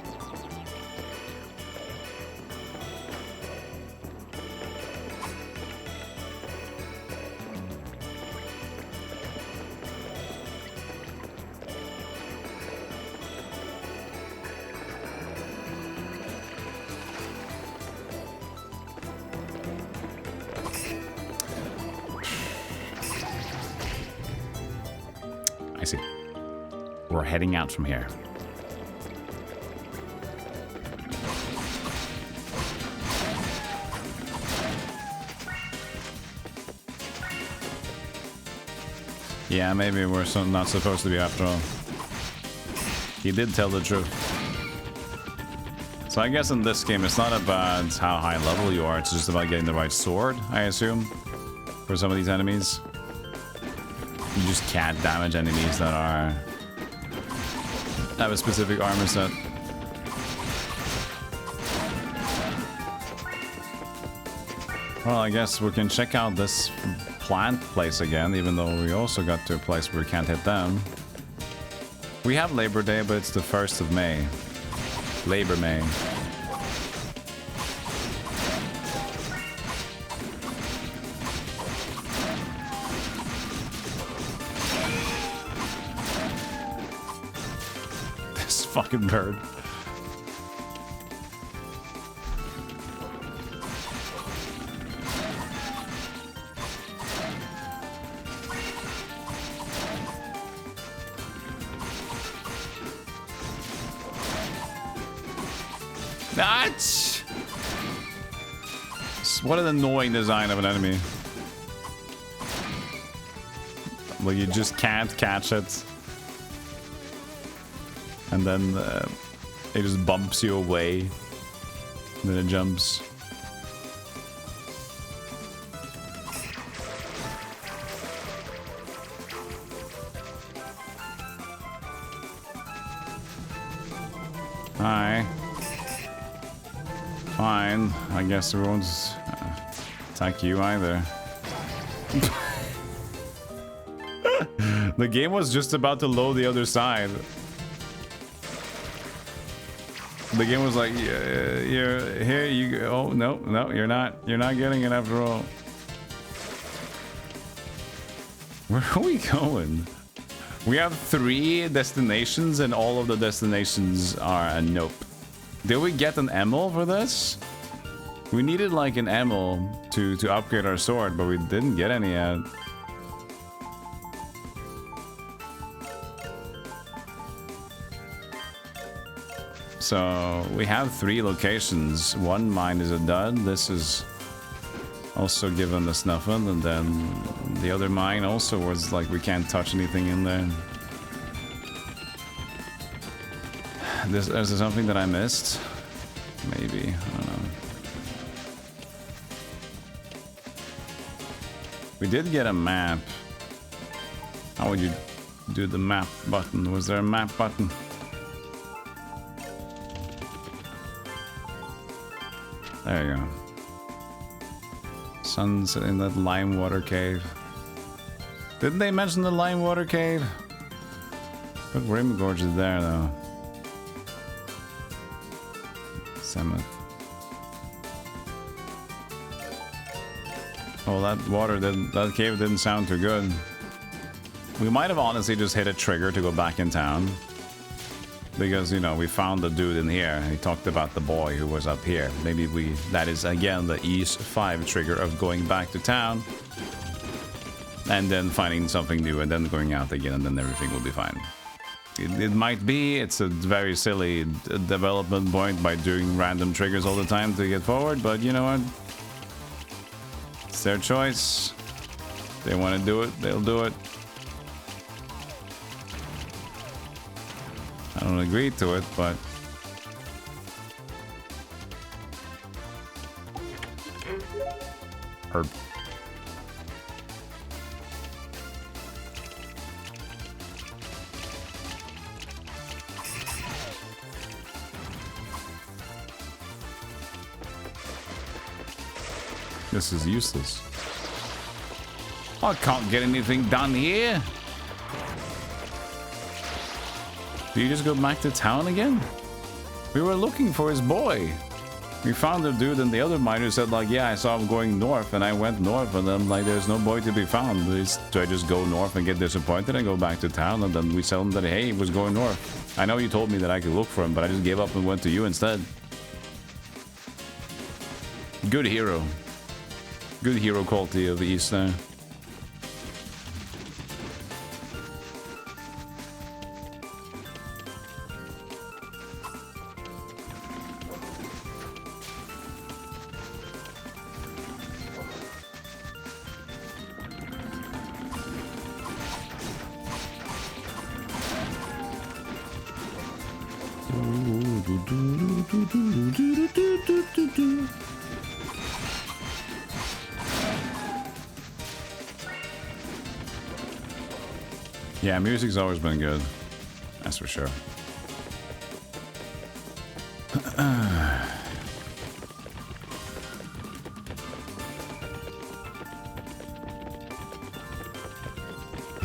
I see. We're heading out from here. Yeah, maybe we're not supposed to be after all. He did tell the truth. So I guess in this game, it's not about how high level you are. It's just about getting the right sword, I assume, for some of these enemies. You just can't damage enemies that have a specific armor set. Well, I guess we can check out this plant place again, even though we also got to a place where we can't hit them. We have Labor Day, but it's the 1st of May. Labor May. This fucking bird. That's what an annoying design of an enemy. Like you just can't catch it, and then it just bumps you away, and then it jumps. Hi. Fine, I guess we won't attack you either. The game was just about to load the other side. The game was like, yeah, you're here. You go. Oh no, you're not. You're not getting it after all. Where are we going? We have 3 destinations, and all of the destinations are a nope. Did we get an emerald for this? We needed like an emerald to upgrade our sword, but we didn't get any yet. So we have 3 locations. One mine is a dud. This is also given the snuffin, and then the other mine also was like we can't touch anything in there. Is there something that I missed? Maybe, I don't know. We did get a map. How would you do the map button? Was there a map button? There you go. Sunset in that lime water cave. Didn't they mention the lime water cave? But Rim Gorge is there though. Seventh. Oh, that water didn't. That cave didn't sound too good. We might have honestly just hit a trigger to go back in town. Because, you know, we found the dude in here. He talked about the boy who was up here. Maybe that is again the E5 trigger of going back to town. And then finding something new and then going out again, and then everything will be fine. It might be. It's a very silly development point by doing random triggers all the time to get forward. But you know what? It's their choice. If they want to do it, they'll do it. I don't agree to it, but herb. This is useless. I can't get anything done here. Do you just go back to town again? We were looking for his boy. We found the dude, and the other miner said like, yeah, I saw him going north, and I went north, and I'm like, there's no boy to be found. Do I just go north and get disappointed and go back to town? And then we tell him that, hey, he was going north. I know you told me that I could look for him, but I just gave up and went to you instead. Good hero. Good hero quality of the East there. Yeah, music's always been good. That's for sure.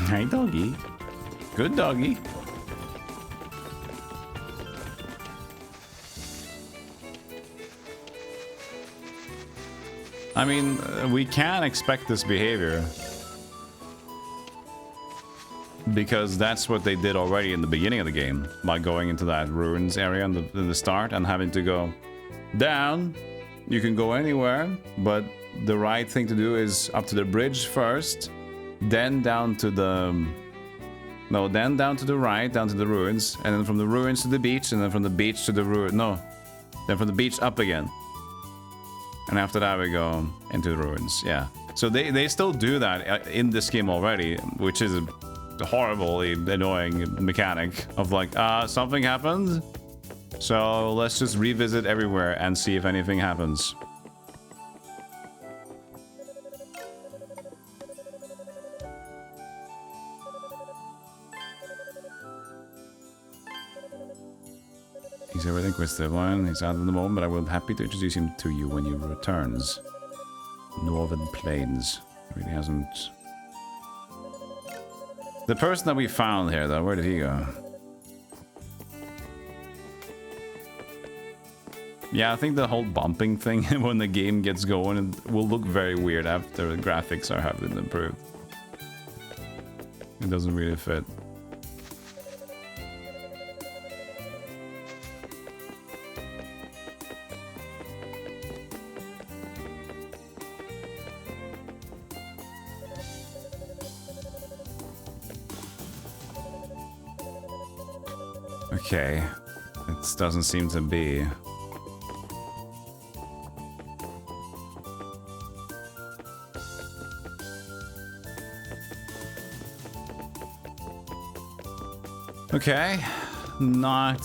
Hey, doggy. Good doggy. I mean, we can expect this behavior. Because that's what they did already in the beginning of the game. By going into that ruins area in the start and having to go down. You can go anywhere, but the right thing to do is up to the bridge first. Then down to the... No, then down to the right, down to the ruins. And then from the ruins to the beach, and then from the beach to the ruin... No. Then from the beach up again. And after that we go into the ruins, yeah. So they still do that in this game already, which is a horribly annoying mechanic of like, something happened, so let's just revisit everywhere and see if anything happens. He's everything Christopher. He's out at the moment, but I will be happy to introduce him to you when he returns. Northern Plains. Really hasn't... The person that we found here, though, where did he go? Yeah, I think the whole bumping thing when the game gets going it will look very weird after the graphics have been improved. It doesn't really fit. Okay, it doesn't seem to be. Okay, not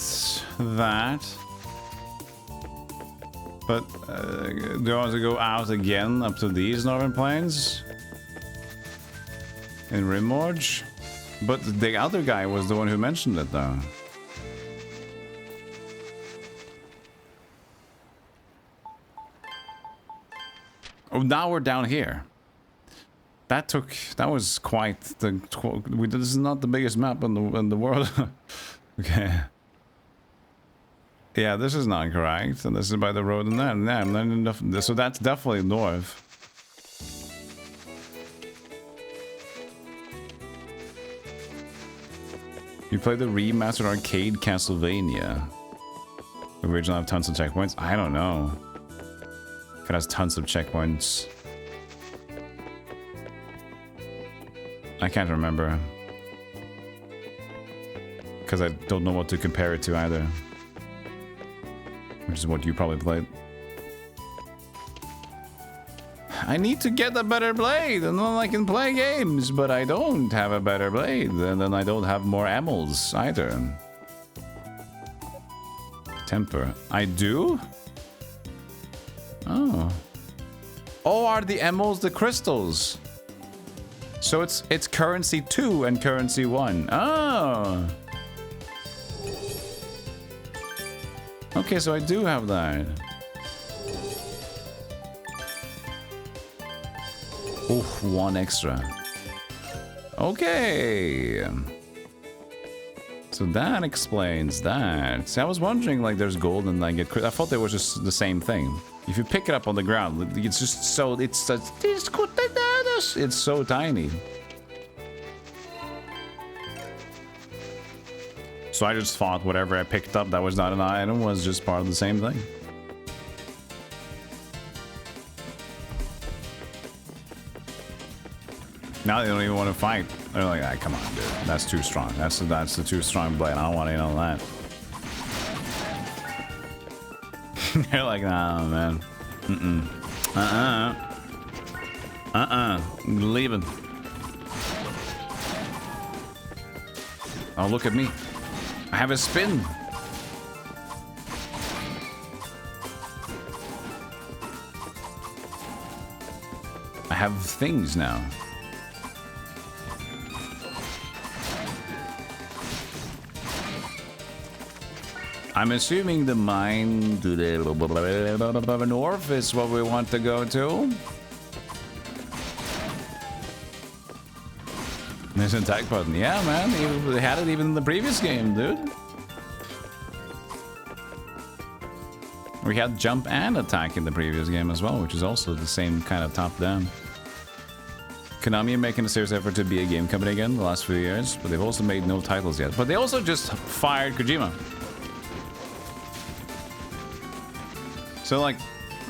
that. But do I want to go out again up to these northern plains? In Rimorge? But the other guy was the one who mentioned it though. Oh, now we're down here. That was quite the. This is not the biggest map in the world. Okay. Yeah, this is not correct, and this is by the road, and then so that's definitely north. You play the remastered arcade Castlevania. The original have tons of checkpoints. I don't know. It has tons of checkpoints. I can't remember. Because I don't know what to compare it to either. Which is what you probably played. I need to get a better blade and then I can play games, but I don't have a better blade and then I don't have more ammos either. Temper. I do? Oh. Oh, are the ammos the crystals? So it's currency 2 and currency 1. Oh. Okay, so I do have that. Oh, 1 extra. Okay. So that explains that. See, I was wondering, like, there's gold and I get. I thought they were just the same thing. If you pick it up on the ground, it's just so it's so tiny. So I just thought whatever I picked up that was not an item was just part of the same thing. Now they don't even want to fight. They're like, ah, come on, dude. That's too strong. That's the too strong blade. I don't want any of that. They're like, nah, man. I'm leaving. Oh, look at me. I have a spin. I have things now. I'm assuming the mine to the north is what we want to go to. There's an attack button. Yeah, man. They had it even in the previous game, dude. We had jump and attack in the previous game as well, which is also the same kind of top-down. Konami are making a serious effort to be a game company again the last few years, but they've also made no titles yet. But they also just fired Kojima. So like,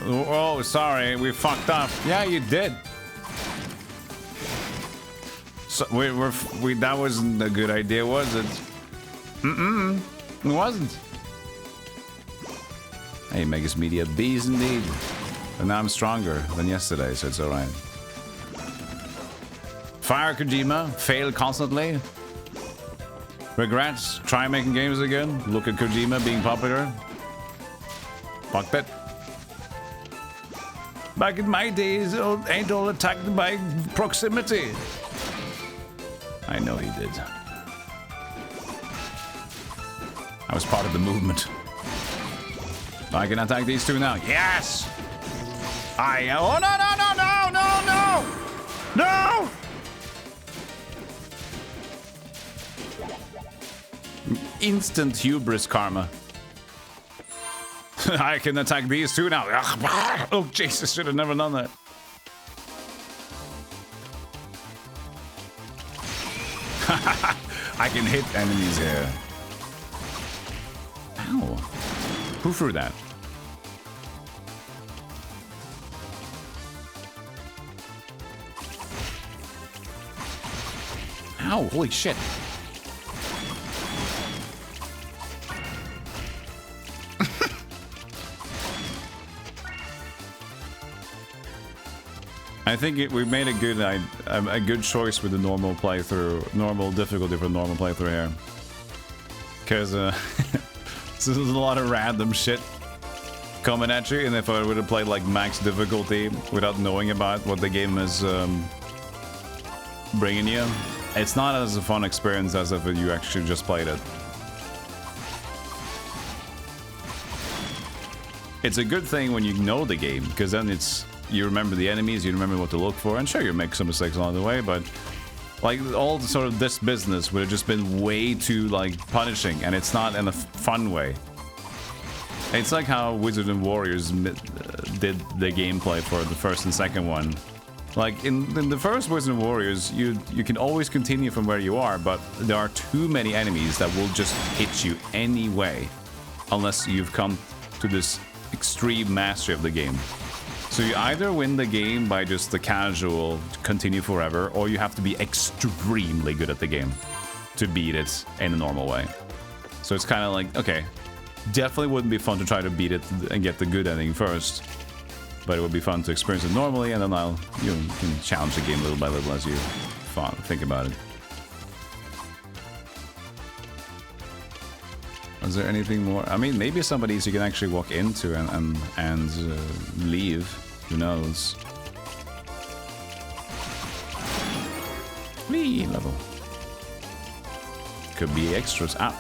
oh, sorry, we fucked up. Yeah, you did. So that wasn't a good idea, was it? It wasn't. Hey, Megas Media, bees indeed. And now I'm stronger than yesterday, so it's alright. Fire Kojima, fail constantly. Regrets, try making games again. Look at Kojima being popular. Fuck that. Back in my days, ain't all attacked by proximity. I know he did. I was part of the movement. I can attack these two now. Yes! Oh, no! Instant hubris karma. I can attack these two now. Oh, Jesus, should have never done that. I can hit enemies here. Ow. Who threw that? Ow, holy shit. I think we made a good choice with the normal playthrough, normal difficulty for the normal playthrough here. Because this is a lot of random shit coming at you, and if I would have played like max difficulty without knowing about what the game is bringing you, it's not as a fun experience as if you actually just played it. It's a good thing when you know the game, because then you remember the enemies, you remember what to look for, and sure, you make some mistakes along the way, but like all the sort of this business would have just been way too like punishing, and it's not in a fun way. It's like how Wizards and Warriors did the gameplay for the first and second one. Like in the first Wizards and Warriors, you can always continue from where you are, but there are too many enemies that will just hit you anyway, unless you've come to this extreme mastery of the game. So you either win the game by just the casual continue forever, or you have to be extremely good at the game to beat it in a normal way. So it's kind of like, okay, definitely wouldn't be fun to try to beat it and get the good ending first, but it would be fun to experience it normally, and then you can challenge the game little by little as you think about it. Is there anything more? I mean, maybe some of these you can actually walk into and leave. Who knows? Wee level. Could be extras. Ah.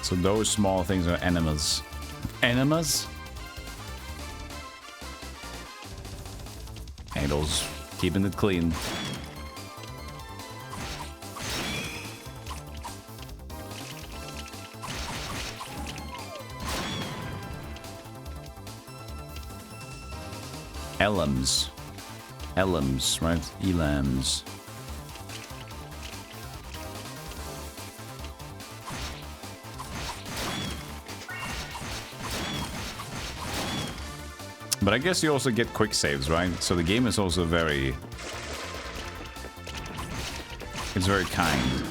So those small things are enemas. Enemas? Angels, keeping it clean. Elams. Elams, right? Elams. But I guess you also get quick saves, right? So the game is also very kind.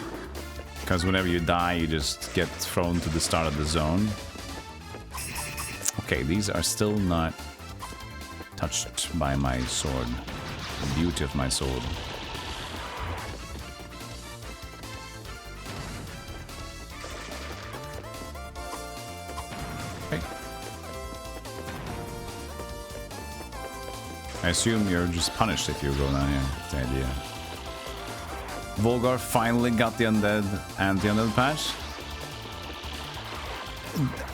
Because whenever you die, you just get thrown to the start of the zone. Okay, these are still not touched by my sword. The beauty of my sword. I assume you're just punished if you go down here. That's the idea. Volgar finally got the undead and the undead patch.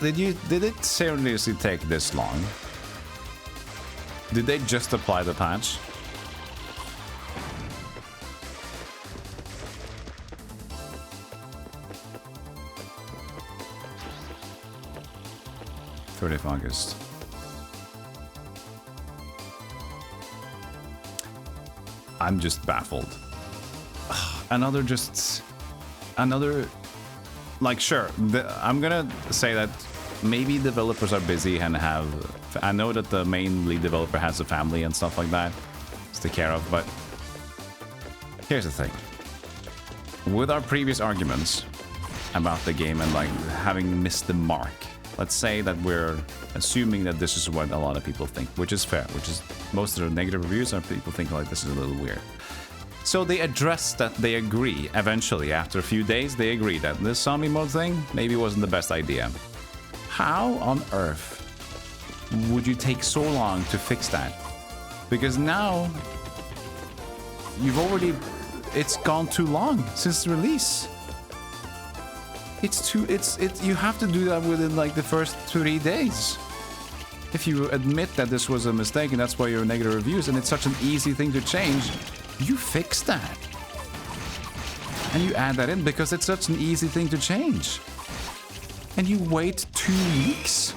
Did it seriously take this long? Did they just apply the patch? '30th August. I'm just baffled. Another, like, sure, I'm gonna say that maybe developers are busy and I know that the main lead developer has a family and stuff like that to take care of, but here's the thing. With our previous arguments about the game and like having missed the mark, let's say that we're assuming that this is what a lot of people think, which is fair, which is most of the negative reviews are people think like this is a little weird. So they address that they agree eventually, after a few days, they agree that this zombie mode thing maybe wasn't the best idea. How on earth would you take so long to fix that? Because now it's gone too long since the release. You have to do that within like the first 3 days. if you admit that this was a mistake and that's why you're negative reviews and it's such an easy thing to change, you fix that. And you add that in because it's such an easy thing to change. And you wait 2 weeks?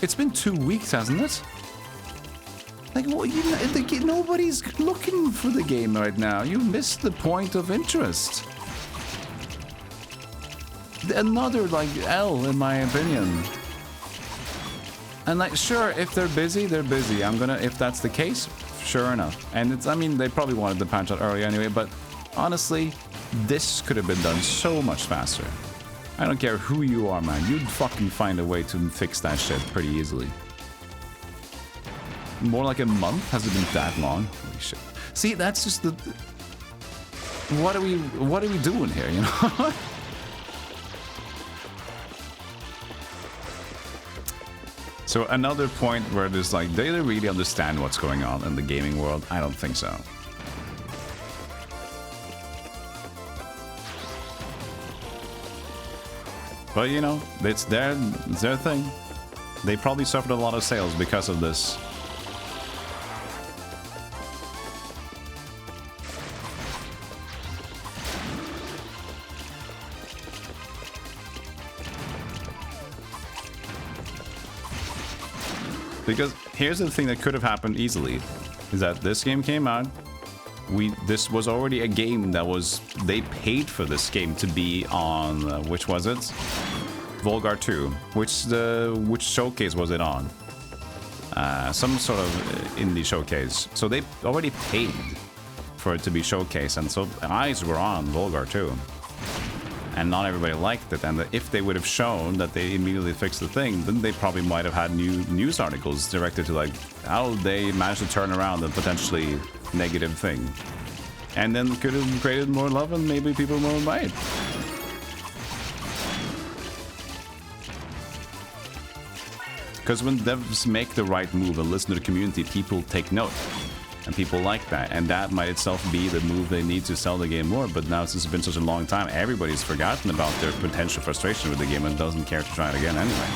It's been 2 weeks, hasn't it? Like, well, nobody's looking for the game right now. You missed the point of interest. Another, like, L, in my opinion. And, like, sure, if they're busy, they're busy. I'm gonna, if that's the case, sure enough. And it's, I mean, they probably wanted the patch out early anyway, but honestly, this could have been done so much faster. I don't care who you are, man. You'd fucking find a way to fix that shit pretty easily. More like a month? Has it been that long? Holy shit. See, that's just the... What are we doing here, you know? So another point where there's like, do they really understand what's going on in the gaming world? I don't think so. But you know, it's their thing. They probably suffered a lot of sales because of this. Because here's the thing that could have happened easily, is that this game came out, this was already a game that was, they paid for this game to be on, which was it? Volgar 2. Which showcase was it on? Some sort of indie showcase. So they already paid for it to be showcased, and so eyes were on Volgar 2. And not everybody liked it, and if they would have shown that they immediately fixed the thing, then they probably might have had new news articles directed to like how they managed to turn around a potentially negative thing. And then could have created more love and maybe people more might. Because when devs make the right move and listen to the community, people take note. And people like that, and that might itself be the move they need to sell the game more. But now, since it's been such a long time, everybody's forgotten about their potential frustration with the game and doesn't care to try it again anyway.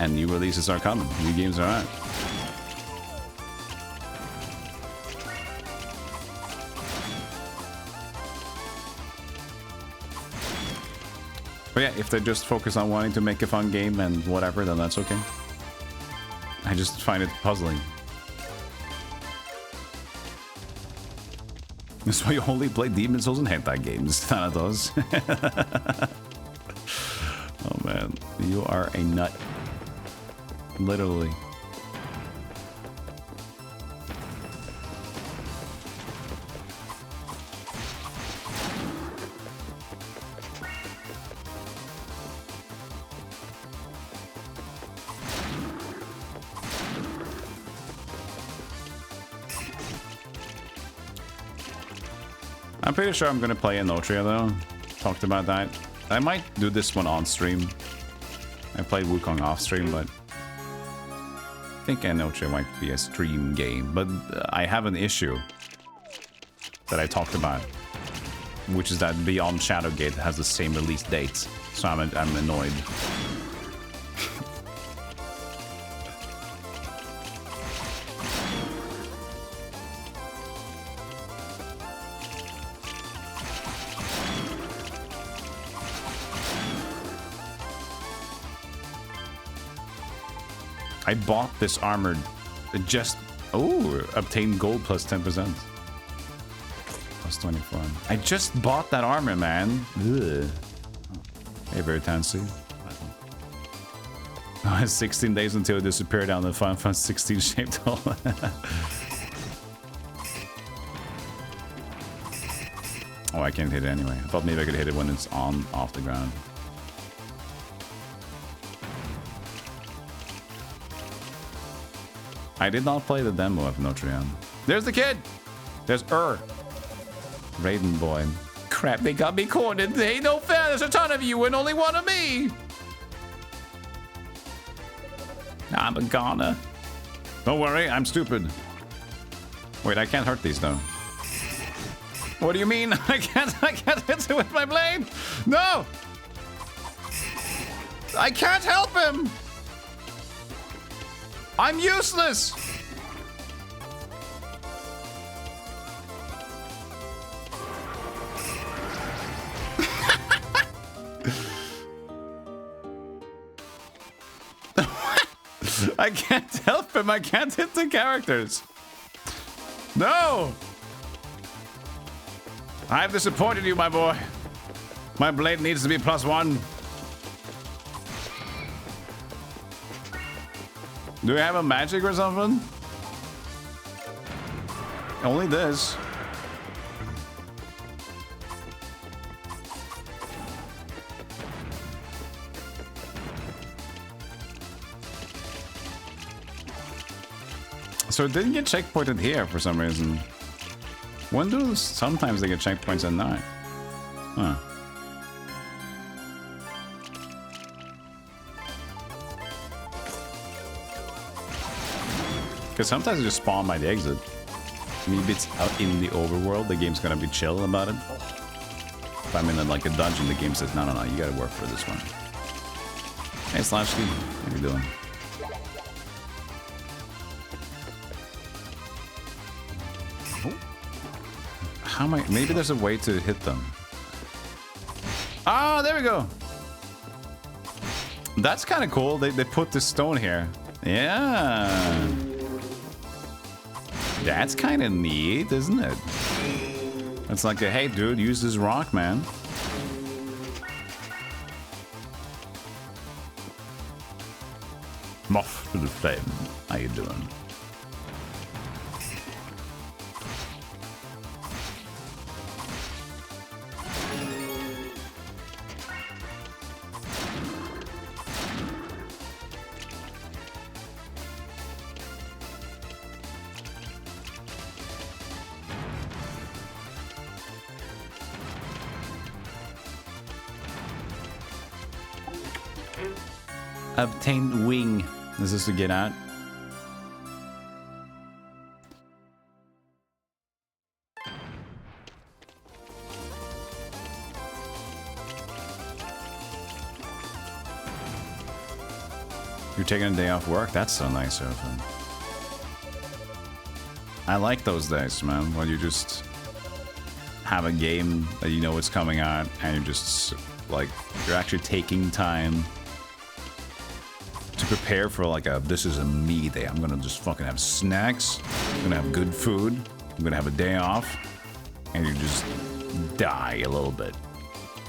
And new releases are coming, new games are out. But yeah, if they just focus on wanting to make a fun game and whatever, then that's okay. I just find it puzzling. That's why you only play Demon Souls and hentai games, Thanatos. Oh man, you are a nut. Literally. I'm pretty sure I'm gonna play Enotria though. Talked about that. I might do this one on stream. I played Wukong off stream, but I think Enotria might be a stream game. But I have an issue that I talked about, which is that Beyond Shadowgate has the same release date, so I'm annoyed. I bought this armor just... Oh, obtain gold plus 10%. Plus 24. I just bought that armor, man. Ugh. Hey, Veritancy. Oh, it's 16 days until it disappeared down the Final Fantasy 16 shaped hole. Oh, I can't hit it anyway. I thought maybe I could hit it when it's off the ground. I did not play the demo of Notrian. There's the kid! There's Raiden boy. Crap, they got me cornered. They ain't no fair. There's a ton of you and only one of me. I'm a goner. Don't worry, I'm stupid. Wait, I can't hurt these though. What do you mean? I can't hit it with my blade? No! I can't help him! I'm useless! I can't help him. I can't hit the characters. No! I've disappointed you, my boy. My blade needs to be +1. Do we have a magic or something? Only this. So it didn't get checkpointed here for some reason. When do sometimes they get checkpoints at night? Huh. Because sometimes they just spawn by the exit. Maybe it's out in the overworld, the game's gonna be chill about it. If I'm in like a dungeon, the game says, no, you gotta work for this one. Hey, Slashky, how you doing? How am I? Maybe there's a way to hit them. Ah, there we go. That's kind of cool. They put the stone here. Yeah. That's kind of neat, isn't it? It's like, hey, dude, use this rock, man. Moth to the flame. How you doing? Obtained wing. Is this to get out? You're taking a day off work? That's so nice of him. I like those days, man, when you just have a game that you know it's coming out and you're just like, you're actually taking time to prepare for like this is a me day. I'm gonna just fucking have snacks. I'm gonna have good food. I'm gonna have a day off. And you just die a little bit.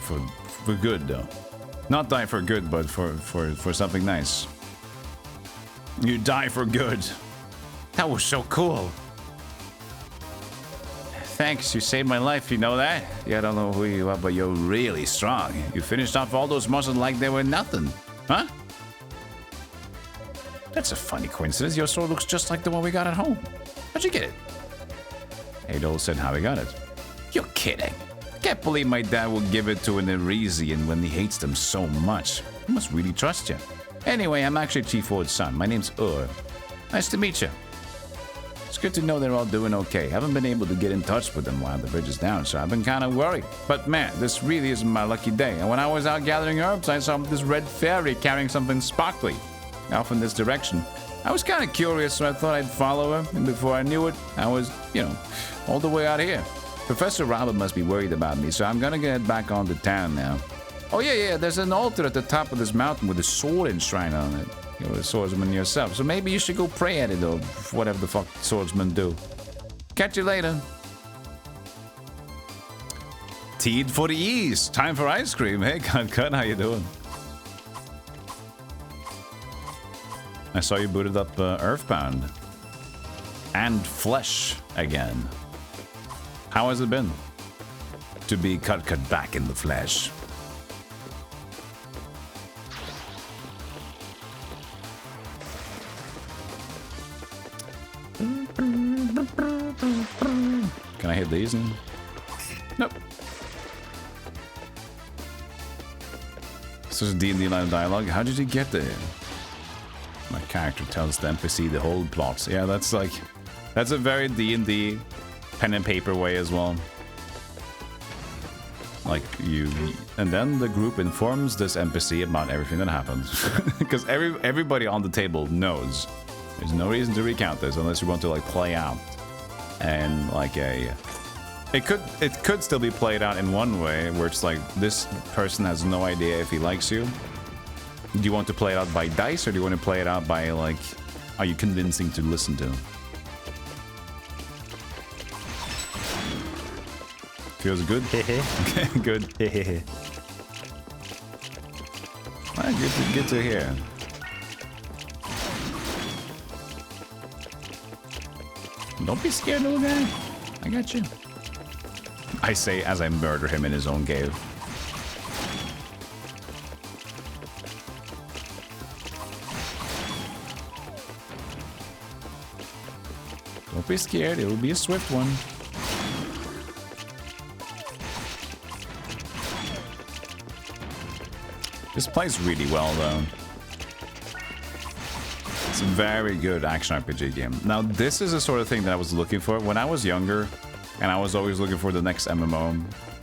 For good though. Not die for good, but for something nice. You die for good. That was so cool. Thanks, you saved my life, you know that? Yeah, I don't know who you are, but you're really strong. You finished off all those monsters like they were nothing. Huh? That's a funny coincidence. Your sword looks just like the one we got at home. How'd you get it? Adol said how he got it. You're kidding. Can't believe my dad would give it to an Arisian when he hates them so much. He must really trust you. Anyway, I'm actually Chief Ward's son. My name's Ur. Nice to meet you. It's good to know they're all doing okay. Haven't been able to get in touch with them while the bridge is down, so I've been kind of worried. But man, this really isn't my lucky day. And when I was out gathering herbs, I saw this red fairy carrying something sparkly off in this direction. I was kind of curious, so I thought I'd follow her, and before I knew it, I was, you know, all the way out here. Professor Robert must be worried about me, so I'm gonna get back on to town now. Oh yeah, there's an altar at the top of this mountain with a sword enshrined on it. You're a swordsman yourself, so maybe you should go pray at it, or whatever the fuck swordsmen do. Catch you later. Teed for the east. Time for ice cream. Hey, Cut, how you doing? I saw you booted up Earthbound. And Flesh again. How has it been? To be cut back in the flesh. Can I hit these? Nope. This is a D&D line of dialogue. How did you get there? My character tells the NPC the whole plot. Yeah, that's like... That's a very D&D pen and paper way as well. Like, you... And then the group informs this NPC about everything that happens. Because everybody on the table knows There's no reason to recount this unless you want to like play out and like it could still be played out in one way where it's like this person has no idea if he likes you. Do you want to play it out by dice or do you want to play it out by like, are you convincing to listen to? Feels good? Good. Well, good to hear. Don't be scared, little guy. I got you. I say as I murder him in his own cave. Don't be scared, it will be a swift one. This plays really well, though. It's a very good action RPG game. Now, this is the sort of thing that I was looking for when I was younger, and I was always looking for the next MMO.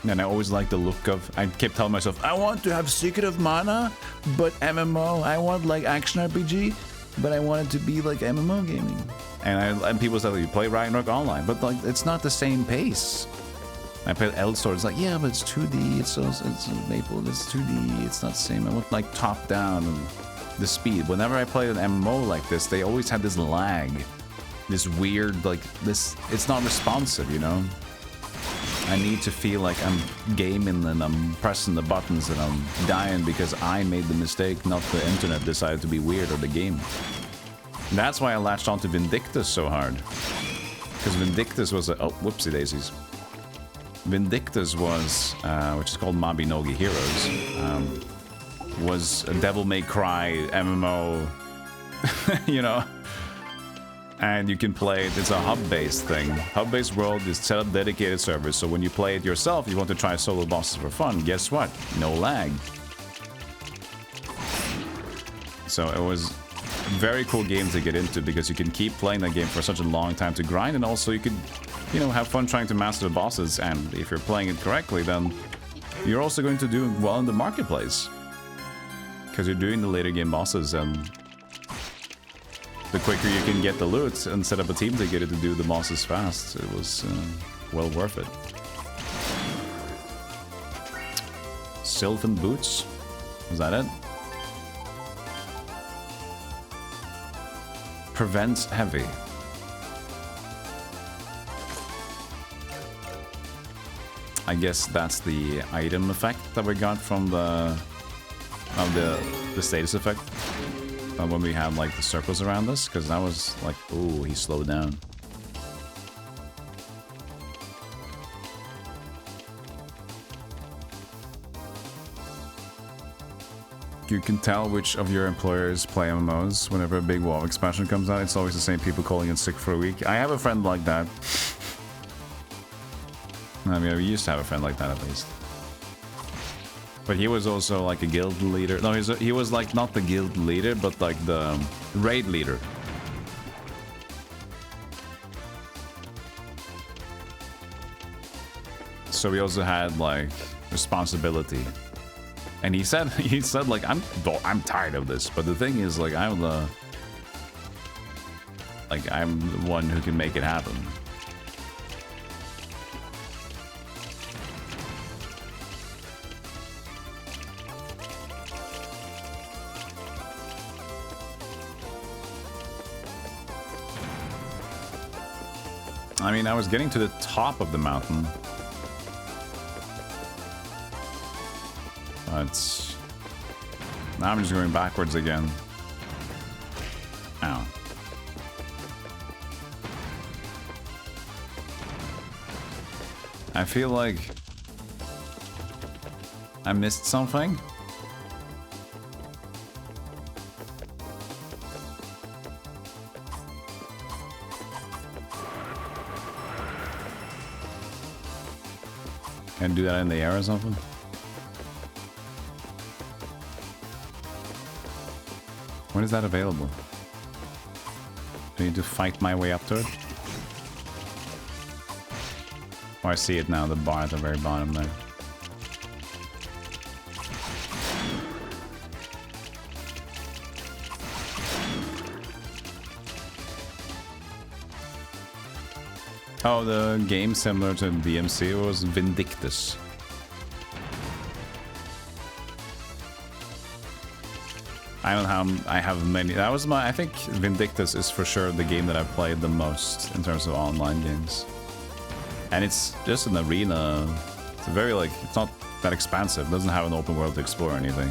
And I always liked the look of... I kept telling myself, I want to have Secret of Mana, but MMO. I want, like, action RPG, but I want it to be, like, MMO gaming. And people said, you play Ragnarok online, but, like, it's not the same pace. I played Eldsword, it's like, yeah, but it's 2D, it's Maple, it's 2D, it's not the same. I want, like, top-down and the speed. Whenever I played an MMO like this, they always had this lag. This weird, like, this... It's not responsive, you know? I need to feel like I'm gaming and I'm pressing the buttons and I'm dying because I made the mistake, not the internet decided to be weird or the game. That's why I latched on to Vindictus so hard. Because Vindictus was a... Oh, whoopsie daisies. Vindictus was, which is called Mabinogi Heroes, was a Devil May Cry MMO, you know? And you can play it, it's a hub-based thing. Hub-based world is set up dedicated servers, so when you play it yourself, you want to try solo bosses for fun, guess what? No lag. So it was a very cool game to get into because you can keep playing that game for such a long time to grind, and also you could, you know, have fun trying to master the bosses, and if you're playing it correctly, then you're also going to do well in the marketplace. Because you're doing the later game bosses, and the quicker you can get the loot and set up a team to get it to do the bosses fast, it was well worth it. Sylvan Boots? Was that it? Prevents heavy. I guess that's the item effect that we got from the status effect when we had like the circles around us, because that was like, ooh, he slowed down. You can tell which of your employers play MMOs. Whenever a big WoW expansion comes out, it's always the same people calling in sick for a week. I have a friend like that. I mean, we used to have a friend like that at least. But he was also like a guild leader. No, he was like not the guild leader, but like the raid leader. So he also had like responsibility. And he said like I'm tired of this, but the thing is like I'm the one who can make it happen. I mean, I was getting to the top of the mountain. But now I'm just going backwards again. Ow. I feel like I missed something. Can I do that in the air or something? When is that available? Do I need to fight my way up to it? Oh, I see it now, the bar at the very bottom there. Oh, the game similar to DMC was Vindictus. I don't have. I have many. That was my. I think Vindictus is for sure the game that I've played the most in terms of online games. And it's just an arena. It's very like. It's not that expansive. It doesn't have an open world to explore or anything.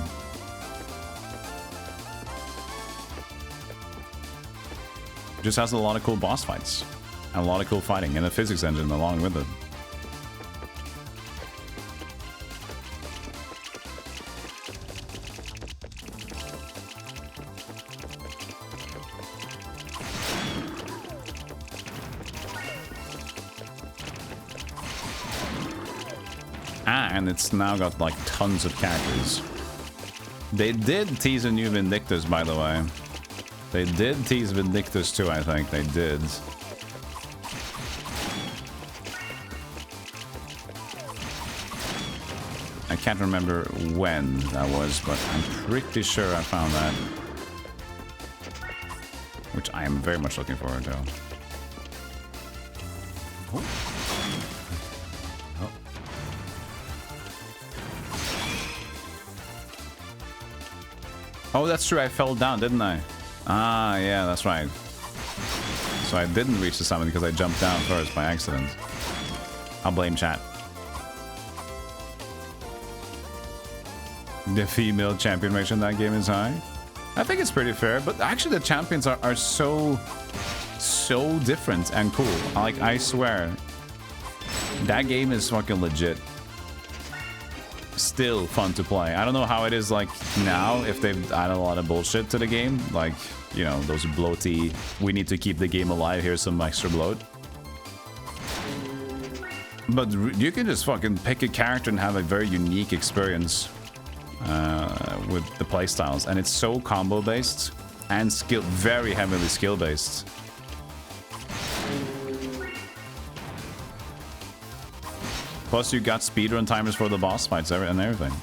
It just has a lot of cool boss fights and a lot of cool fighting and a physics engine along with it. And it's now got like tons of characters. They did tease a new Vindictus, by the way. They did tease Vindictus too, I think. They did. I can't remember when that was, but I'm pretty sure I found that. Which I am very much looking forward to. Oh, that's true. I fell down, didn't I? Ah, yeah, that's right. So I didn't reach the summit because I jumped down first by accident. I'll blame chat. The female champion ratio in that game is high. I think it's pretty fair, but actually the champions are so different and cool. Like, I swear, that game is fucking legit. Still fun to play. I don't know how it is like now, if they've added a lot of bullshit to the game, like, you know, those bloaty, we need to keep the game alive, here's some extra bloat. But you can just fucking pick a character and have a very unique experience with the playstyles, and it's so combo based and skill, very heavily skill based. Plus, you got speedrun timers for the boss fights and everything.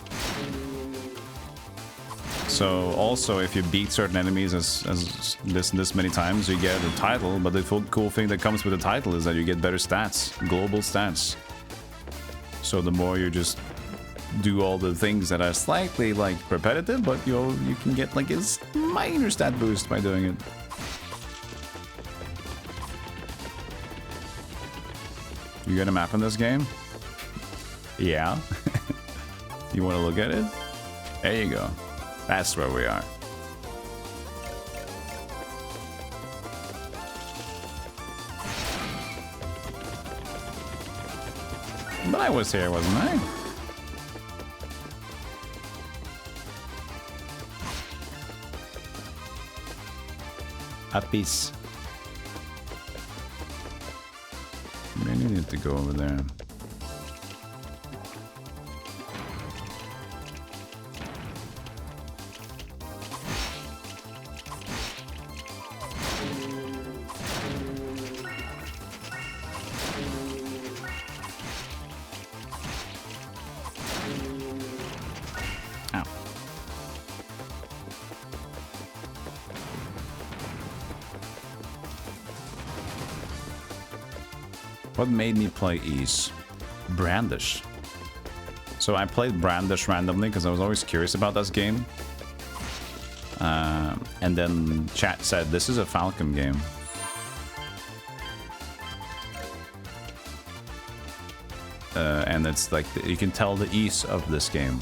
So, also, if you beat certain enemies as this many times, you get a title. But the cool thing that comes with the title is that you get better stats, global stats. So, the more you just do all the things that are slightly like repetitive, but you can get like a minor stat boost by doing it. You get a map in this game? Yeah. You want to look at it? There you go. That's where we are. But I was here, wasn't I? A piece. Maybe I need to go over there. What made me play Ease? Brandish. So I played Brandish randomly because I was always curious about this game. And then chat said, this is a Falcon game. And it's like, you can tell the ease of this game.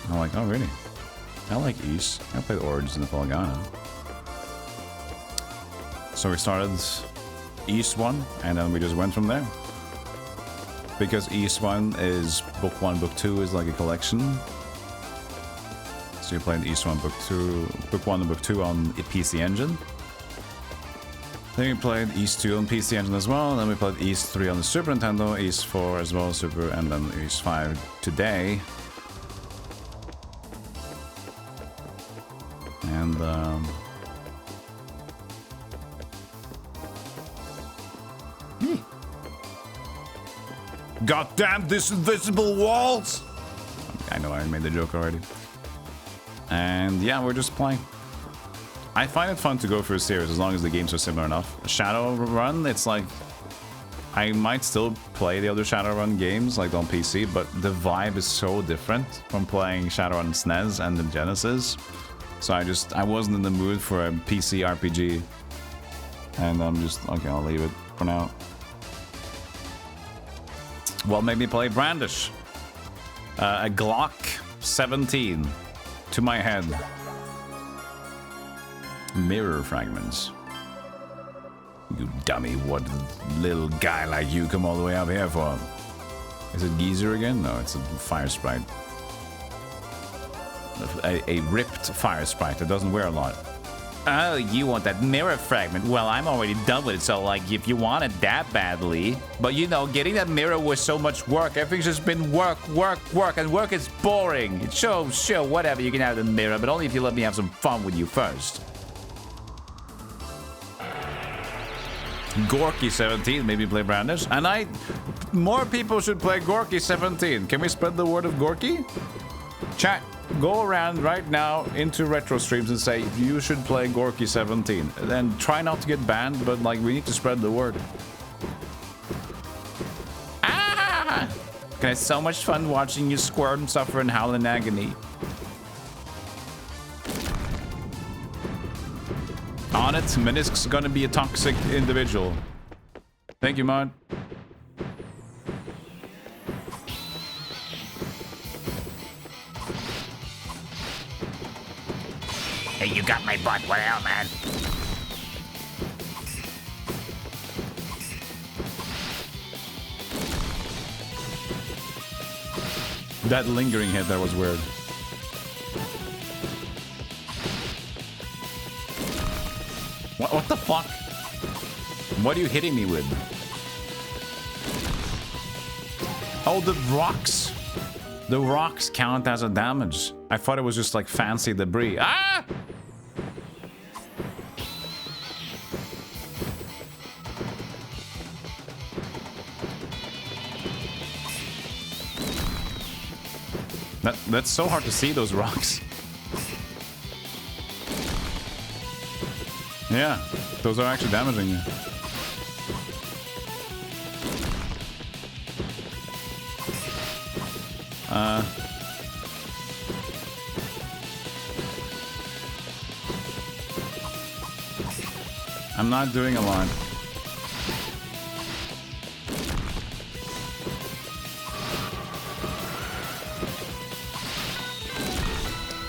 I'm like, oh really? I like Ease. I played Origins in the Polygana. So we started East 1, and then we just went from there. Because East 1 is book 1, book 2 is like a collection. So you played East 1, book 1 and book 2 on PC Engine. Then we played East 2 on PC Engine as well, and then we played East 3 on the Super Nintendo, East 4 as well, Super, and then East 5 today. And goddamn this invisible walls! I know I made the joke already. And yeah, we're just playing. I find it fun to go for a series as long as the games are similar enough. Shadowrun, it's like I might still play the other Shadowrun games, like on PC, but the vibe is so different from playing Shadowrun SNES and the Genesis. So I wasn't in the mood for a PC RPG. And I'm just, okay, I'll leave it for now. Well, maybe play Brandish. A Glock 17 to my head. Mirror fragments. You dummy, what little guy like you come all the way up here for? Is it Geezer again? No, it's a fire sprite. A ripped fire sprite that doesn't wear a lot. Oh, you want that mirror fragment? Well, I'm already done with it, so like, if you want it that badly. But you know, getting that mirror was so much work. Everything's just been work, and work is boring. Sure, whatever, you can have the mirror, but only if you let me have some fun with you first. Gorky 17, maybe play Brandish. And more people should play Gorky 17. Can we spread the word of Gorky? Chat, go around right now into retro streams and say you should play Gorky 17. And try not to get banned, but like we need to spread the word. Ah! It's so much fun watching you squirm, suffer, and howl in agony. On it, Menisk's gonna be a toxic individual. Thank you, Mod. Hey, you got my butt. What out, man? That lingering hit, that was weird. What the fuck? What are you hitting me with? Oh, the rocks. The rocks count as a damage. I thought it was just like fancy debris. Ah! That's so hard to see, those rocks. Yeah, those are actually damaging you. I'm not doing a lot.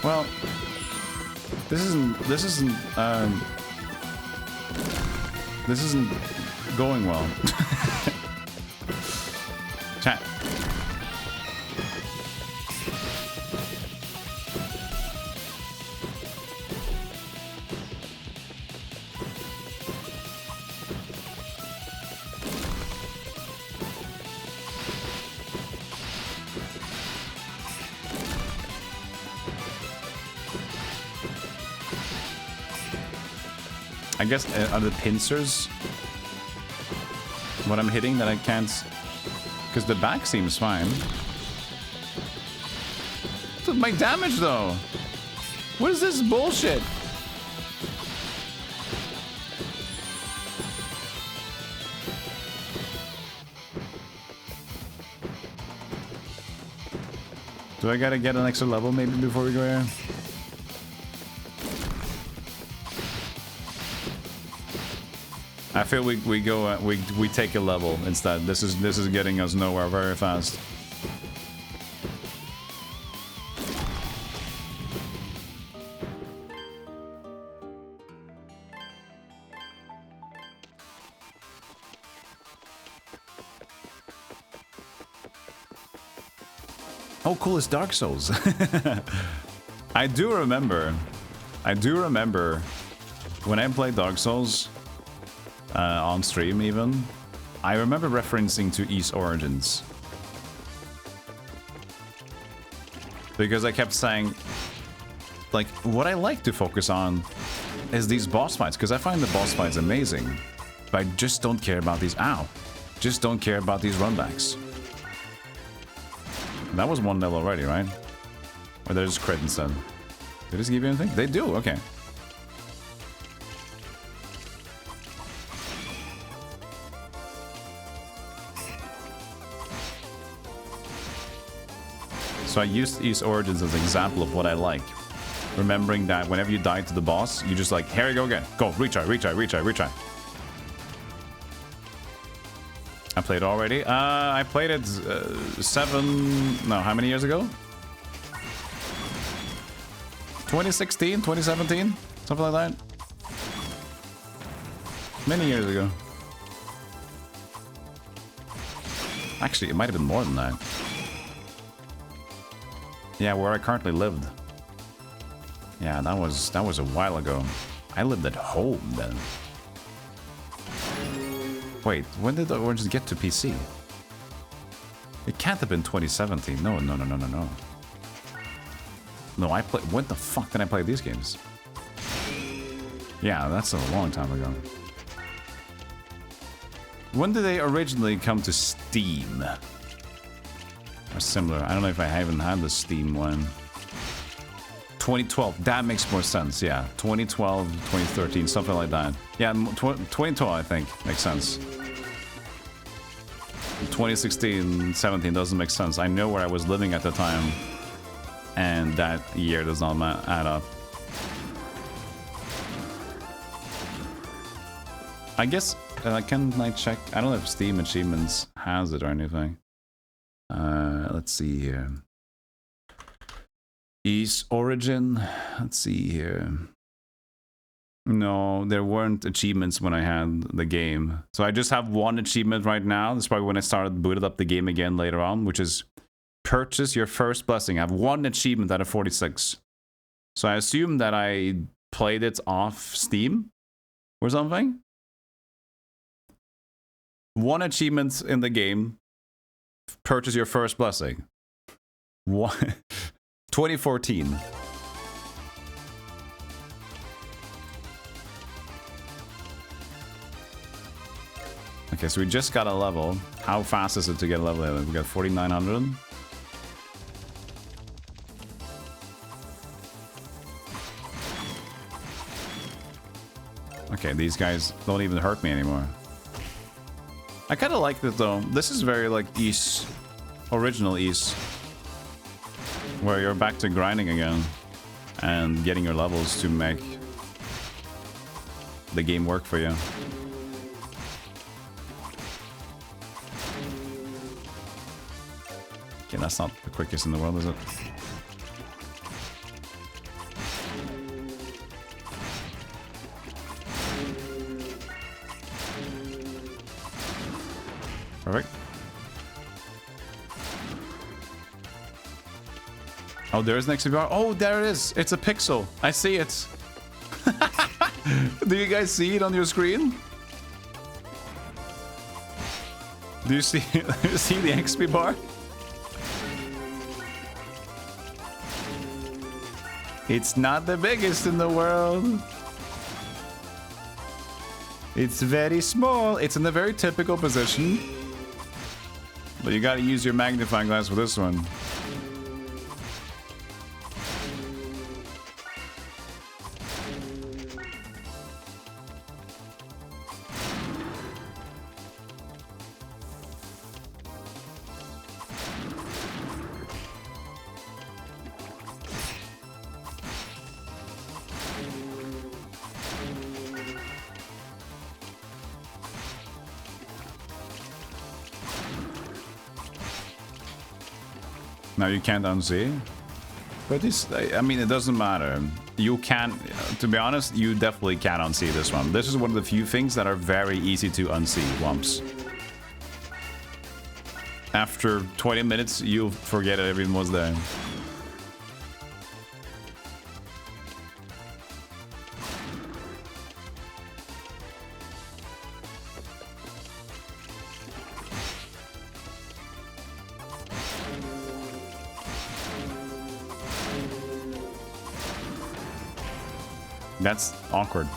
Well, this isn't going well. Chat. I guess are the pincers what I'm hitting that I can't, because the back seems fine. What's with my damage though? What is this bullshit? Do I gotta get an extra level maybe before we go here? I feel we go we take a level instead. This is getting us nowhere very fast. Oh, cool! It's Dark Souls. I do remember when I played Dark Souls. On stream even, I remember referencing to Ys Origins. Because I kept saying, like, what I like to focus on is these boss fights, because I find the boss fights amazing. But I just don't care about these, just don't care about these runbacks. That was one level already, right? Or they just crit instead. Did this give you anything? They do, okay. So I used East Origins as an example of what I like. Remembering that whenever you die to the boss, you just like, here we go again. Go, retry, retry, retry, retry. I played it already. I played it how many years ago? 2016, 2017? Something like that. Many years ago. Actually, it might have been more than that. Yeah, where I currently lived. Yeah, that was a while ago. I lived at home then. Wait, when did the Origins get to PC? It can't have been 2017. No. No, I played. When the fuck did I play these games? Yeah, that's a long time ago. When did they originally come to Steam? Or similar. I don't know if I even had the Steam one. 2012. That makes more sense. Yeah, 2012, 2013, something like that. Yeah, 2012 I think makes sense. 2016, 17 doesn't make sense. I know where I was living at the time, and that year does not add up. I guess can I check? I don't know if Steam Achievements has it or anything. Let's see here. East Origin. Let's see here. No, there weren't achievements when I had the game. So I just have one achievement right now. That's probably when I booted up the game again later on, which is purchase your first blessing. I have one achievement out of 46. So I assume that I played it off Steam or something. One achievement in the game. Purchase your first blessing. 2014. Okay, so we just got a level. How fast is it to get a level? We got 4,900. Okay, these guys don't even hurt me anymore. I kind of like this though. This is very like Ys, original Ys, where you're back to grinding again and getting your levels to make the game work for you. Okay, that's not the quickest in the world, is it? Perfect. Oh, there is an XP bar. Oh, there it is. It's a pixel. I see it. Do you guys see it on your screen? Do you see the XP bar? It's not the biggest in the world. It's very small. It's in a very typical position. But you gotta use your magnifying glass for this one. Now you can't unsee. But this, I mean, it doesn't matter. You can, to be honest, you definitely can unsee this one. This is one of the few things that are very easy to unsee once. After 20 minutes, you'll forget that everything was there. That's awkward.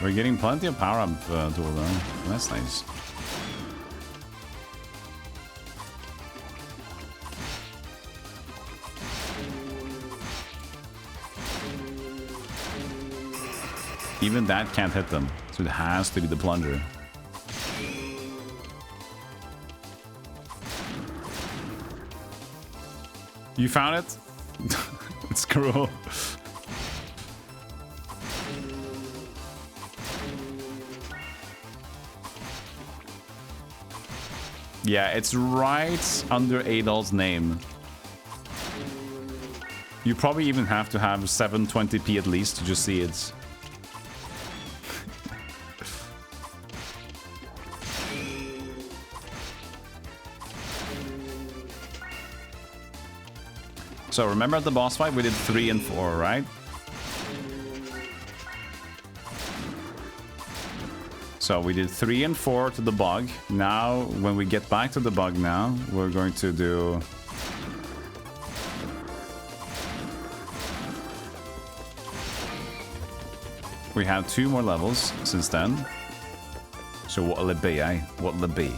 We're getting plenty of power up tool though. That's nice. Even that can't hit them, so it has to be the plunger. You found it? It's cruel. Yeah, it's right under Adol's name. You probably even have to have 720p at least to just see it. So remember at the boss fight we did 3 and 4, right? So we did 3 and 4 to the bug. Now, when we get back to the bug now, we're going to do... We have 2 more levels since then. So what'll it be, eh? What'll it be?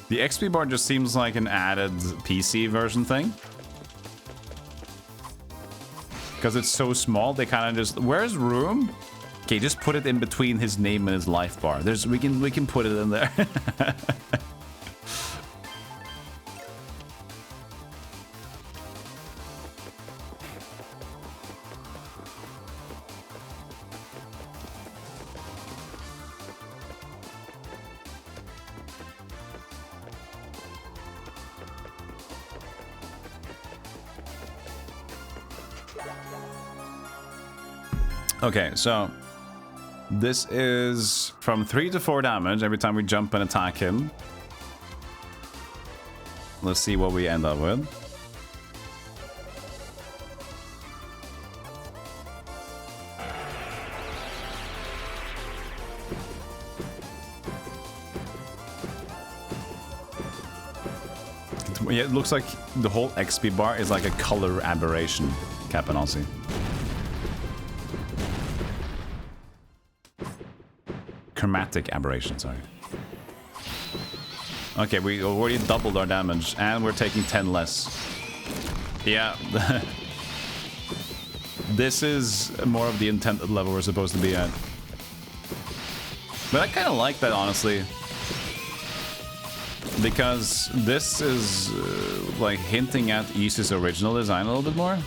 The XP bar just seems like an added PC version thing. Because it's so small, they kind of just... Where's room? Okay, just put it in between his name and his life bar. We can put it in there. Okay, so this is from 3 to 4 damage every time we jump and attack him. Let's see what we end up with. Yeah, it looks like the whole XP bar is like a color aberration, Capanasi. Chromatic aberration, sorry. Okay, we already doubled our damage and we're taking 10 less. Yeah. This is more of the intended level we're supposed to be at. But I kind of like that, honestly. Because this is like hinting at Ys's original design a little bit more.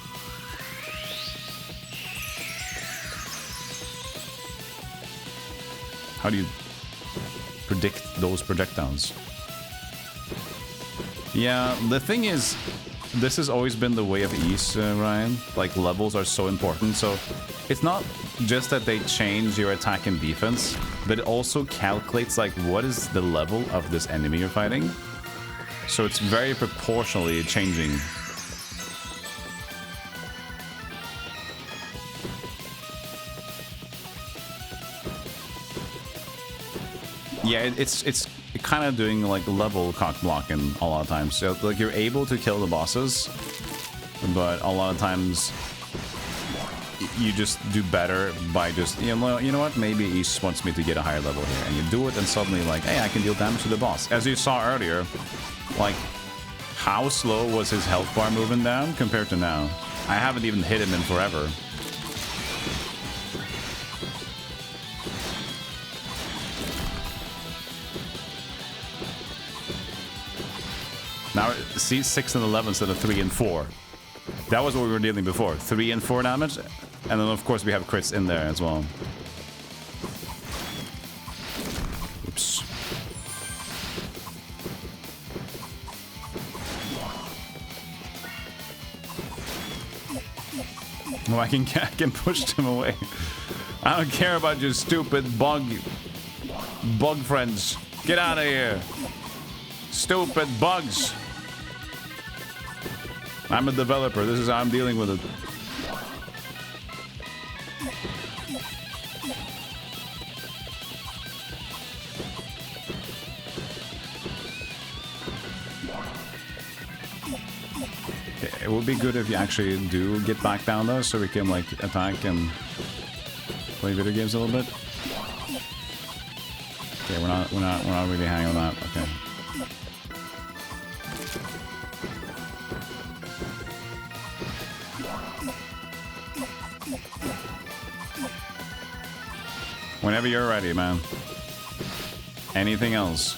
How do you predict those projectiles? Yeah, the thing is, this has always been the way of Ys, Ryan. Like, levels are so important, so it's not just that they change your attack and defense, but it also calculates, like, what is the level of this enemy you're fighting. So it's very proportionally changing. Yeah, it's kind of doing like level cock blocking a lot of times. So like you're able to kill the bosses, but a lot of times you just do better by just you know what? Maybe Ys wants me to get a higher level here, and you do it, and suddenly like, hey, I can deal damage to the boss. As you saw earlier, like how slow was his health bar moving down compared to now? I haven't even hit him in forever. Now, see 6 and 11 instead of 3 and 4. That was what we were dealing before. 3 and 4 damage. And then, of course, we have crits in there as well. Oops. Oh, I can push him away. I don't care about your stupid bug friends. Get out of here. Stupid bugs. I'm a developer. This is how I'm dealing with it. It would be good if you actually do get back down though, so we can like attack and play video games a little bit. Okay, we're not really hanging on that. Okay. Whenever you're ready, man. Anything else?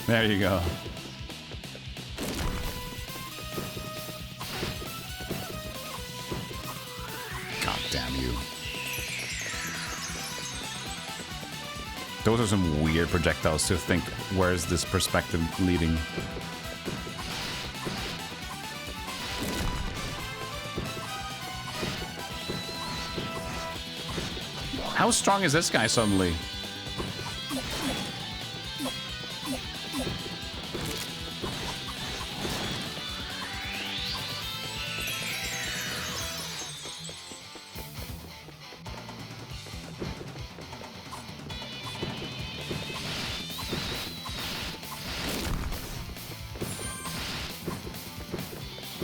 There you go. God damn you. Those are some weird projectiles to think, where's this perspective leading? How strong is this guy suddenly?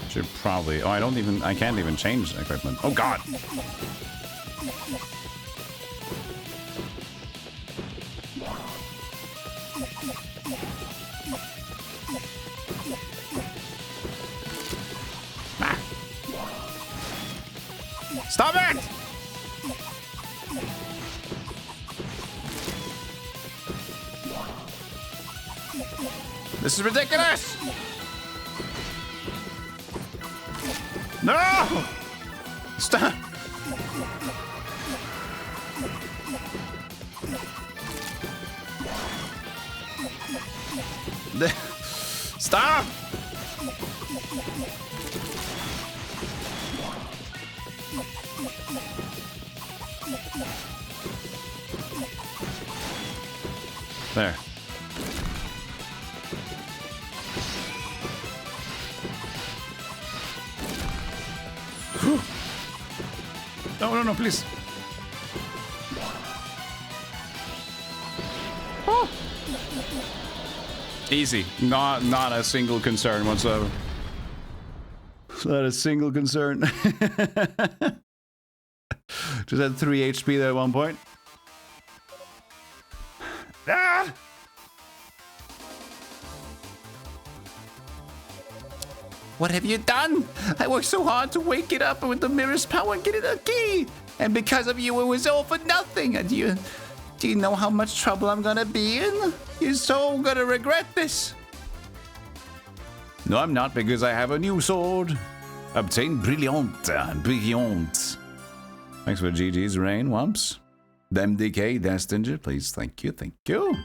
Should probably... Oh, I can't even change equipment. Oh, God! Stop it! This is ridiculous! No! Stop! Stop! There. No, please. Oh. Easy. Not a single concern whatsoever. Not a single concern. Just had 3 HP there at one point. Ah! What have you done? I worked so hard to wake it up with the mirror's power and get it a key. And because of you, it was all for nothing. And do you know how much trouble I'm gonna be in? You're so gonna regret this. No, I'm not, because I have a new sword. Obtain Brilliant. Brilliant. Thanks for GG's Rain, Wumps. MDK, Destinger, please. Thank you, thank you.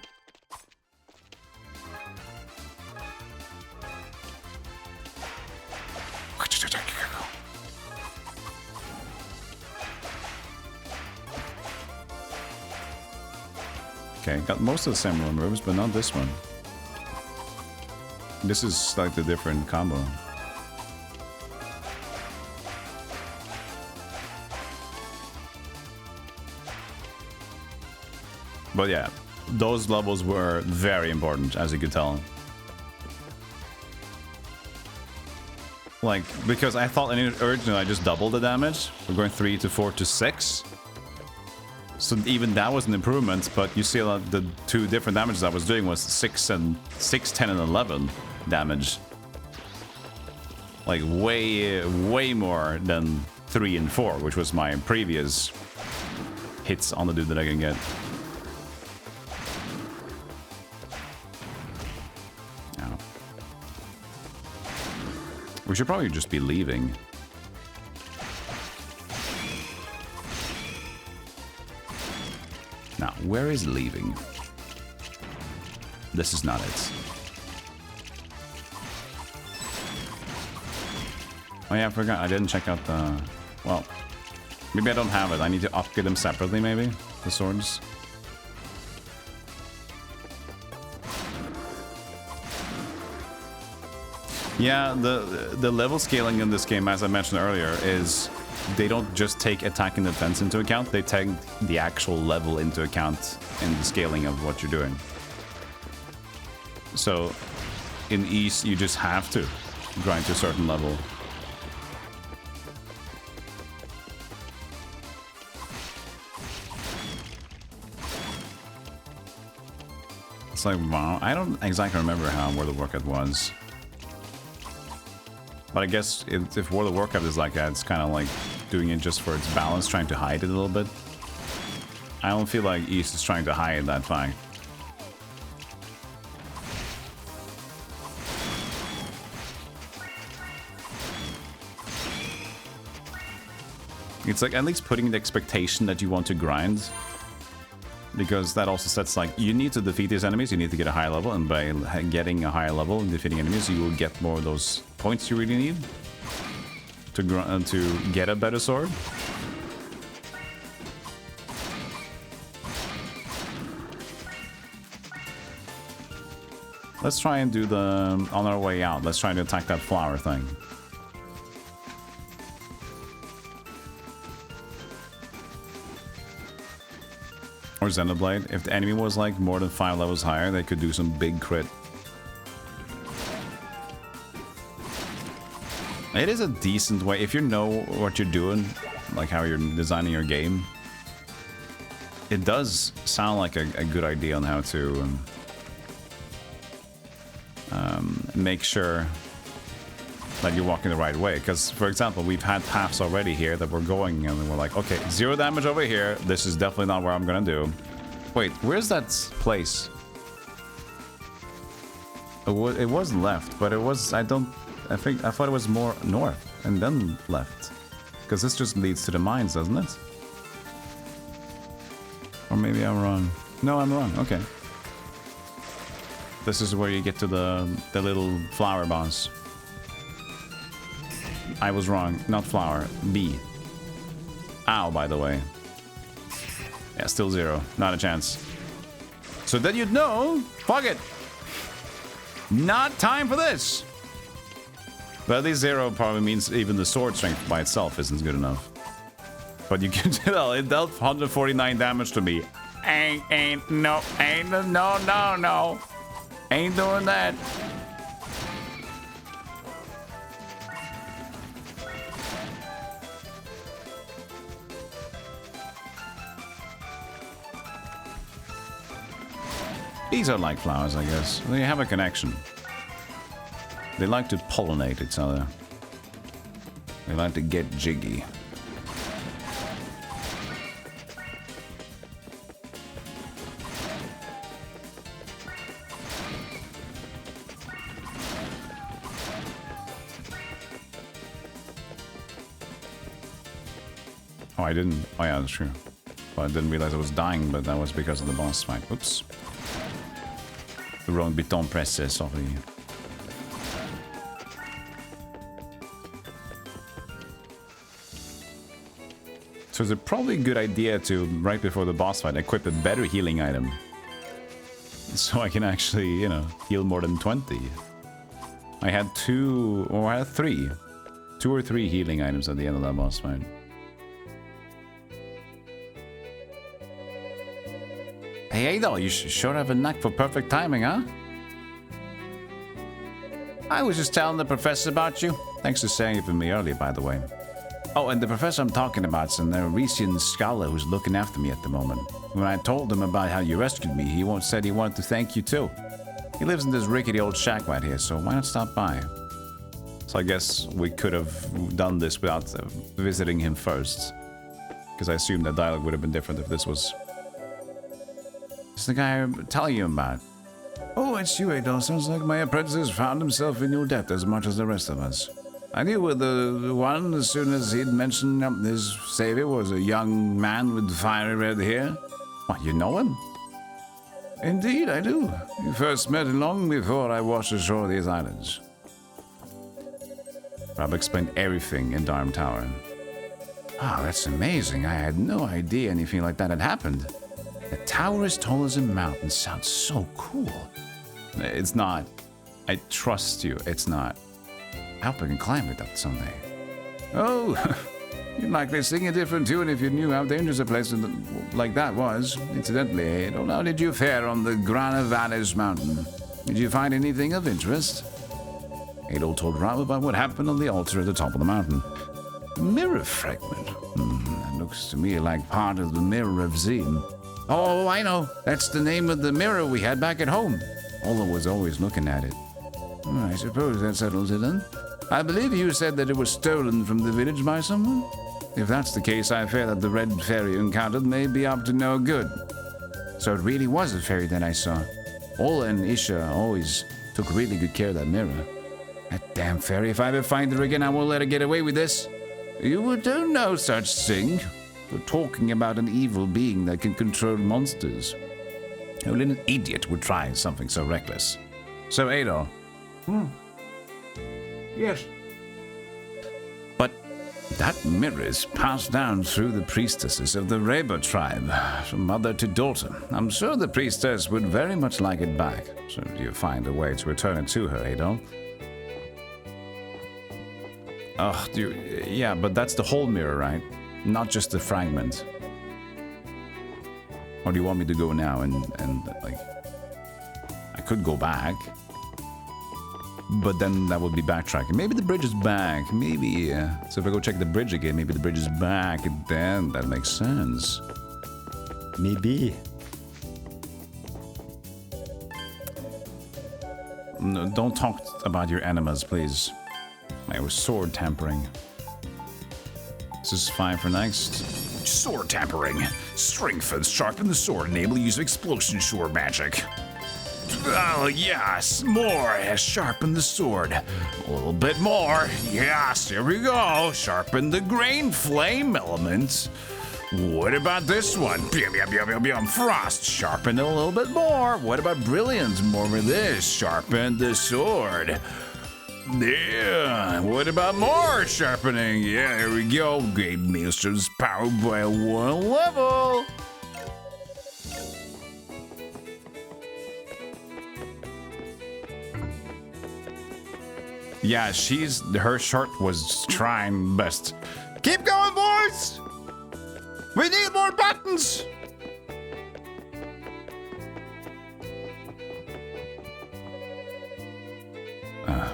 Okay, got most of the similar moves, but not this one. This is slightly different combo. But yeah, those levels were very important, as you could tell. Like, because I thought originally I just doubled the damage. We're going 3 to 4 to 6. So even that was an improvement, but you see the two different damages I was doing was 6, 10, and 11 damage. Like way more than 3 and 4, which was my previous hits on the dude that I can get. Oh. We should probably just be leaving. Now, where is leaving? This is not it. Oh yeah, I forgot. I didn't check out the... Well, maybe I don't have it. I need to upgrade them separately, maybe? The swords. Yeah, the level scaling in this game, as I mentioned earlier, is... They don't just take attack and defense into account, they take the actual level into account in the scaling of what you're doing. So, in East, you just have to grind to a certain level. It's like, wow, I don't exactly remember how World of Warcraft was. But I guess if World of Warcraft is like that, it's kind of like doing it just for its balance, trying to hide it a little bit. I don't feel like East is trying to hide that fact. It's like at least putting the expectation that you want to grind. Because that also sets like, you need to defeat these enemies, you need to get a higher level, and by getting a higher level and defeating enemies, you will get more of those points you really need to get a better sword. Let's try and do the, on our way out, let's try to attack that flower thing. Or Xenoblade. If the enemy was like more than 5 levels higher, they could do some big crit. It is a decent way, if you know what you're doing, like how you're designing your game. It does sound like a good idea on how to make sure that you're walking the right way. Because, for example, we've had paths already here that we're going and we're like, okay, 0 damage over here. This is definitely not where I'm gonna do. Wait, where's that place? It was left, but it was, I thought it was more north and then left. Because this just leads to the mines, doesn't it? Or maybe I'm wrong. No, I'm wrong. Okay. This is where you get to the little flower boss. I was wrong. Not flower. B. Ow, by the way. Yeah, still 0. Not a chance. So that you'd know. Fuck it. Not time for this. But at least 0 probably means even the sword strength by itself isn't good enough. But you can tell it dealt 149 damage to me. No. Ain't doing that. These are like flowers, I guess. They have a connection. They like to pollinate each other. They like to get jiggy. Oh, I didn't. Oh, yeah, that's true. Well, I didn't realize I was dying, but that was because of the boss fight. Oops. The wrong button presses, sorry. So it's probably a good idea to, right before the boss fight, equip a better healing item. So I can actually, you know, heal more than 20. I had 2, or I had 3. 2 or 3 healing items at the end of that boss fight. Hey, Adol, you sure have a knack for perfect timing, huh? I was just telling the professor about you. Thanks for saying it for me earlier, by the way. Oh, and the professor I'm talking about's an Arisian scholar who's looking after me at the moment. When I told him about how you rescued me, he said he wanted to thank you too. He lives in this rickety old shack right here, so why not stop by? So I guess we could have done this without visiting him first. Because I assume the dialogue would have been different if this was... It's the guy I'm telling you about. Oh, it's you, Adol. Sounds like my apprentice has found himself in your debt as much as the rest of us. I knew the one as soon as he'd mentioned his savior was a young man with fiery red hair. What, you know him? Indeed, I do. We first met long before I washed ashore these islands. Rob explained everything in Darm Tower. Wow, that's amazing. I had no idea anything like that had happened. The tower as tall as a mountain sounds so cool. It's not. I trust you. It's not. I hope I can climb it up someday. Oh, you'd likely sing a different tune if you knew how dangerous a place like that was. Incidentally, Adol, how did you fare on the Grana Valles mountain? Did you find anything of interest? Adol told Rob about what happened on the altar at the top of the mountain. A mirror fragment. That looks to me like part of the Mirror of Zim. Oh, I know. That's the name of the mirror we had back at home. Ola was always looking at it. I suppose that settles it then. I believe you said that it was stolen from the village by someone? If that's the case, I fear that the red fairy you encountered may be up to no good. So it really was a fairy that I saw. Ola and Isha always took really good care of that mirror. That damn fairy, if I ever find her again, I won't let her get away with this. You would do no such thing. We're talking about an evil being that can control monsters. Only an idiot would try something so reckless. So, Adol. Yes. But that mirror is passed down through the priestesses of the Reba tribe, from mother to daughter. I'm sure the priestess would very much like it back. So you find a way to return it to her, Adol. Oh, yeah, but that's the whole mirror, right? Not just the fragment. Or do you want me to go now and like... I could go back. But then that would be backtracking. Maybe the bridge is back. Maybe, so if I go check the bridge again, maybe the bridge is back. And then that makes sense. Maybe. No, don't talk about your enemas, please. I was sword tampering. This is fine for next. Sword tampering. Strength sharpen the sword, enable use of explosion sword magic. Oh, yes, more. Sharpen the sword. A little bit more. Yes, here we go. Sharpen the grain flame element. What about this one? Frost. Sharpen it a little bit more. What about brilliance? More of this. Sharpen the sword. Yeah, what about more sharpening? Yeah, here we go. Great Maelstrom's powered by one level. Yeah, her shirt was trying best. Keep going, boys! We need more buttons!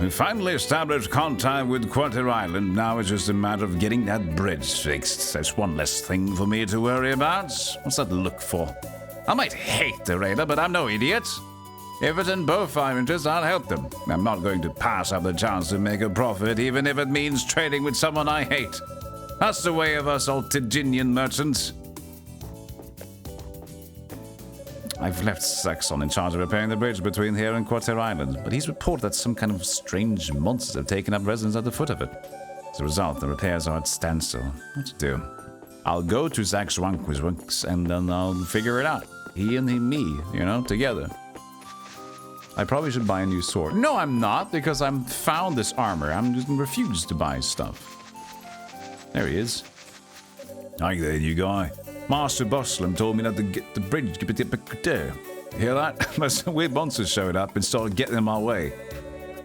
We finally established contact with Quarter Island. Now it's just a matter of getting that bridge fixed. That's one less thing for me to worry about. What's that look for? I might hate the raider, but I'm no idiot. If it's in both our interests, I'll help them. I'm not going to pass up the chance to make a profit, even if it means trading with someone I hate. That's the way of us Altidinian merchants. I've left Saxon in charge of repairing the bridge between here and Quarter Island, but he's reported that some kind of strange monsters have taken up residence at the foot of it. As a result, the repairs are at standstill. What to do? I'll go to Zach's Wankwis and then I'll figure it out. He and me, you know, together. I probably should buy a new sword. No, I'm not, because I'm found this armor. I'm just refused to buy stuff. There he is. Hi there, you guy. Master Buslam told me not to get the bridge. Hear that? Some weird monsters showed up and started getting in my way.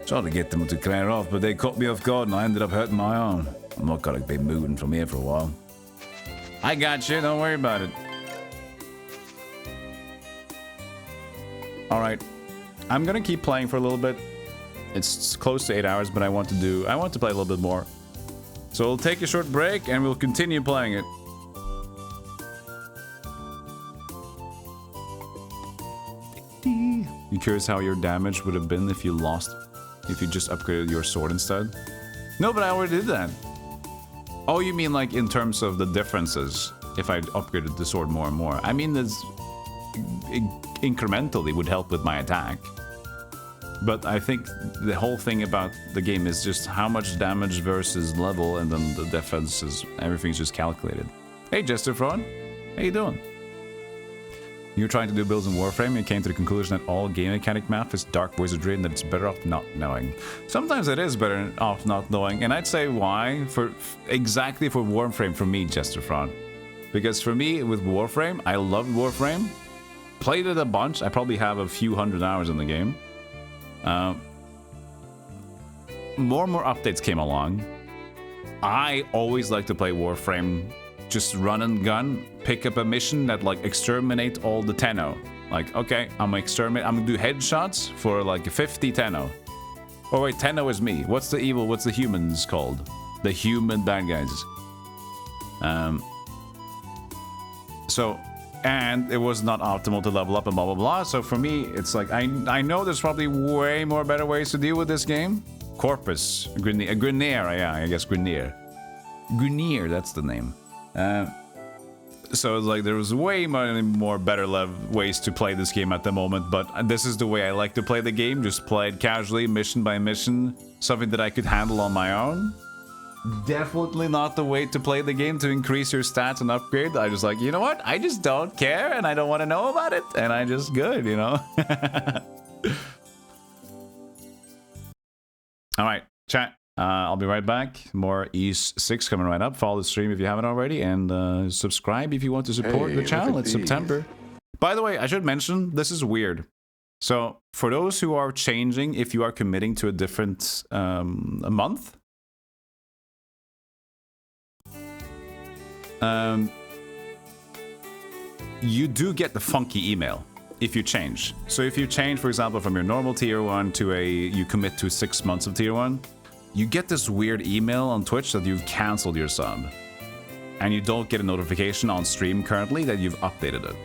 Tried to get them to clear off, but they caught me off guard and I ended up hurting my arm. I'm not gonna be moving from here for a while. I got you, don't worry about it. Alright. I'm gonna keep playing for a little bit. It's close to 8 hours, but I want to play a little bit more. So we'll take a short break and we'll continue playing it. You curious how your damage would have been if you just upgraded your sword instead? No, but I already did that. Oh, you mean like in terms of the differences if I upgraded the sword more and more? I mean, this incrementally would help with my attack. But I think the whole thing about the game is just how much damage versus level, and then the defenses, everything's just calculated. Hey, Jester Fraud, how you doing? You're trying to do builds in Warframe and came to the conclusion that all game mechanic math is dark wizardry and that it's better off not knowing. Sometimes it is better off not knowing, and I'd say why? Exactly for Warframe for me, Jester Fraud. Because for me, with Warframe, I loved Warframe. Played it a bunch. I probably have a few hundred hours in the game. More and more updates came along. I always like to play Warframe. Just run and gun, pick up a mission that like exterminate all the Tenno. Like, okay, I'm gonna do headshots for like 50 Tenno. Oh wait, Tenno is me. What's the humans called? The human bad guys. And it was not optimal to level up and blah blah blah. So for me, it's like I know there's probably way more better ways to deal with this game. Corpus, Grineer, yeah, I guess Grineer. Grunier, that's the name. So it's like there was way more better ways to play this game at the moment, but this is the way I like to play the game. Just play it casually, mission by mission, something that I could handle on my own. Definitely not the way to play the game to increase your stats and upgrade. I just like, you know what? I just don't care and I don't want to know about it, and I just good, you know? All right, chat. I'll be right back. More East 6 coming right up. Follow the stream if you haven't already, and subscribe if you want to support the channel. It's September. By the way, I should mention, this is weird. So, for those who are changing, if you are committing to a different a month, you do get the funky email if you change. So if you change, for example, from your normal tier 1 to you commit to 6 months of tier 1, you get this weird email on Twitch that you've canceled your sub. And you don't get a notification on stream currently that you've updated it.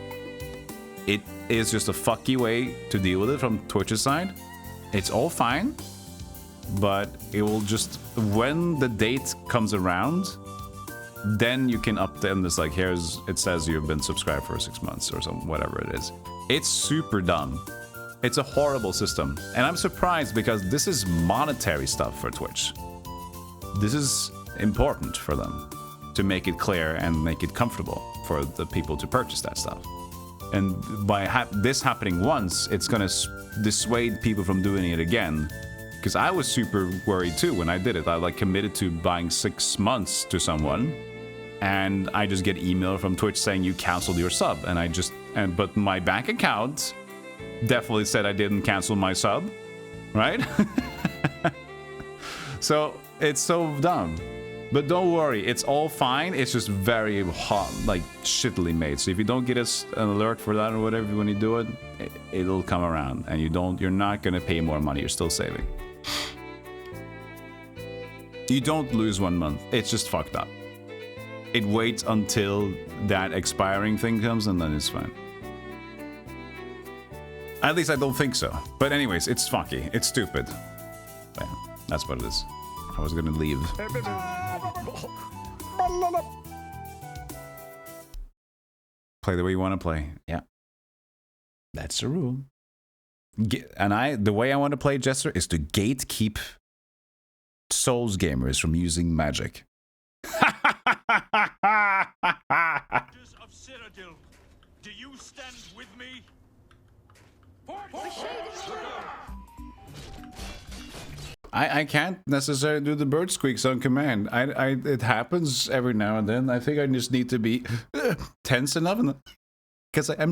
It is just a fucky way to deal with it from Twitch's side. It's all fine, but it will just, when the date comes around, then you can update them. This like, it says you've been subscribed for 6 months or something, whatever it is. It's super dumb. It's a horrible system. And I'm surprised because this is monetary stuff for Twitch. This is important for them to make it clear and make it comfortable for the people to purchase that stuff. And by this happening once, it's gonna dissuade people from doing it again. Because I was super worried too when I did it. I like committed to buying 6 months to someone, and I just get email from Twitch saying you canceled your sub, and but my bank account definitely said I didn't cancel my sub, right? So it's so dumb. But don't worry, it's all fine. It's just very hot, like shittily made. So if you don't get an alert for that or whatever when you do it, it'll come around, and you're not gonna pay more money. You're still saving. You don't lose 1 month. It's just fucked up. It waits until that expiring thing comes, and then it's fine. At least I don't think so. But anyways, it's funky. It's stupid. Yeah, that's what it is. I was gonna leave. Play the way you want to play. Yeah. That's the rule. The way I want to play Jester is to gatekeep Souls gamers from using magic. Of Citadel, do you stand with me? I can't necessarily do the bird squeaks on command. It happens every now and then. I think I just need to be tense enough, because I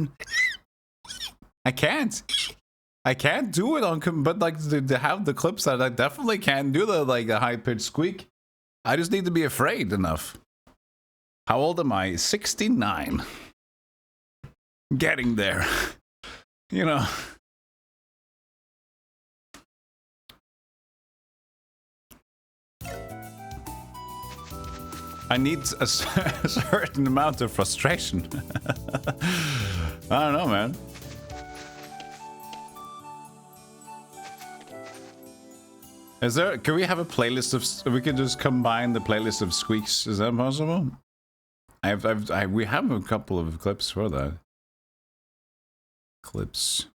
can't do it on but like to have the clips that I definitely can do the high pitched squeak. I just need to be afraid enough. How old am I? 69. Getting there. You know. I need a certain amount of frustration. I don't know, man. Can we have a playlist of? We can just combine the playlist of squeaks. Is that possible? We have a couple of clips for that. Clips.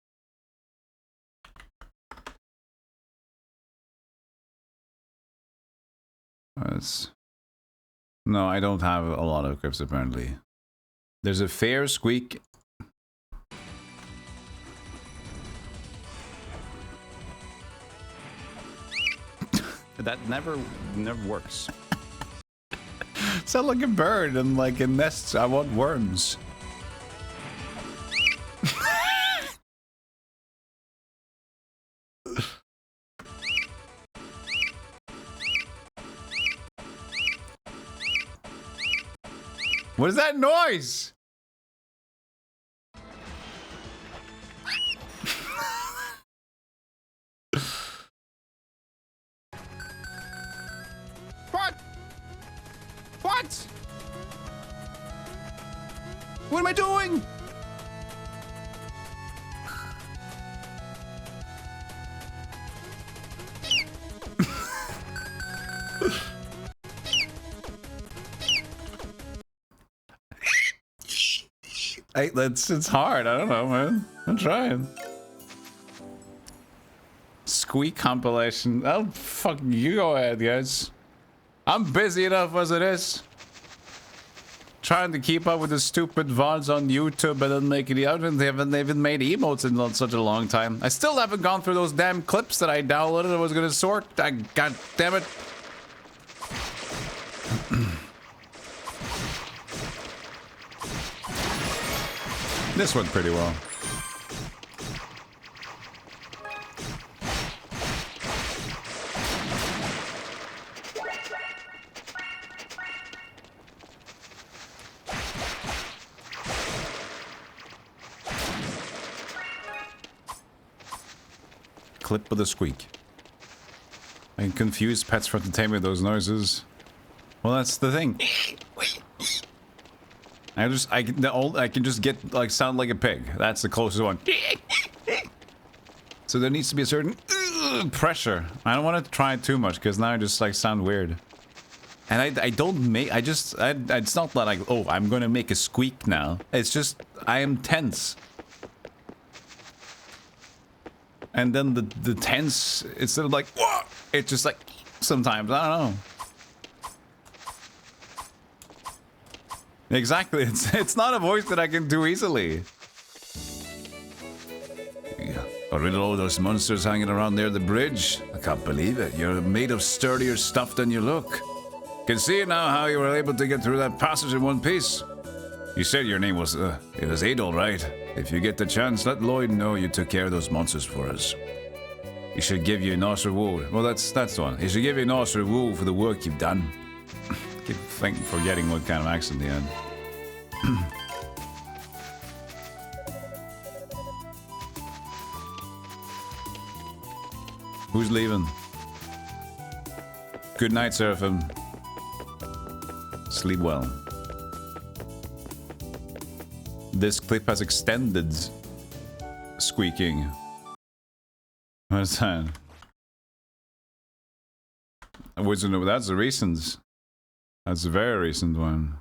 No, I don't have a lot of clips apparently. There's a fair squeak. That never works. Sound like a bird and like in nests. I want worms. What is that noise? What? What? What am I doing? it's hard. I don't know, man. I'm trying. Squeak compilation. Oh, fuck, you go ahead, guys. I'm busy enough as it is. Trying to keep up with the stupid VODs on YouTube and then making the out. They haven't even made emotes in such a long time. I still haven't gone through those damn clips that I downloaded. I was gonna sort. God damn it. This went pretty well. Clip with a squeak. I can confuse pets for entertainment with those noises. Well, that's the thing. I can just get like sound like a pig. That's the closest one. So there needs to be a certain pressure. I don't want to try it too much because now I just like sound weird. And I don't make. It's not like oh I'm gonna make a squeak now. It's just I am tense. And then the tense, instead of like, whoa, it's just like, sometimes, I don't know. Exactly, it's not a voice that I can do easily. Yeah. Got rid of all those monsters hanging around near the bridge. I can't believe it. You're made of sturdier stuff than you look. Can see now how you were able to get through that passage in one piece. You said your name was, it was Adol, right? If you get the chance, let Lloyd know you took care of those monsters for us. He should give you a nice reward. Well, that's the one. He should give you a nice reward for the work you've done. Keep forgetting what kind of accent he had. Who's leaving? Good night, Seraphim. Sleep well. This clip has extended squeaking. What's that? That's the recent. That's a very recent one.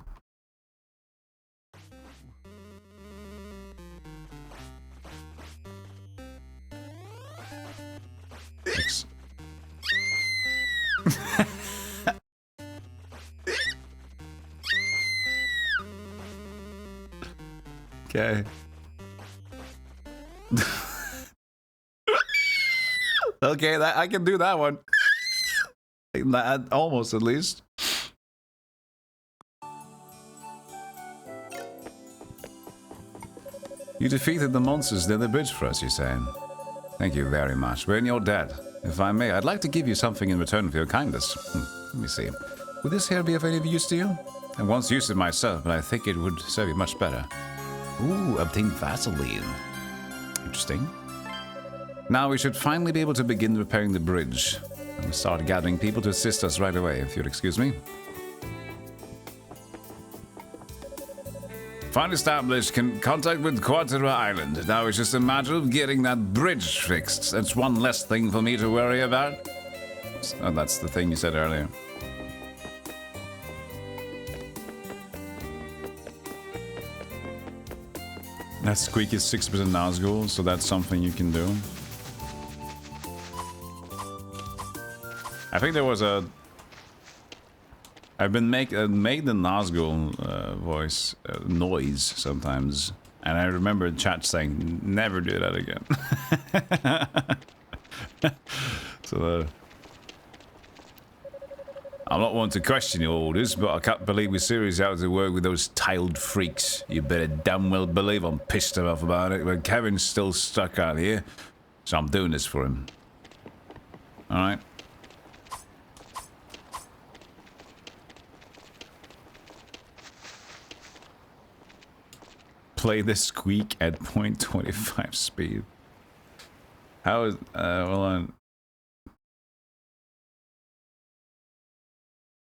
Okay. Okay, that I can do that one. Almost, at least. You defeated the monsters near the bridge for us, you say? Thank you very much. We're in your debt. If I may, I'd like to give you something in return for your kindness. Let me see. Would this here be of any use to you? I once used it myself, but I think it would serve you much better. Ooh, obtain Vaseline. Interesting. Now we should finally be able to begin repairing the bridge. And we'll start gathering people to assist us right away, if you'll excuse me. Fine established. Contact with Quatera Island. Now it's just a matter of getting that bridge fixed. That's one less thing for me to worry about. Oh, that's the thing you said earlier. That squeak is 6% Nazgul, so that's something you can do. I think there was a... I've been made the Nazgul voice noise sometimes, and I remember chat saying, never do that again. So, I'm not one to question your orders, but I can't believe we're seriously out to work with those tiled freaks. You better damn well believe I'm pissed off about it, but Kevin's still stuck out here, so I'm doing this for him. Alright. Play the squeak at 0.25 speed. How is... hold on.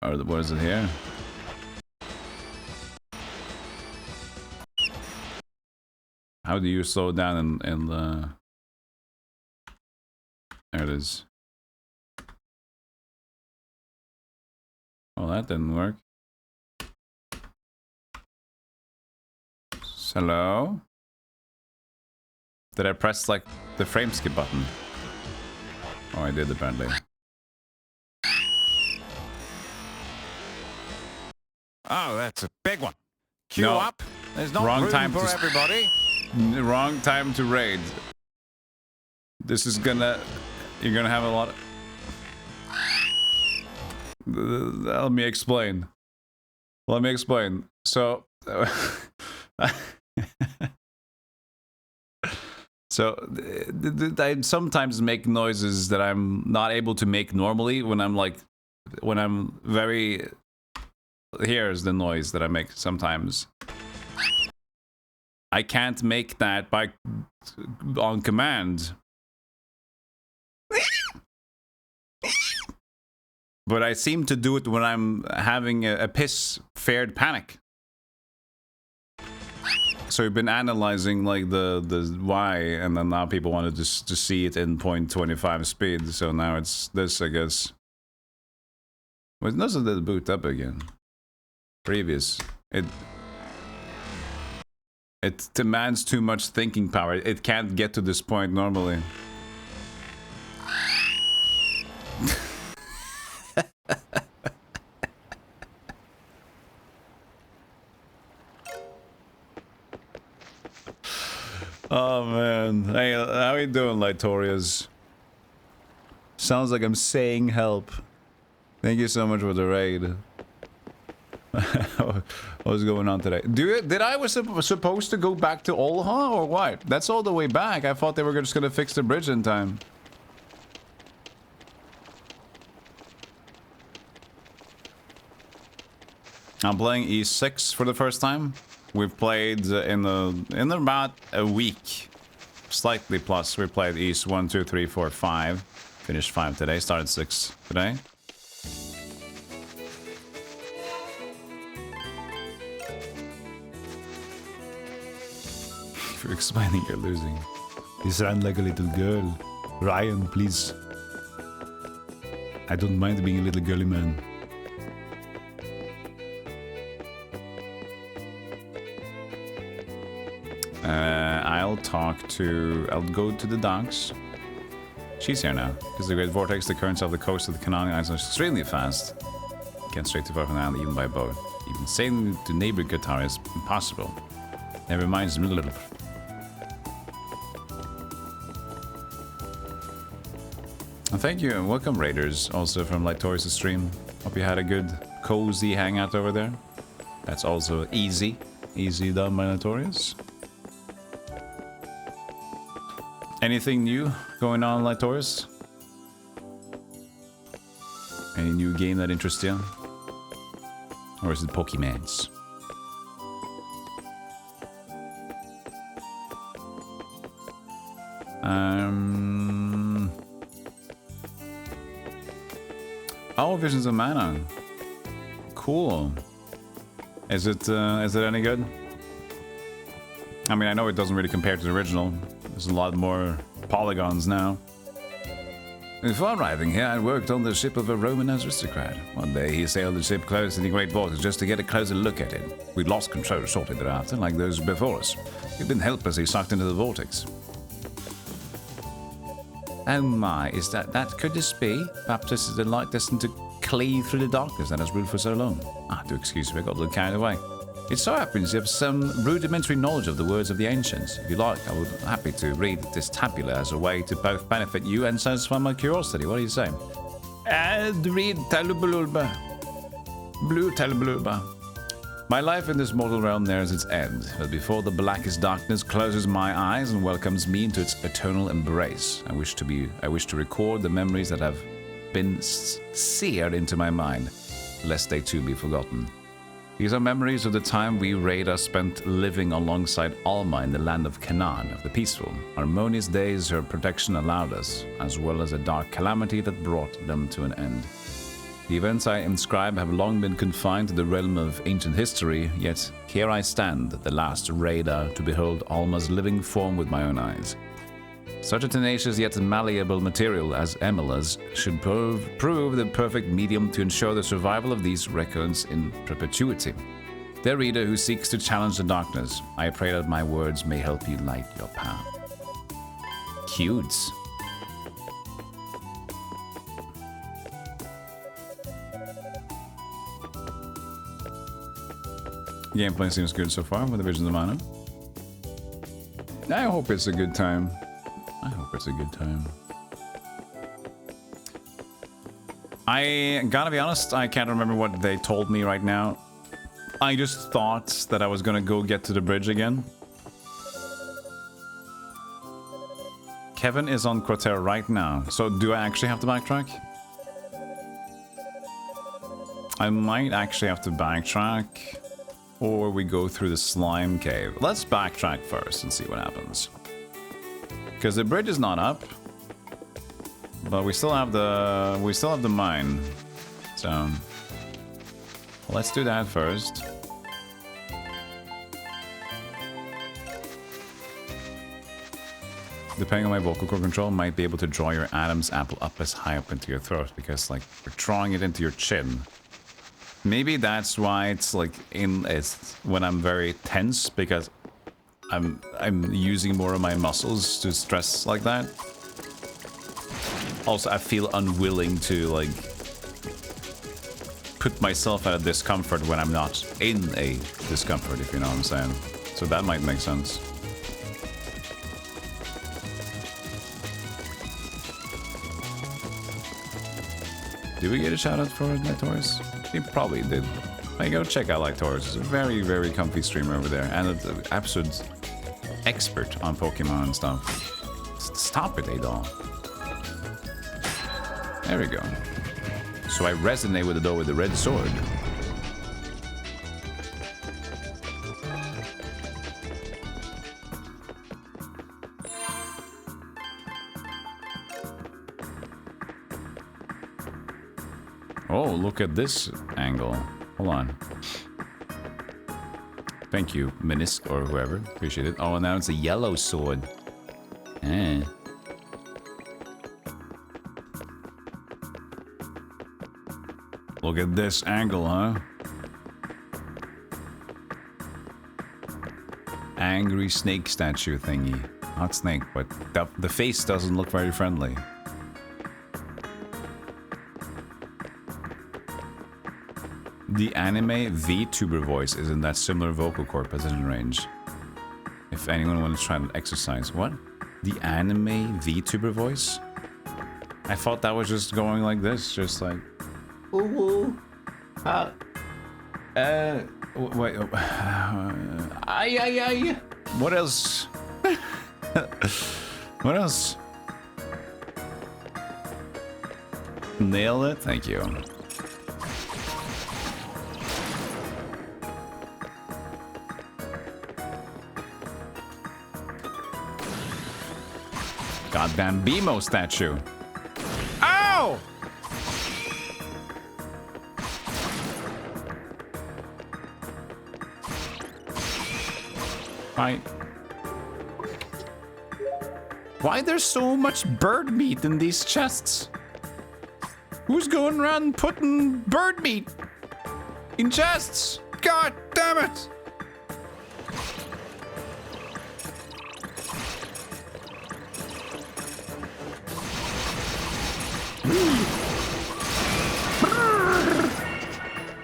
Or what is it here? How do you slow down in the... There it is. Well, that didn't work. Hello? Did I press like the frame skip button? Oh, I did apparently. Oh, that's a big one. Queue No. up. There's not Wrong room time for to- everybody. Wrong time to raid. This is gonna... You're gonna have a lot... Let me explain. Let me explain. So... So, I sometimes make noises that I'm not able to make normally when I'm like... When I'm very... Here's the noise that I make sometimes. I can't make that by on command. But I seem to do it when I'm having a piss-fared panic. So we've been analyzing like the why, and then now people wanted to see it in 0.25 speed. So now it's this, I guess. Well, it doesn't boot up again. Previous. It demands too much thinking power. It can't get to this point normally. Oh man. Hey, how you doing, Litorius? Sounds like I'm saying help. Thank you so much for the raid. What's going on today? Did I was supposed to go back to Olha or what? That's all the way back. I thought they were just gonna fix the bridge in time. I'm playing E6 for the first time. We've played in about a week, slightly plus. We played East 1, 2, 3, 4, 5. Finished 5 today. Started 6 today. If you're explaining, you're losing. You sound like a little girl. Ryan, please. I don't mind being a little girly man. I'll go to the docks. She's here now. Because the Great Vortex, the currents of the coast of the Canaan Islands are extremely fast. Can't stray too far from the island even by boat. Even sailing to neighbor Qatar is impossible. Never mind, it's a little... And thank you and welcome Raiders, also from Litorius' stream. Hope you had a good, cozy hangout over there. That's also easy. Easy done by Litorius. Anything new going on, Litorius? Any new game that interests you? Or is it Pokemans? Oh, Visions of Mana. Cool. Is it any good? I mean, I know it doesn't really compare to the original. There's a lot more polygons now. Before arriving here, I worked on the ship of a Roman aristocrat. One day, he sailed the ship close to the Great Vortex just to get a closer look at it. We lost control shortly thereafter, like those before us. We've been helplessly sucked into the vortex. Oh my, is that could this be? Perhaps this is the light destined to cleave through the darkness that has ruled for so long. Do excuse me, I got a little carried away. It so happens you have some rudimentary knowledge of the words of the ancients. If you like, I would be happy to read this tabula as a way to both benefit you and satisfy my curiosity. What do you say? Read Talubulba. Blue Talubulba. My life in this mortal realm nears its end, but before the blackest darkness closes my eyes and welcomes me into its eternal embrace, I wish to record the memories that have been seared into my mind, lest they too be forgotten. These are memories of the time we Raiders spent living alongside Alma in the land of Canaan, of the peaceful, harmonious days her protection allowed us, as well as a dark calamity that brought them to an end. The events I inscribe have long been confined to the realm of ancient history, yet here I stand, the last Raider to behold Alma's living form with my own eyes. Such a tenacious yet malleable material as Emila's should prove the perfect medium to ensure the survival of these records in perpetuity. Dear reader who seeks to challenge the darkness, I pray that my words may help you light your path. Cute. Gameplay seems good so far with the Visions of Mana. I hope it's a good time. I hope it's a good time. I gotta be honest, I can't remember what they told me right now. I just thought that I was gonna go get to the bridge again. Kevin is on Cortera right now, so do I actually have to backtrack? I might actually have to backtrack, or we go through the slime cave. Let's backtrack first and see what happens. Because the bridge is not up, but we still have the mine. So let's do that first. Depending on my vocal cord control, might be able to draw your Adam's apple up as high up into your throat, because like we're drawing it into your chin. Maybe that's why it's like it's when I'm very tense, because I'm using more of my muscles to stress like that. Also, I feel unwilling to like put myself at a discomfort when I'm not in a discomfort, if you know what I'm saying. So that might make sense. Did we get a shout out for Lightours? He probably did. Hey, go check out Lightours. He's a very, very comfy streamer over there, and an absolute expert on Pokemon and stuff. Stop it, Adol. There we go. So I resonate with the door with the red sword. Oh, look at this angle. Hold on. Thank you, Minisk or whoever. Appreciate it. Oh, and now it's a yellow sword. Eh. Look at this angle, huh? Angry snake statue thingy. Not snake, but the face doesn't look very friendly. The anime VTuber voice is in that similar vocal cord position range. If anyone wants to try to exercise. What? The anime VTuber voice? I thought that was just going like this, just like... Ooh, wait. Ay. What else? What else? Nail it? Thank you. Goddamn BMO statue. Ow! Right. Why there's so much bird meat in these chests? Who's going around putting bird meat in chests? God damn it!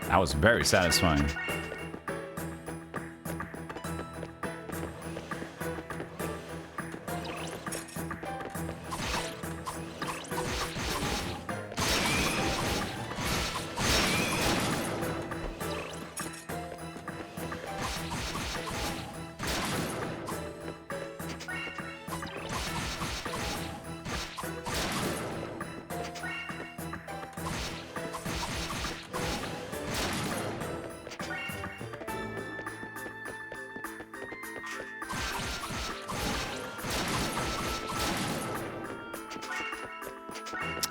That was very satisfying.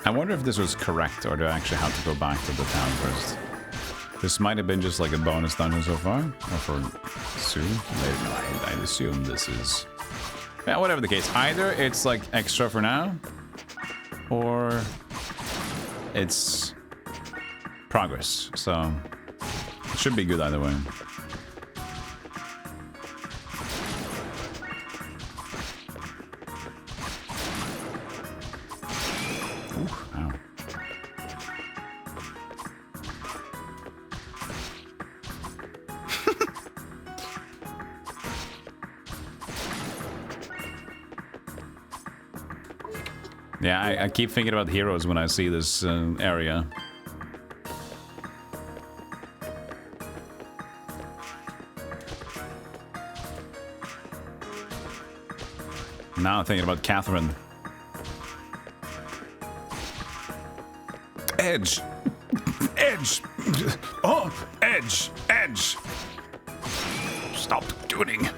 I wonder if this was correct, or do I actually have to go back to the town first? This might have been just like a bonus dungeon so far, or for soon. I'd assume this is... Yeah, whatever the case. Either it's like extra for now, or it's progress. So it should be good either way. Yeah, I keep thinking about heroes when I see this area. Now I'm thinking about Catherine. Edge! Edge! Oh! Edge! Edge! Stop tuning!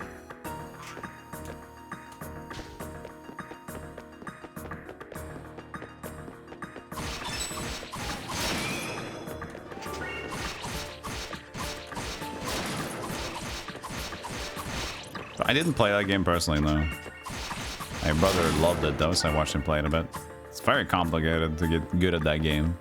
I didn't play that game personally, though. My brother loved it, though, so I watched him play it a bit. It's very complicated to get good at that game.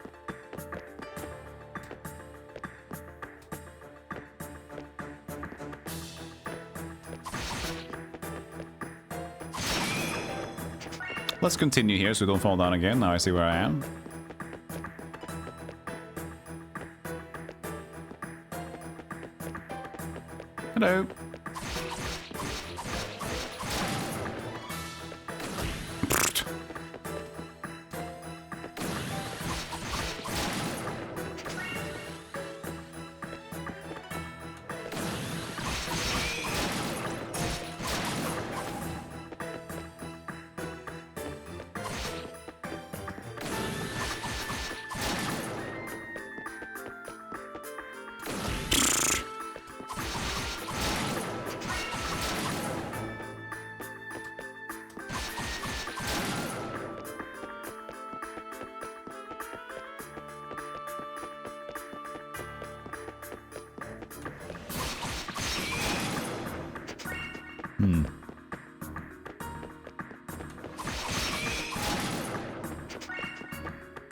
Let's continue here so we don't fall down again. Now I see where I am. Hello.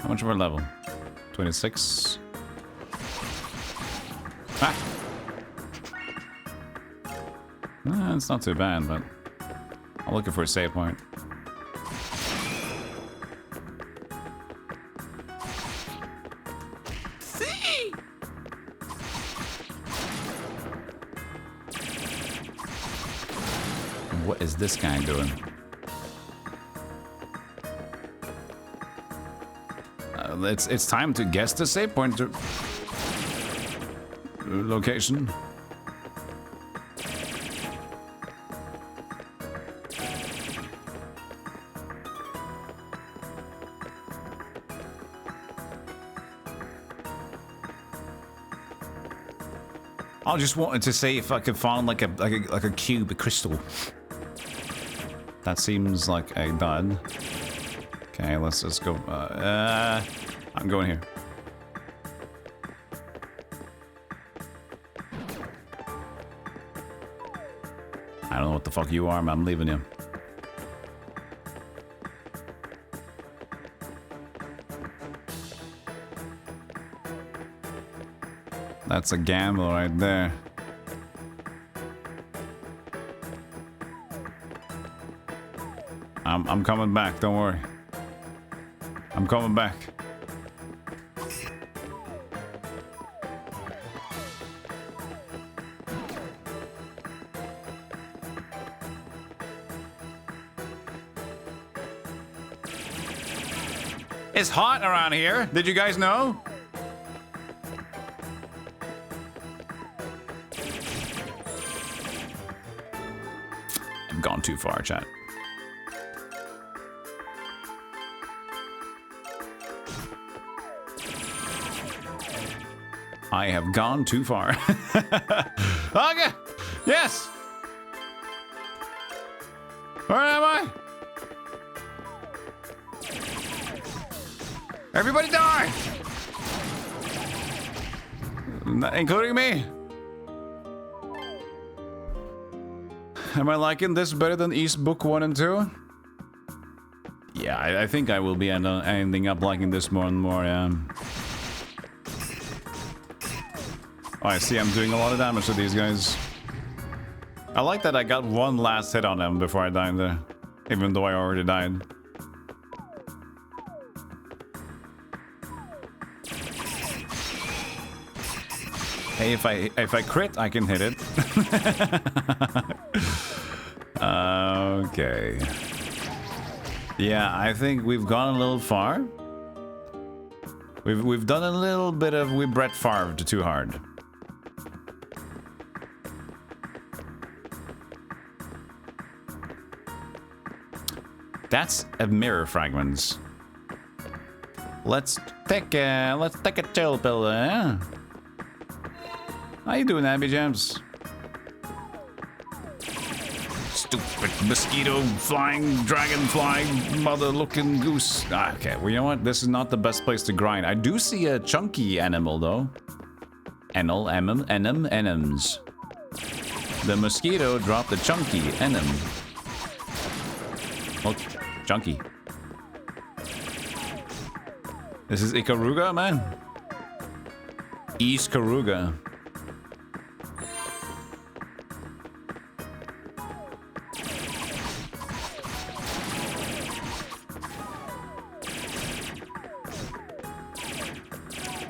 How much of our level? 26. Ah! It's not too bad, but I'm looking for a save point. See? What is this guy doing? It's time to guess the save point location. I just wanted to see if I could find like a cube, a crystal. That seems like a dud. Okay, let's just go. I'm going here. I don't know what the fuck you are, man. I'm leaving you. That's a gamble right there. I'm coming back, don't worry. I'm coming back. It's hot around here. Did you guys know? I've gone too far, chat. I have gone too far. Okay. Yes. Where am I? Everybody die! Including me. Am I liking this better than East Book 1 and 2? Yeah, I think I will be ending up liking this more and more, yeah. Oh, I see I'm doing a lot of damage to these guys. I like that I got one last hit on them before I died there. Even though I already died. Hey, if I crit, I can hit it. Okay. Yeah, I think we've gone a little far. We've done a little bit of we Brett Favre too hard. That's a mirror fragments. Let's take a chill pill, eh? How you doing, Abby Jams? Stupid mosquito flying dragonfly mother-looking goose. Ah, okay, well, you know what? This is not the best place to grind. I do see a chunky animal though. Enums. The mosquito dropped a chunky enum. Oh, chunky. This is Ikaruga, man. East Karuga.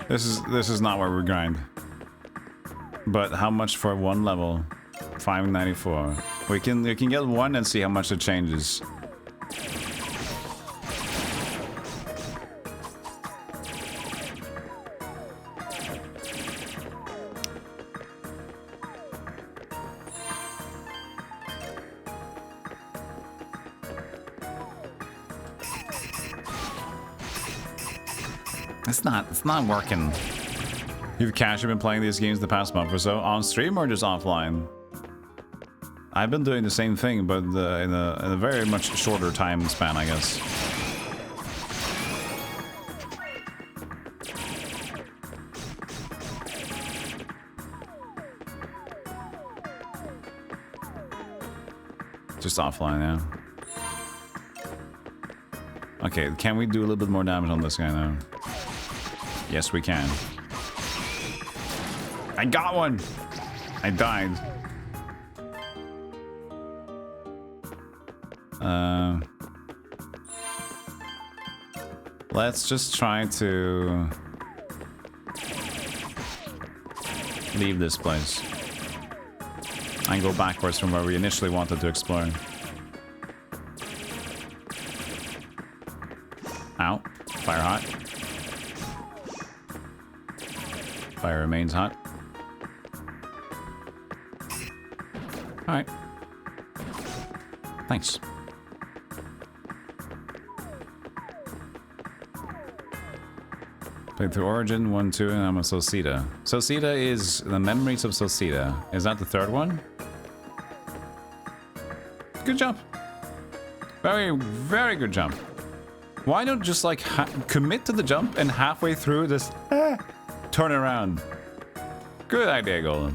This is not where we grind. But how much for one level? 594. We can get one and see how much it changes. It's not working. You've casually been playing these games the past month or so, on stream or just offline? I've been doing the same thing, but in a very much shorter time span, I guess. Just offline, yeah. Okay, can we do a little bit more damage on this guy now? Yes, we can. I got one! I died. Let's just try to leave this place and go backwards from where we initially wanted to explore. Ow. Fire hot. Fire remains hot. Alright. Thanks. Played through Origin 1, 2, and I'm a Solcita. Solcita is the Memories of Solcita. Is that the third one? Good jump. Very, very good jump. Why not just like commit to the jump and halfway through just turn around? Good idea, Golem.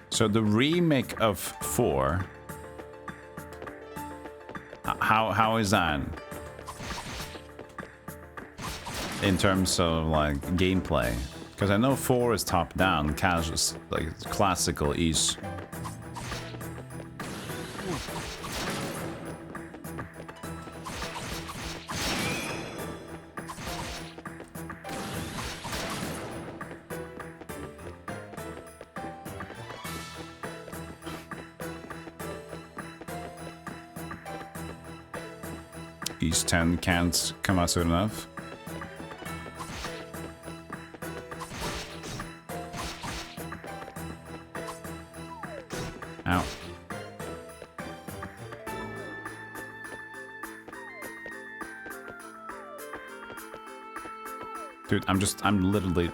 So the remake of 4, how is that in terms of like gameplay? Because I know 4 is top down, casual, like classical East. East 10 can't come out soon enough. Ow. Dude, I'm literally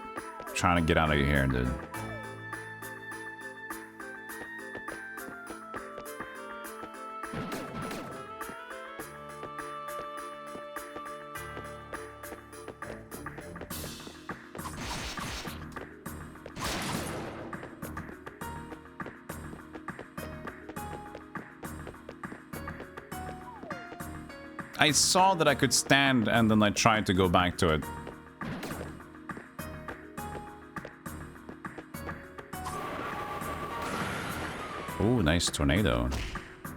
trying to get out of here, dude. I saw that I could stand and then I tried to go back to it. Oh, nice tornado.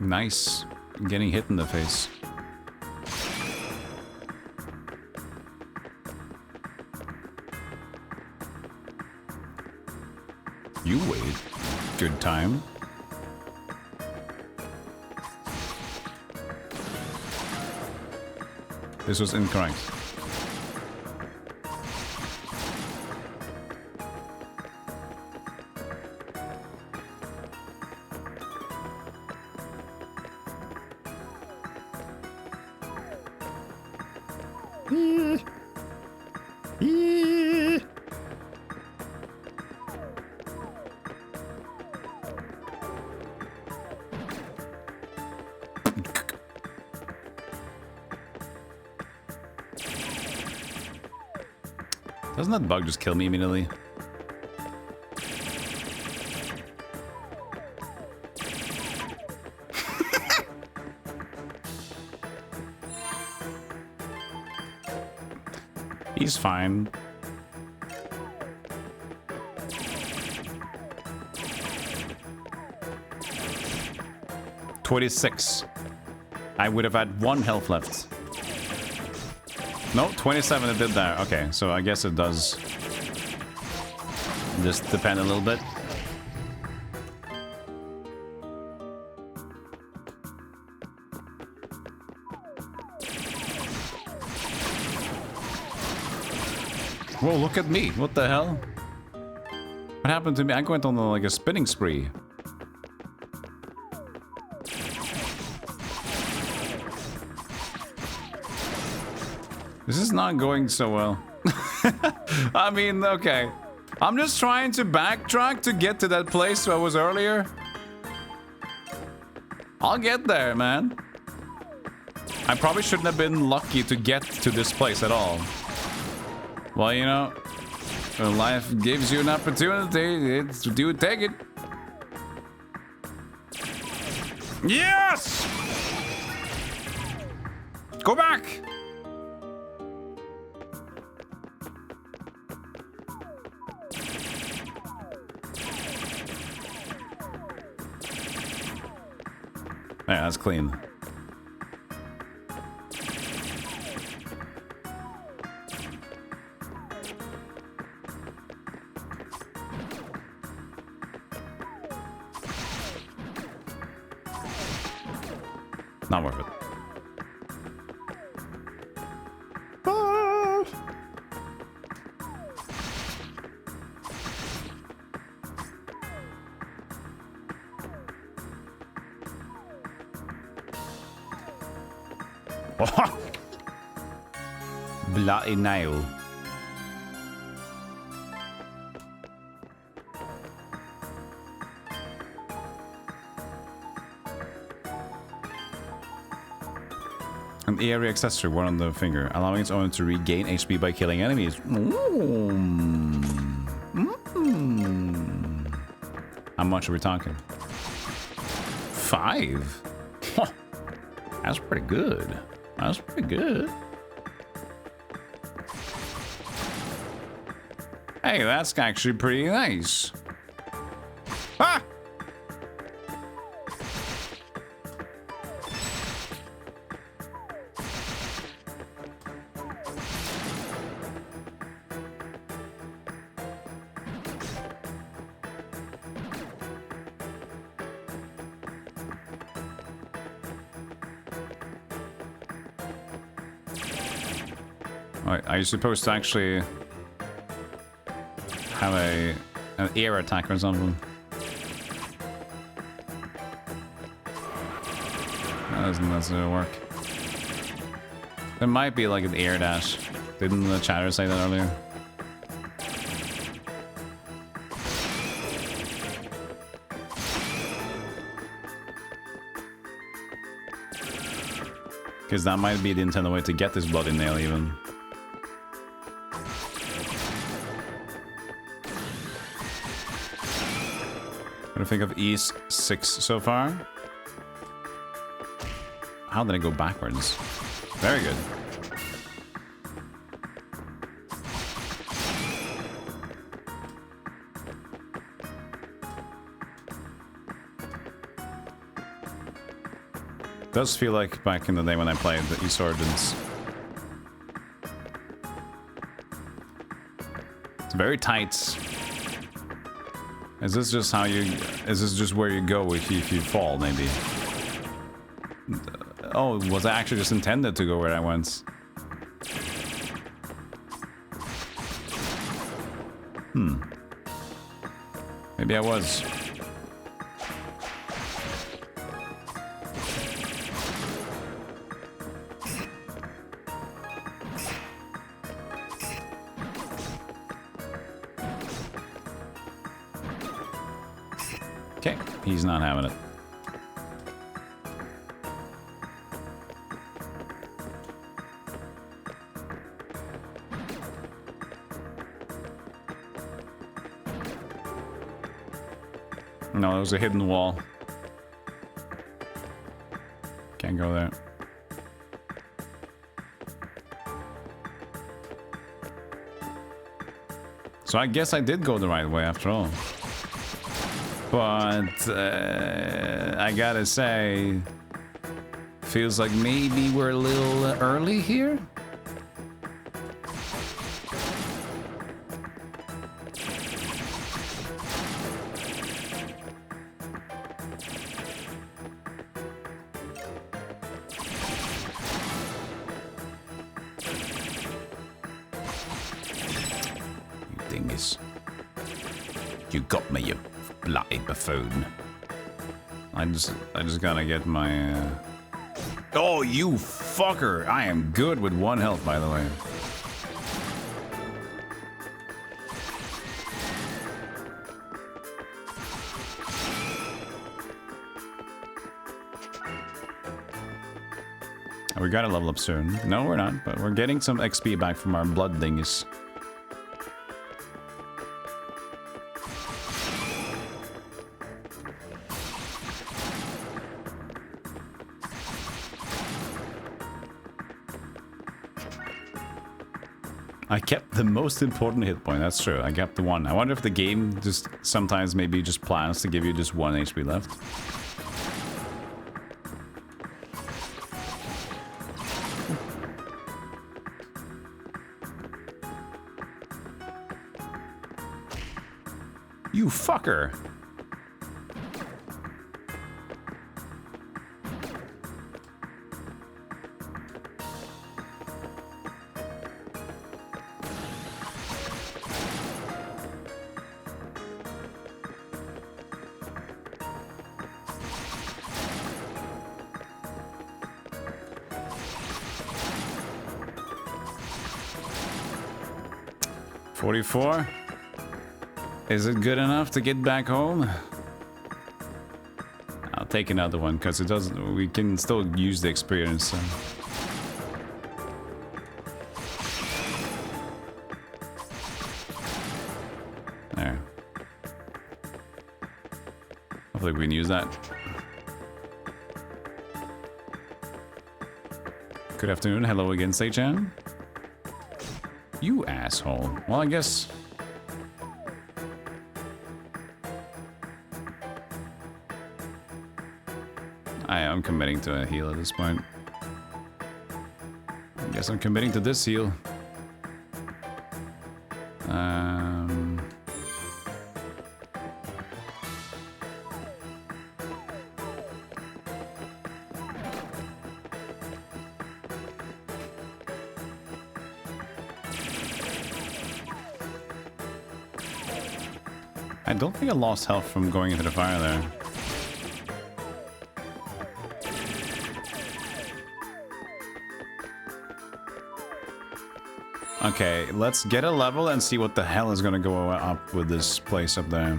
Nice. Getting hit in the face. You wait. Good time. This was incorrect. Doesn't that bug just kill me immediately? He's fine. $26. I would have had 1 health left. No, 27 it did that. Okay, so I guess it does just depend a little bit. Whoa, look at me. What the hell? What happened to me? I went on like a spinning spree. This is not going so well. I mean, okay. I'm just trying to backtrack to get to that place where I was earlier. I'll get there, man. I probably shouldn't have been lucky to get to this place at all. Well, you know, when life gives you an opportunity, do take it. Yes! Go back! Yeah, that's clean. Not worth it. Bloody nail. An area accessory worn on the finger, allowing its owner to regain HP by killing enemies. How much are we talking? 5? That's pretty good. That's pretty good. Hey, that's actually pretty nice. Ah! Are you supposed to actually have an air attack or something? That doesn't necessarily work. There might be like an air dash. Didn't the chatter say that earlier? Because that might be the intended way to get this bloody nail even. What do you think of E6 so far? How did I go backwards? Very good. Does feel like back in the day when I played the East Origins. It's very tight. Is this just how you... Is this just where you go if you fall, maybe? Oh, was I actually just intended to go where I went? Maybe I was. Okay, he's not having it. No, it was a hidden wall. Can't go there. So I guess I did go the right way after all. But I gotta say, feels like maybe we're a little early here. Dingus. You got me, you bloody buffoon. I just gotta get my... Oh, you fucker! I am good with 1 health, by the way. We gotta level up soon. No, we're not, but we're getting some XP back from our blood dingus. I kept the most important hit point, that's true. I kept the 1. I wonder if the game just sometimes maybe just plans to give you just 1 HP left. You fucker! $44? Is it good enough to get back home? I'll take another one because it doesn't. We can still use the experience. So. There. Hopefully we can use that. Good afternoon. Hello again, Seichan. You asshole. Well, I guess... I am committing to a heal at this point. I guess I'm committing to this heal. I don't think I lost health from going into the fire there. Okay, let's get a level and see what the hell is gonna go up with this place up there.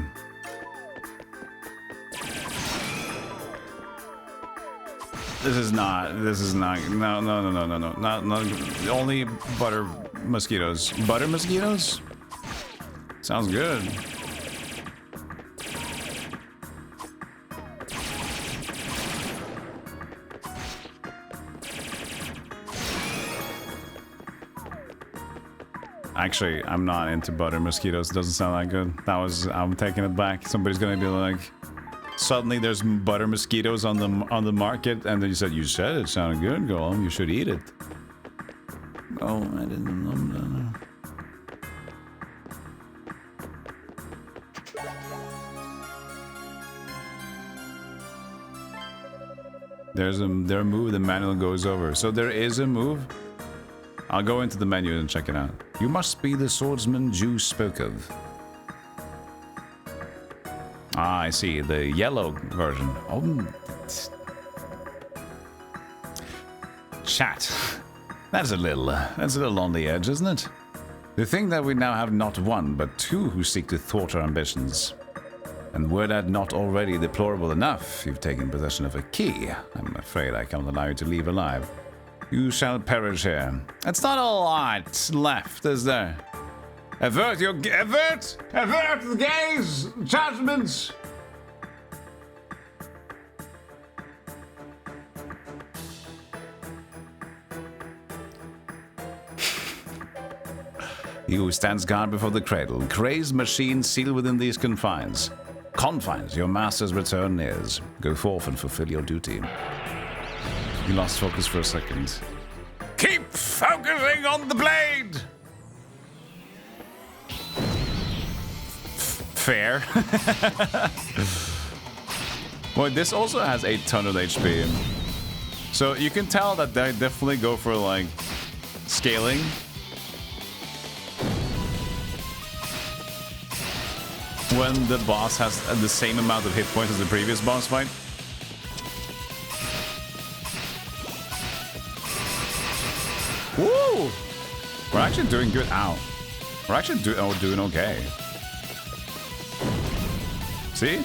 This is not, no, not, only butter mosquitoes. Butter mosquitoes? Sounds good. Actually, I'm not into butter mosquitoes. Doesn't sound that good. That was... I'm taking it back. Somebody's gonna be like... Suddenly there's butter mosquitoes on the market, and then you said it sounded good, Golem. You should eat it. Oh, I didn't know. There's a move the manual goes over. So there is a move. I'll go into the menu and check it out. You must be the swordsman Jew spoke of. Ah, I see. The yellow version. Oh. Chat. That's a little on the edge, isn't it? To think that we now have not one, but two who seek to thwart our ambitions. And were that not already deplorable enough, you've taken possession of a key. I'm afraid I can't allow you to leave alive. You shall perish here. It's not a lot left, is there? Avert the gaze, judgments. He who stands guard before the cradle, crazed machine sealed within these confines. Your master's return nears. Go forth and fulfill your duty. You lost focus for a second. Keep focusing on the blade! Fair. Well, this also has 800 HP. So you can tell that they definitely go for, like, scaling. When the boss has the same amount of hit points as the previous boss fight. Woo! We're actually doing good. Ow. We're actually doing okay. See?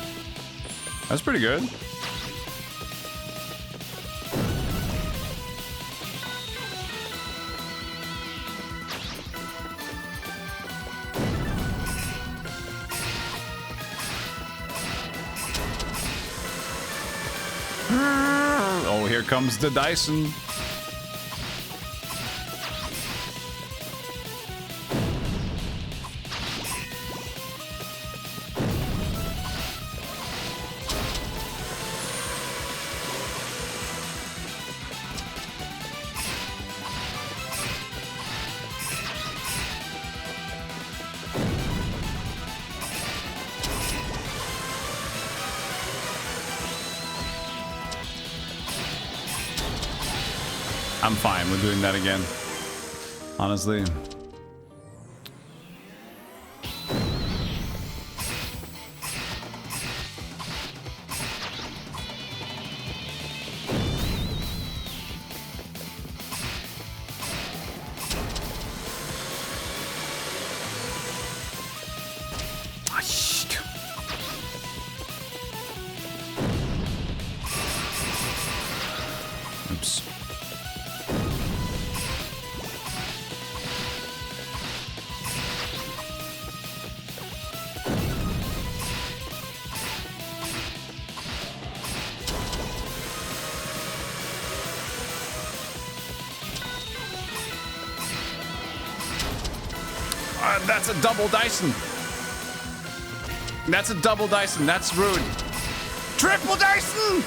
That's pretty good. Oh, here comes the Dyson. I'm fine with doing that again. Honestly. Oops. That's a double Dyson. That's a double Dyson. That's rude. Triple Dyson!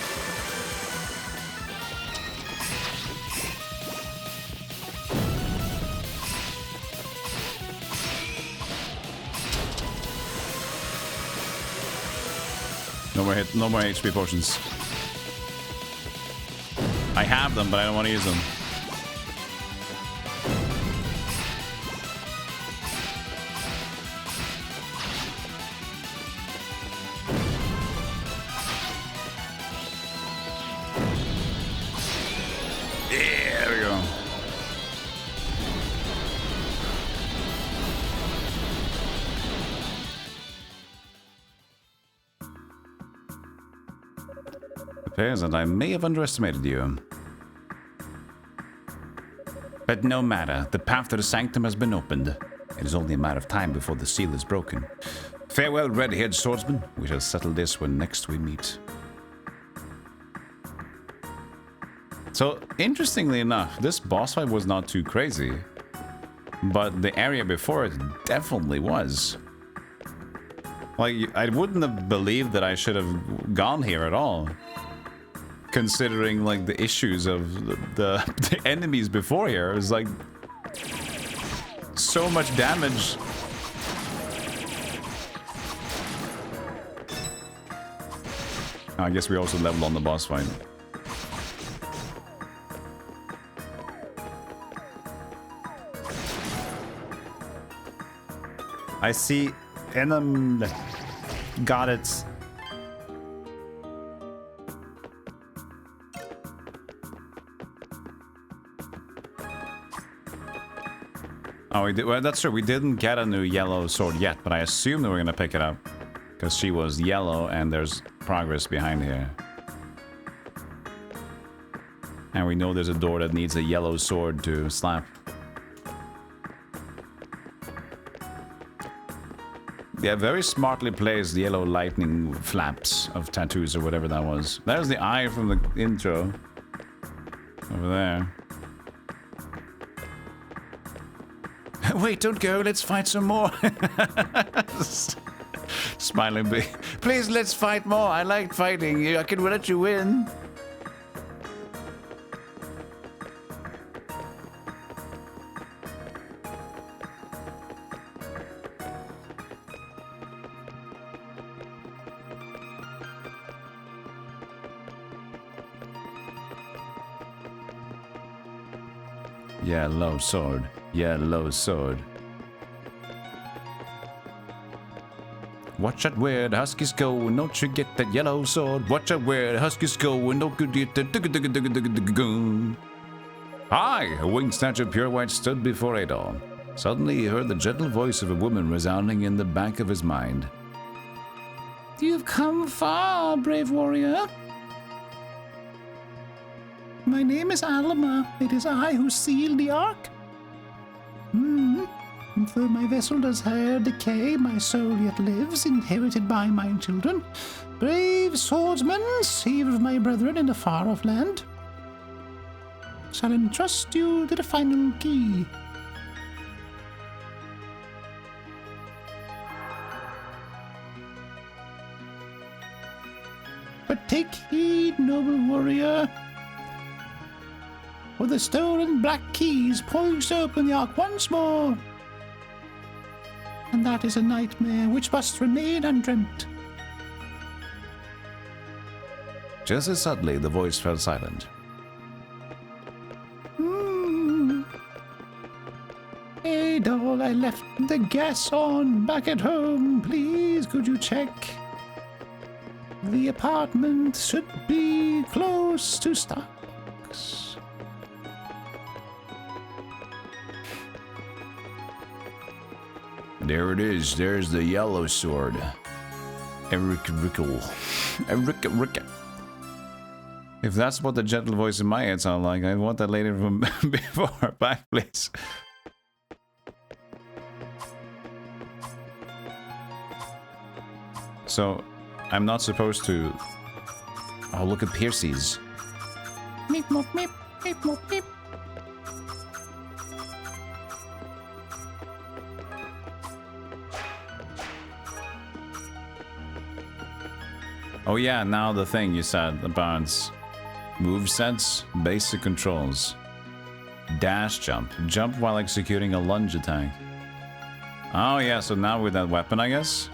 No more HP potions. I have them, but I don't want to use them. Yeah, there we go. Appears that I may have underestimated you. But no matter, the path to the sanctum has been opened. It is only a matter of time before the seal is broken. Farewell, red-haired swordsman. We shall settle this when next we meet. So, interestingly enough, this boss fight was not too crazy. But the area before it definitely was. Like, I wouldn't have believed that I should have gone here at all. Considering, like, the issues of the enemies before here. It was like... so much damage. I guess we also leveled on the boss fight. I see enemy. Got it. Oh, we did. Well, that's true. We didn't get a new yellow sword yet, but I assumed that we're gonna pick it up because she was yellow, and there's progress behind here. And we know there's a door that needs a yellow sword to slap. Yeah, very smartly placed yellow lightning flaps of tattoos or whatever that was. There's the eye from the intro. Over there. Wait, don't go. Let's fight some more. Smiling big. Please, let's fight more. I like fighting. I can let you win. Yellow sword. Yellow sword. Watch out where the huskies go, and don't you get that yellow sword. Watch out where the huskies go, and don't you get the... Hi! A winged statue of pure white stood before Adol. Suddenly he heard the gentle voice of a woman resounding in the back of his mind. You've come far, brave warrior. My name is Alma. It is I who sealed the Ark. And though my vessel does here decay, my soul yet lives, inherited by my children. Brave swordsman, savior of my brethren in a far-off land, shall entrust you to the final key. But take heed, noble warrior. For the stolen black keys poised to open the Ark once more. And that is a nightmare which must remain undreamt. Just as suddenly, the voice fell silent. Adol, I left the gas on back at home. Please, could you check? The apartment should be close to Starbucks. There it is. There's the yellow sword. Rickle. If that's what the gentle voice in my head sounds like, I want that lady from before. Back, please. So, I'm not supposed to... Oh, look at Piercy's. Meep, moop, meep, meep, moop, meep. Oh yeah, now the thing you said about movesets, basic controls. Dash jump. Jump while executing a lunge attack. Oh yeah, so now with that weapon, I guess?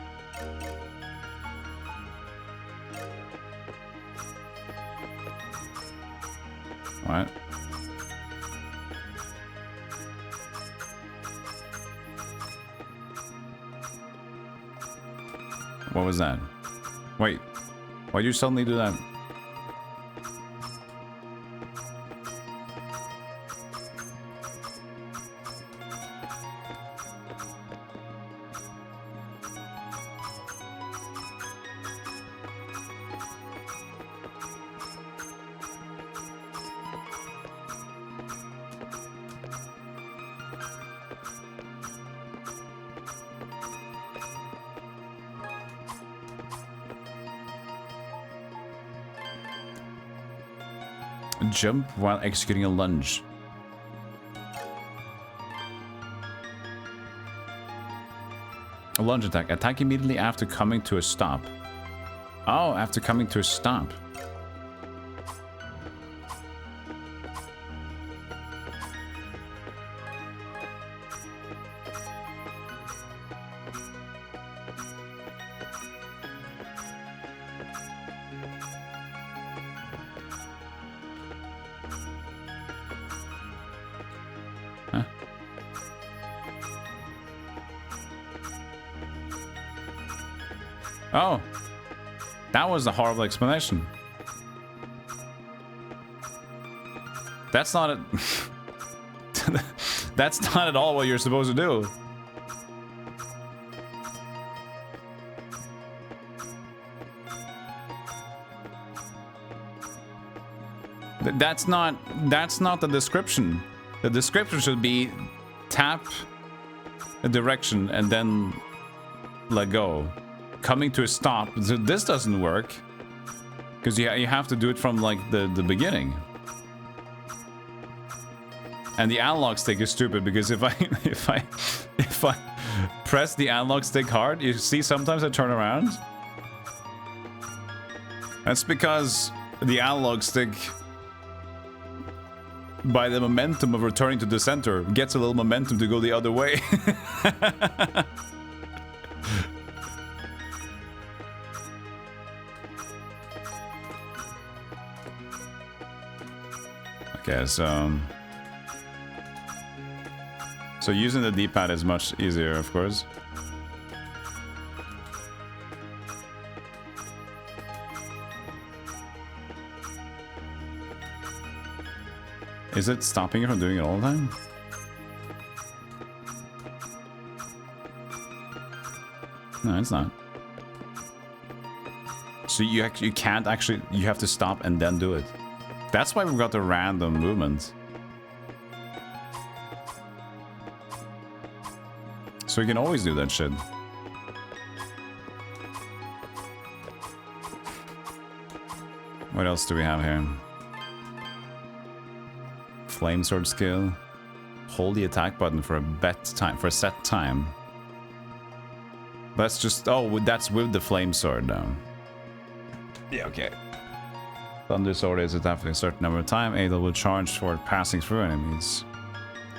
What? What was that? Wait. Why'd you suddenly do that? Jump while executing a lunge. lunge attack. Attack immediately after coming to a stop. Oh, after coming to a stop. Oh, that was a horrible explanation. That's not it. That's not at all what you're supposed to do. That's not the description. The description should be tap a direction and then let go. Coming to a stop. So this doesn't work because you have to do it from like the beginning. And the analog stick is stupid because if I press the analog stick hard, you see sometimes I turn around. That's because the analog stick, by the momentum of returning to the center, gets a little momentum to go the other way. Okay, so using the D-pad is much easier, of course. Is it stopping you from doing it all the time? No, it's not. So you can't actually, you have to stop and then do it. That's why we've got the random movement. So you can always do that shit. What else do we have here? Flame sword skill. Hold the attack button for a set time. That's just, oh, that's with the flame sword now. Yeah, okay. Thunder sword is after a certain number of time. Adel will charge for passing through enemies.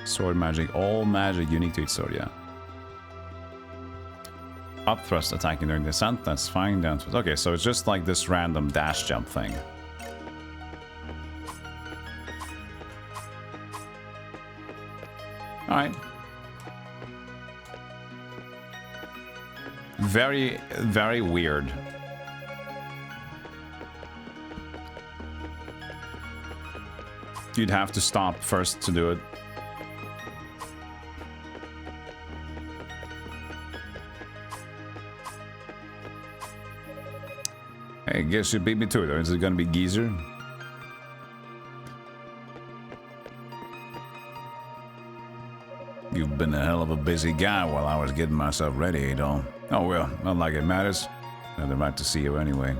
Sword magic, all magic unique to each sword, yeah. Up thrust attacking during descent, that's fine. Down thrust. Okay, so it's just like this random dash jump thing. Alright. Very, very weird. You'd have to stop first to do it. I guess you beat me to it, or is it gonna be Geezer? You've been a hell of a busy guy while I was getting myself ready, Adol. Oh well, not like it matters. I'd like to see you anyway.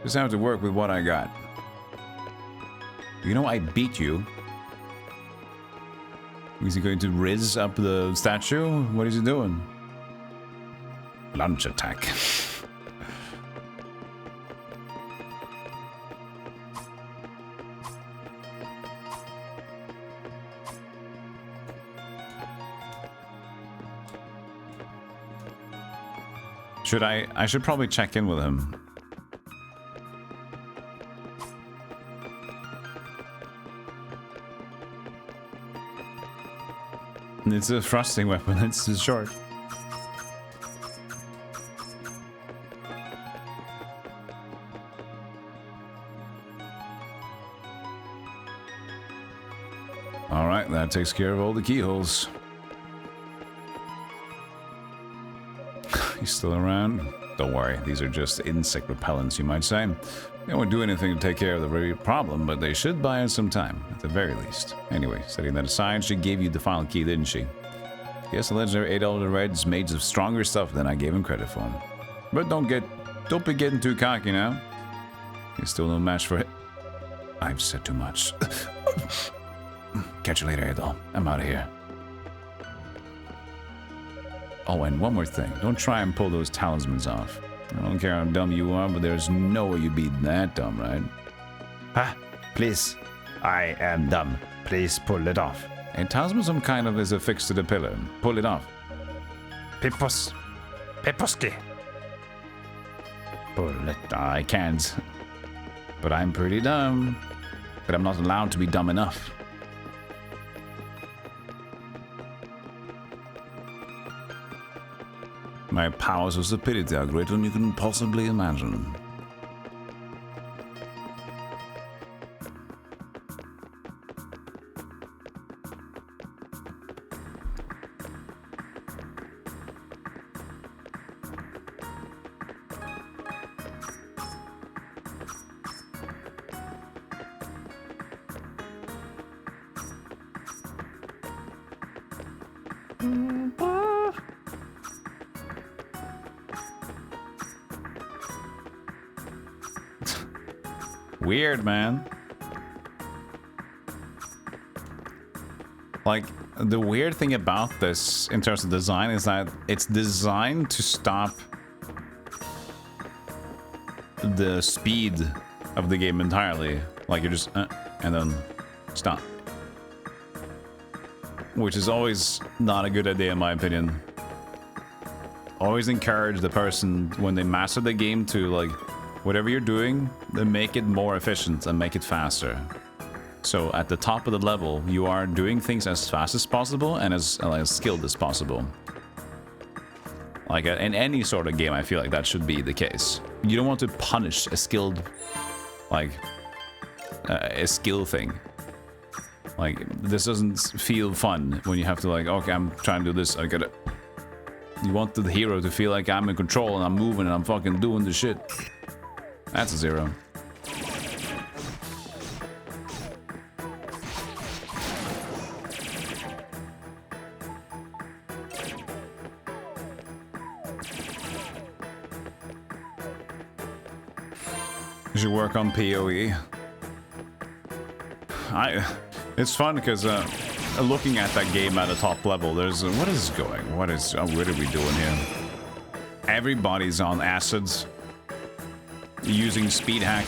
Just have to work with what I got. You know I beat you. Is he going to riz up the statue? What is he doing? Lunge attack. I should probably check in with him. It's a thrusting weapon, it's short. Alright, that takes care of all the keyholes. He's still around? Don't worry, these are just insect repellents, you might say. They won't do anything to take care of the very problem, but they should buy us some time, at the very least. Anyway, setting that aside, she gave you the final key, didn't she? Yes, the legendary $8 Red's made of stronger stuff than I gave him credit for. But don't be getting too cocky now. He's still no match for it. I've said too much. Catch you later, Adol. I'm out of here. Oh, and one more thing. Don't try and pull those talismans off. I don't care how dumb you are, but there's no way you'd be that dumb, right? Ah, please. I am dumb. Please pull it off. A talisman some kind of is affixed to the pillar. Pull it off. Pipos. Piposki. Pull it. I can't. But I'm pretty dumb. But I'm not allowed to be dumb enough. My powers of stupidity are greater than you can possibly imagine. Weird, man. Like, the weird thing about this in terms of design is that it's designed to stop the speed of the game entirely. Like, you're just and then stop, which is always not a good idea in my opinion. Always encourage the person when they master the game to, like, whatever you're doing, then make it more efficient and make it faster. So at the top of the level, you are doing things as fast as possible and as skilled as possible. Like in any sort of game, I feel like that should be the case. You don't want to punish a skilled, like, a skill thing. Like, this doesn't feel fun when you have to, like, okay, I'm trying to do this, I gotta... You want the hero to feel like I'm in control and I'm moving and I'm fucking doing the shit. That's a 0. You should work on PoE. It's fun because looking at that game at a top level, there's what is going? What are we doing here? Everybody's on acids, using speed hack.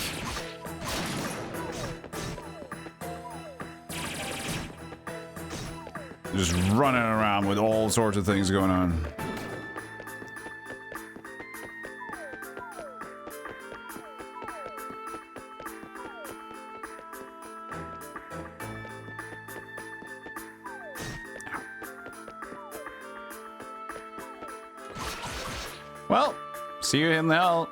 Just running around with all sorts of things going on. Well, see you in hell.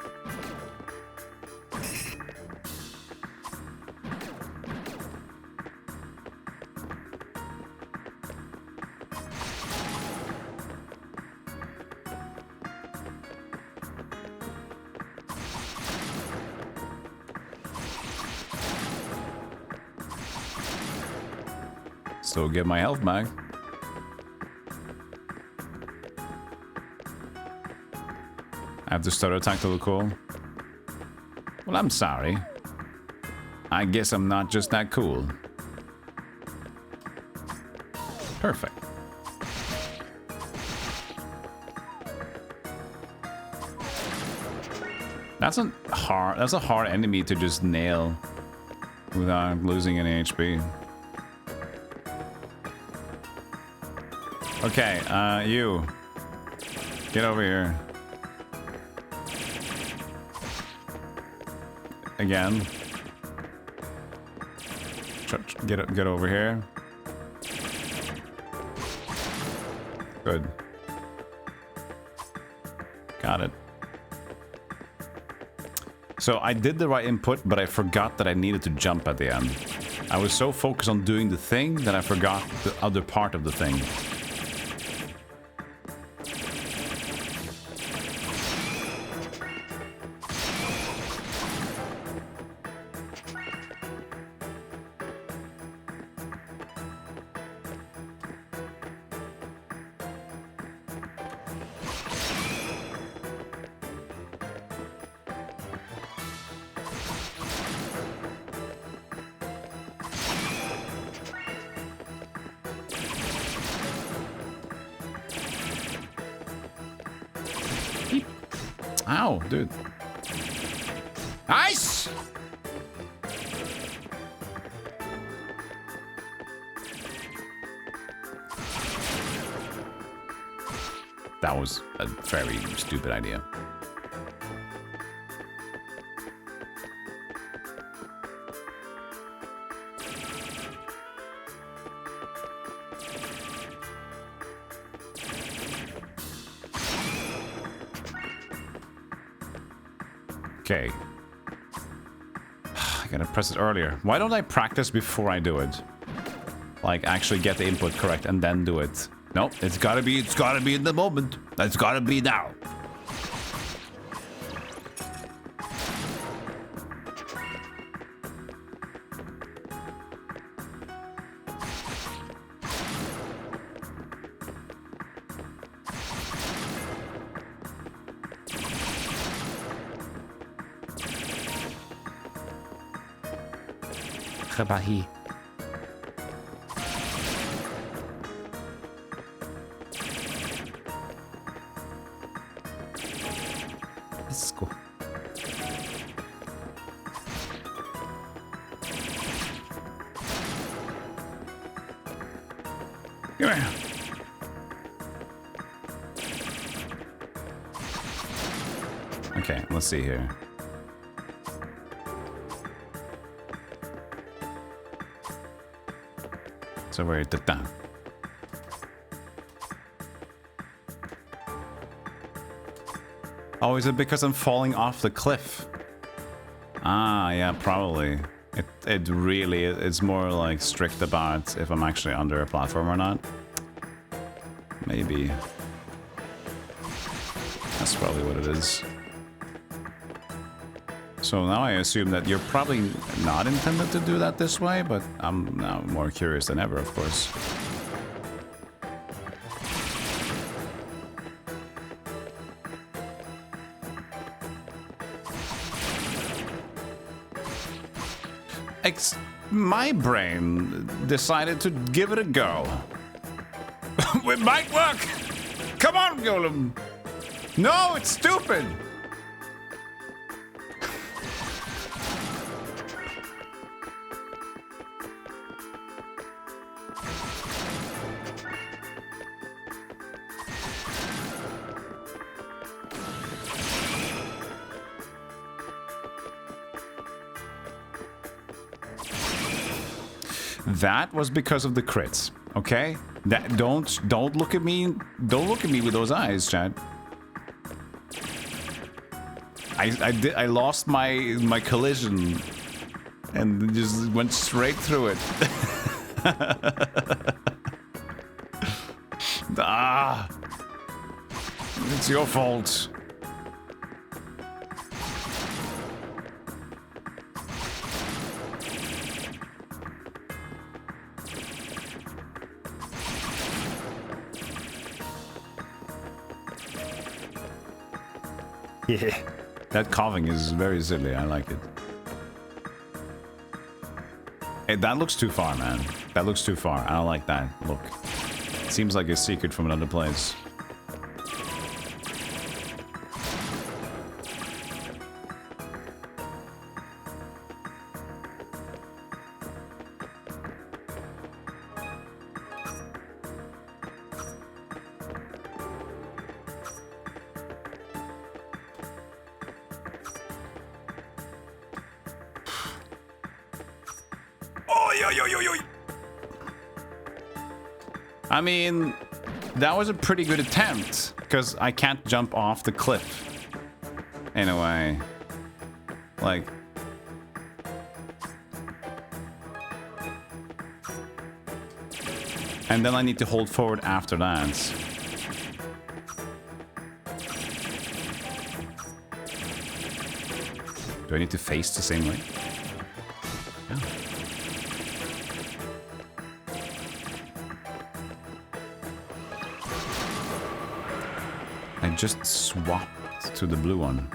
So get my health back. I have to start a tactical call. Well, I'm sorry. I guess I'm not just that cool. Perfect. That's a hard enemy to just nail without losing any HP. Okay, you. Get over here. Again. Get over here. Good. Got it. So I did the right input, but I forgot that I needed to jump at the end. I was so focused on doing the thing that I forgot the other part of the thing. Ow, dude. Nice! That was a very stupid idea. Okay. I gotta press it earlier. Why don't I practice before I do it? Like, actually get the input correct and then do it. Nope, it's gotta be in the moment. It's gotta be now. Gebahi. Let's go. Come here. Okay, let's see here. So we're at the down. Oh, is it because I'm falling off the cliff? Ah, yeah, probably. It really it's more like strict about if I'm actually under a platform or not. Maybe. That's probably what it is. So now I assume that you're probably not intended to do that this way, but I'm now more curious than ever, of course. My brain decided to give it a go. It might work! Come on, Golem! No, it's stupid! That was because of the crits, okay? That don't look at me. Don't look at me with those eyes, Chad. I lost my collision and just went straight through it. Ah, it's your fault. Yeah. That coughing is very silly. I like it. Hey, that looks too far, man. That looks too far. I don't like that. Look. It seems like a secret from another place. I mean, that was a pretty good attempt, because I can't jump off the cliff. In a way. Like... And then I need to hold forward after that. Do I need to face the same way? Yeah. I just swapped to the blue one.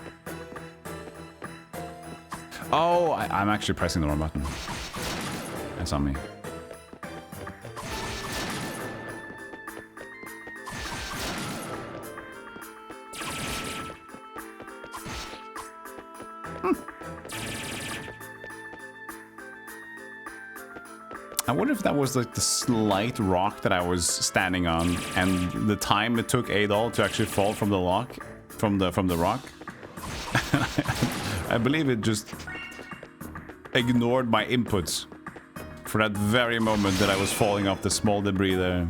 Oh, I'm actually pressing the wrong button. That's on me. I wonder if that was like the slight rock that I was standing on, and the time it took Adol to actually fall from the rock. I believe it just ignored my inputs for that very moment that I was falling off the small debris there.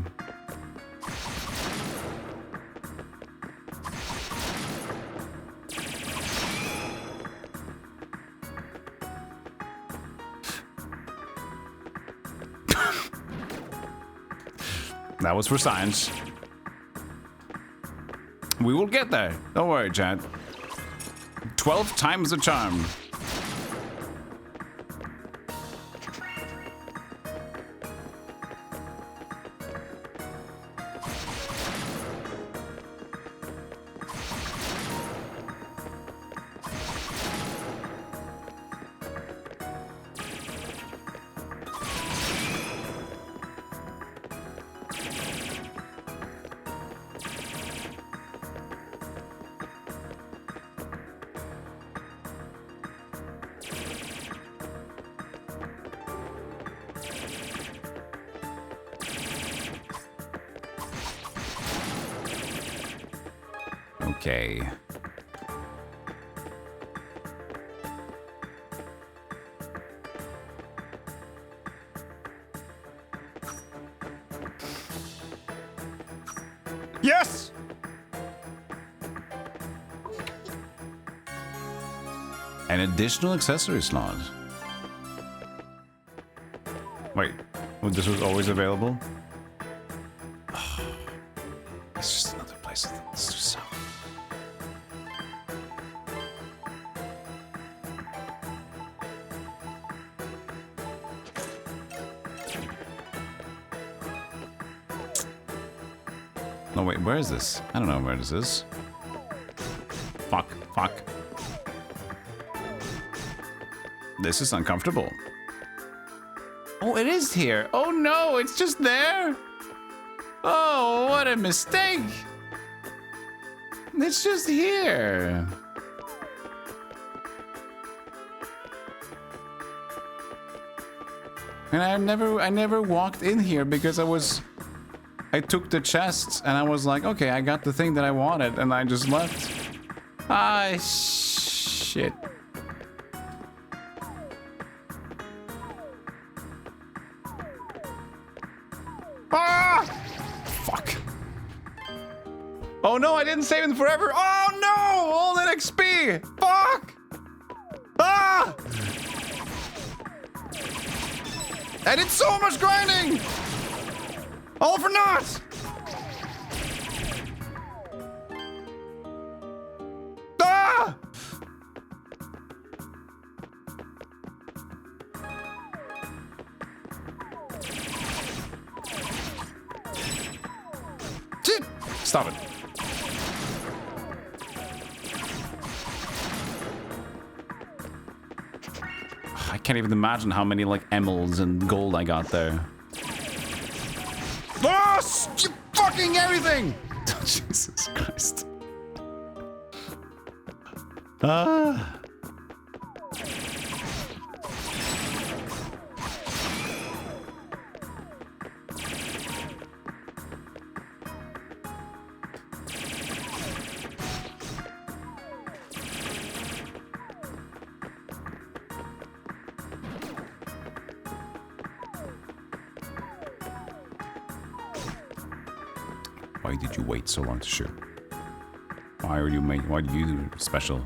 That was for science. We will get there. Don't worry, chat. 12 times the charm. Okay. Yes! An additional accessory slot. Wait, well, this was always available? It's just another place. It's just so... No, wait, where is this? I don't know where this is. Fuck, fuck. This is uncomfortable. Oh, it is here. Oh no, it's just there. Oh, what a mistake. It's just here. And I never walked in here because I took the chests and I was like, okay, I got the thing that I wanted and I just left. Ah, shit. Ah! Fuck. Oh no, I didn't save it forever. Oh no! All that XP! Fuck! Ah! I did so much grinding! All for naught! Ah! Stop it. I can't even imagine how many like emeralds and gold I got there. Oh, fucking everything! Jesus Christ. Ah. Why did you wait so long to shoot? Why are you why do you do special?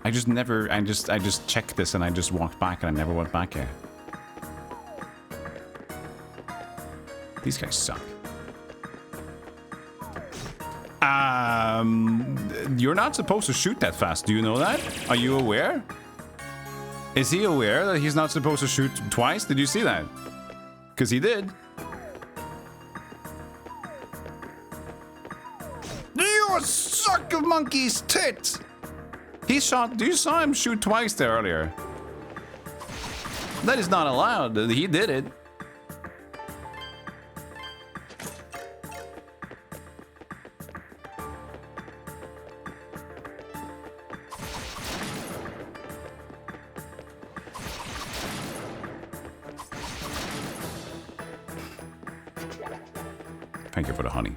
I just checked this and I just walked back and I never went back here. These guys suck. You're not supposed to shoot that fast. Do you know that? Are you aware? Is he aware that he's not supposed to shoot twice? Did you see that? Because he did. You suck of monkey's tit! He shot... You saw him shoot twice there earlier. That is not allowed. He did it. Thank you for the honey.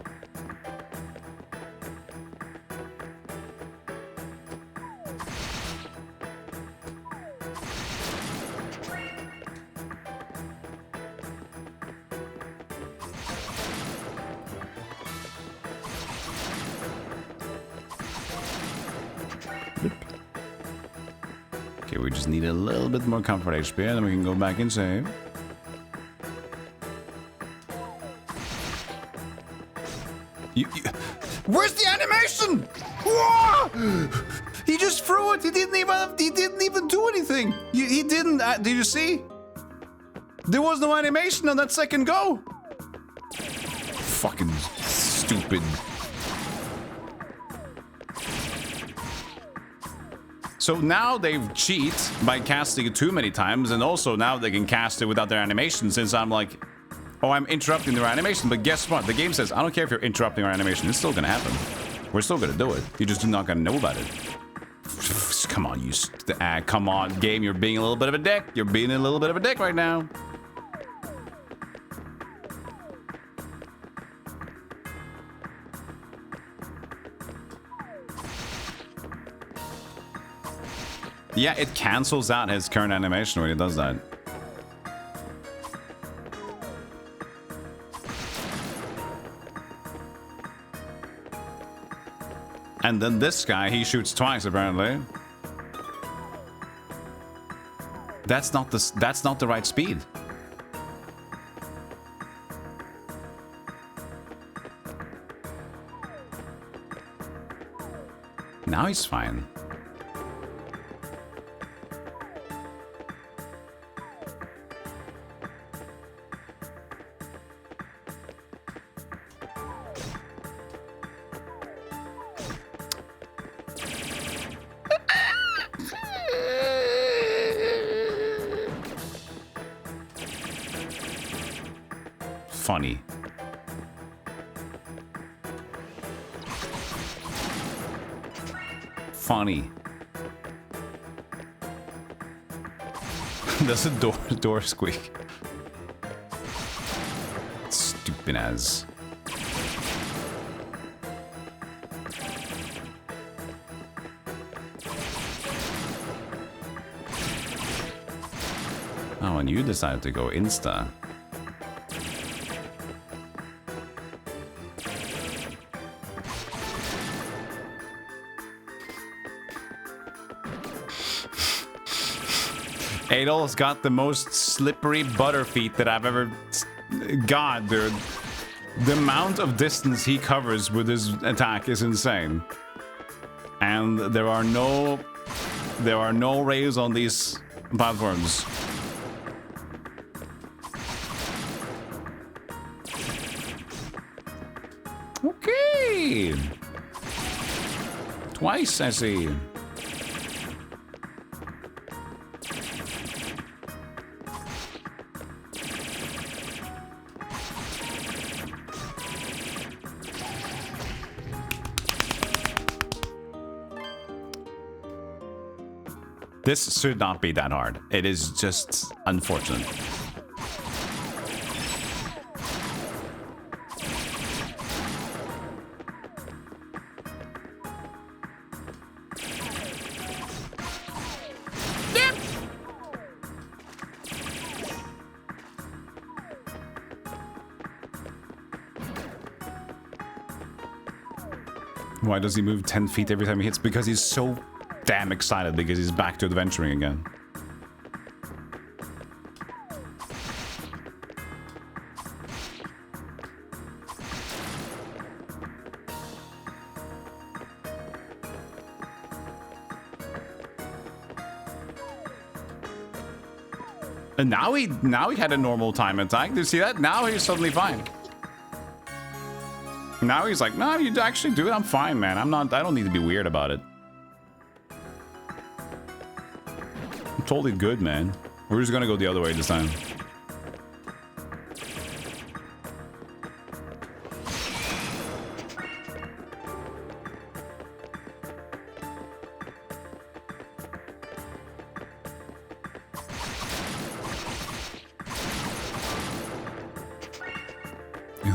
Okay, we just need a little bit more comfort HP, and then we can go back and save. Where's the animation? Whoa! He just threw it. He didn't even do anything. He didn't. Did you see? There was no animation on that second go. Fucking stupid. So now they cheat by casting it too many times, and also now they can cast it without their animation, since I'm like, oh, I'm interrupting their animation. But guess what? The game says, I don't care if you're interrupting our animation. It's still gonna happen. We're still gonna do it. You're just not gonna know about it. Come on, you... come on, game. You're being a little bit of a dick. You're being a little bit of a dick right now. Yeah, it cancels out his current animation when it does that. And then this guy, he shoots twice apparently. That's not the right speed. Now he's fine. Funny. Funny. Does the door squeak? Stupid as. Oh, and you decided to go Insta. Adol's got the most slippery butter feet that I've ever... God, dude. The amount of distance he covers with his attack is insane. And there are no rails on these platforms. Okay. Twice, I see. This should not be that hard. It is just unfortunate. Yep. Why does he move 10 feet every time he hits? Because he's so damn excited because he's back to adventuring again. And now he had a normal time attack. Did you see that? Now he's suddenly fine. Now he's like, no, you actually do it. I'm fine, man. I don't need to be weird about it. Totally good, man. We're just gonna go the other way this time.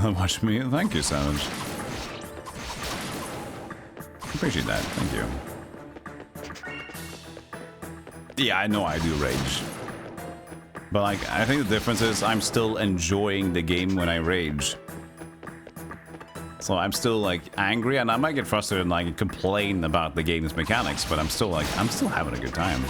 Watch me. Thank you, Savage. Appreciate that. Thank you. Yeah, I know I do rage. But like, I think the difference is I'm still enjoying the game when I rage. So I'm still like angry, and I might get frustrated and like complain about the game's mechanics, but I'm still having a good time.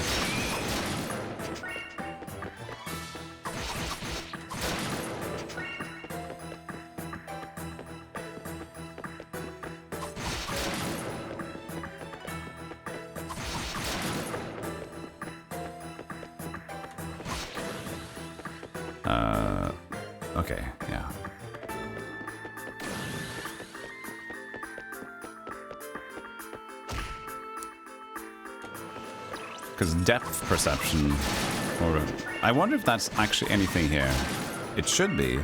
Okay, yeah. Because depth perception, or I wonder if that's actually anything here. It should be,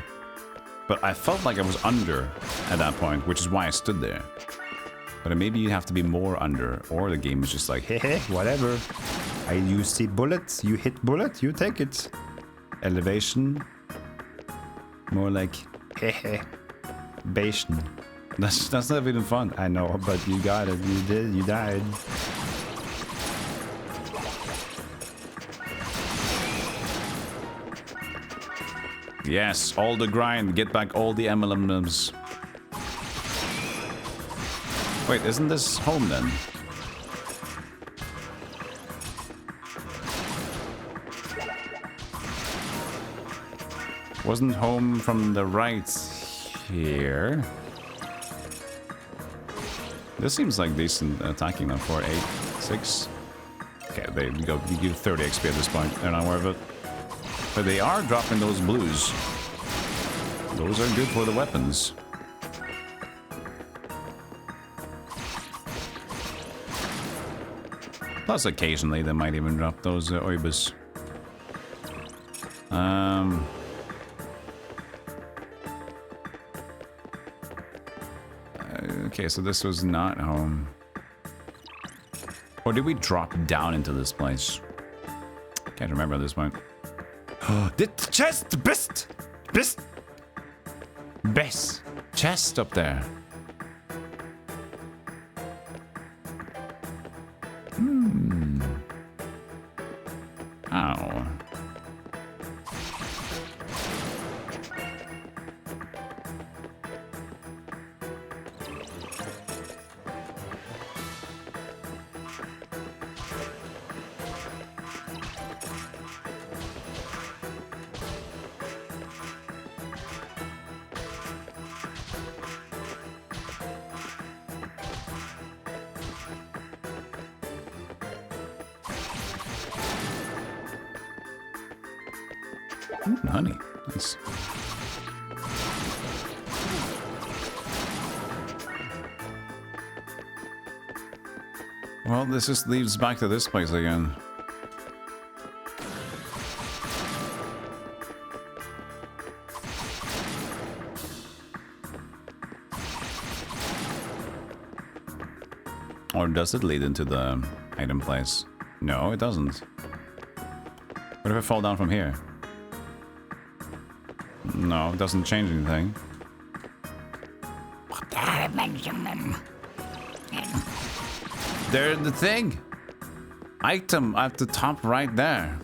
but I felt like I was under at that point, which is why I stood there. But maybe you have to be more under, or the game is just like, hey, whatever. You see bullets, you hit bullet, you take it. Elevation. More like, hehe, Bastion. That's not even fun. I know, but you got it. You did. You died. Yes, all the grind. Get back all the emblems. Wait, isn't this home then? Wasn't home from the right here? This seems like decent attacking though. 4, 8, 6. Okay, they go. You give 30 XP at this point. They're not worth it. But they are dropping those blues. Those are good for the weapons. Plus, occasionally they might even drop those oibus. Okay, so this was not home. Or did we drop down into this place? Can't remember at this point. The chest! Best! Chest up there. Ow. Honey. Nice. Well, this just leads back to this place again. Or does it lead into the item place? No, it doesn't. What if I fall down from here? No, it doesn't change anything. There's the thing! Item at the top right there.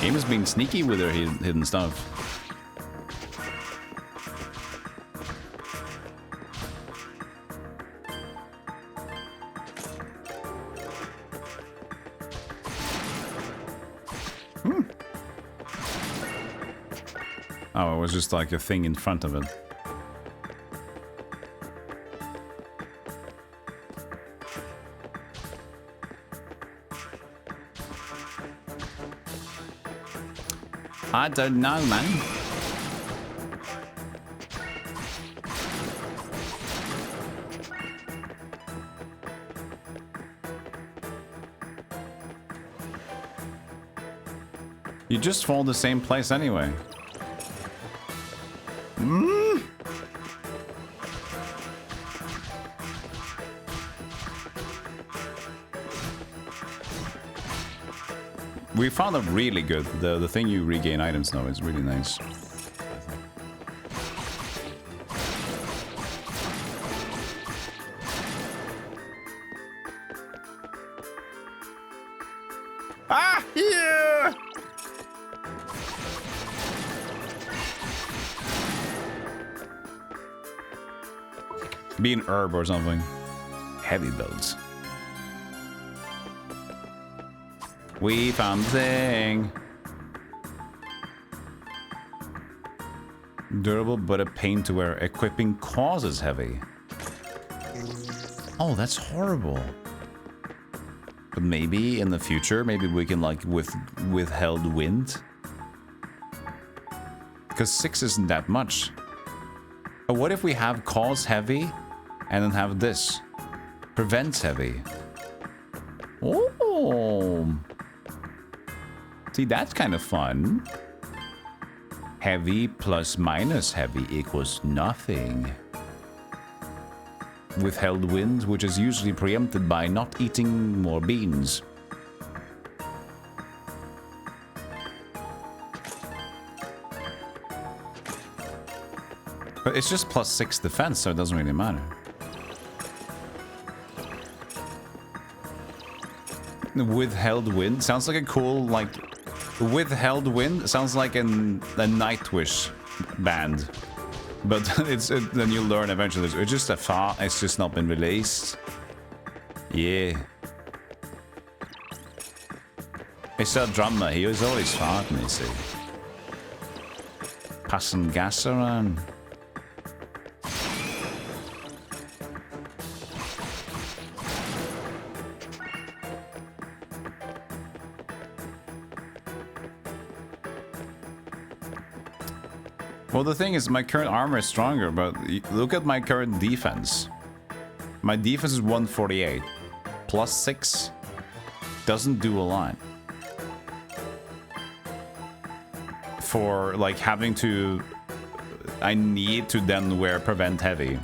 Game is being sneaky with their hidden stuff. Oh, it was just like a thing in front of it. I don't know, man. You just fall the same place anyway. We found it really good. The thing you regain items now is really nice. Ah! Yeah! Be an herb or something. Heavy builds. We found the thing. Durable but a pain to wear. Equipping causes heavy. Oh, that's horrible. But maybe in the future, maybe we can like withheld wind. Because 6 isn't that much. But what if we have cause heavy and then have this? Prevents heavy. Oh. See, that's kind of fun. Heavy plus minus heavy equals nothing. Withheld wind, which is usually preempted by not eating more beans. But it's just plus 6 defense, so it doesn't really matter. Withheld wind sounds like a cool, like... Withheld wind sounds like a Nightwish band. But then you learn eventually. It's just a far. It's just not been released. Yeah. It's a drummer. He was always farting, you see. Passing gas around. Well, the thing is, my current armor is stronger, but look at my current defense. My defense is 148. Plus 6 doesn't do a lot. For, like, having to... I need to then wear prevent heavy.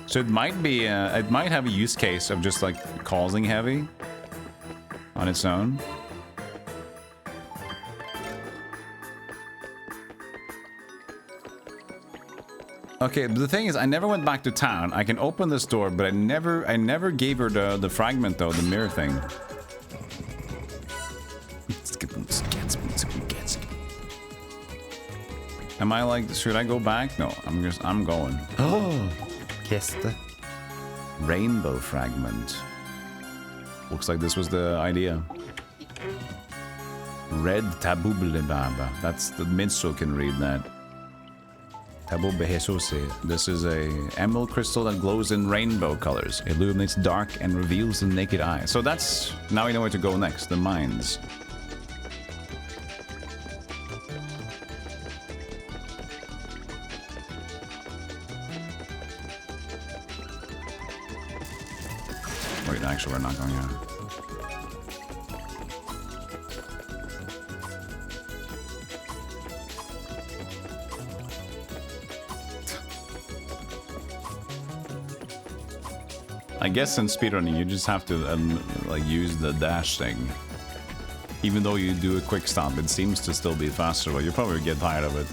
So it might be... it might have a use case of just, like, causing heavy on its own. Okay, but the thing is, I never went back to town. I can open this door, but I never gave her the fragment though, the mirror thing. Am I like, should I go back? No, I'm going. Oh, kiste. Rainbow fragment. Looks like this was the idea. Red tabubelebaba. That's the minstrel can read that. This is a emerald crystal that glows in rainbow colors, illuminates dark and reveals the naked eye. So that's, now we know where to go next, the mines. Wait, actually we're not going here. I guess in speedrunning you just have to like use the dash thing. Even though you do a quick stop, it seems to still be faster, but you probably get tired of it.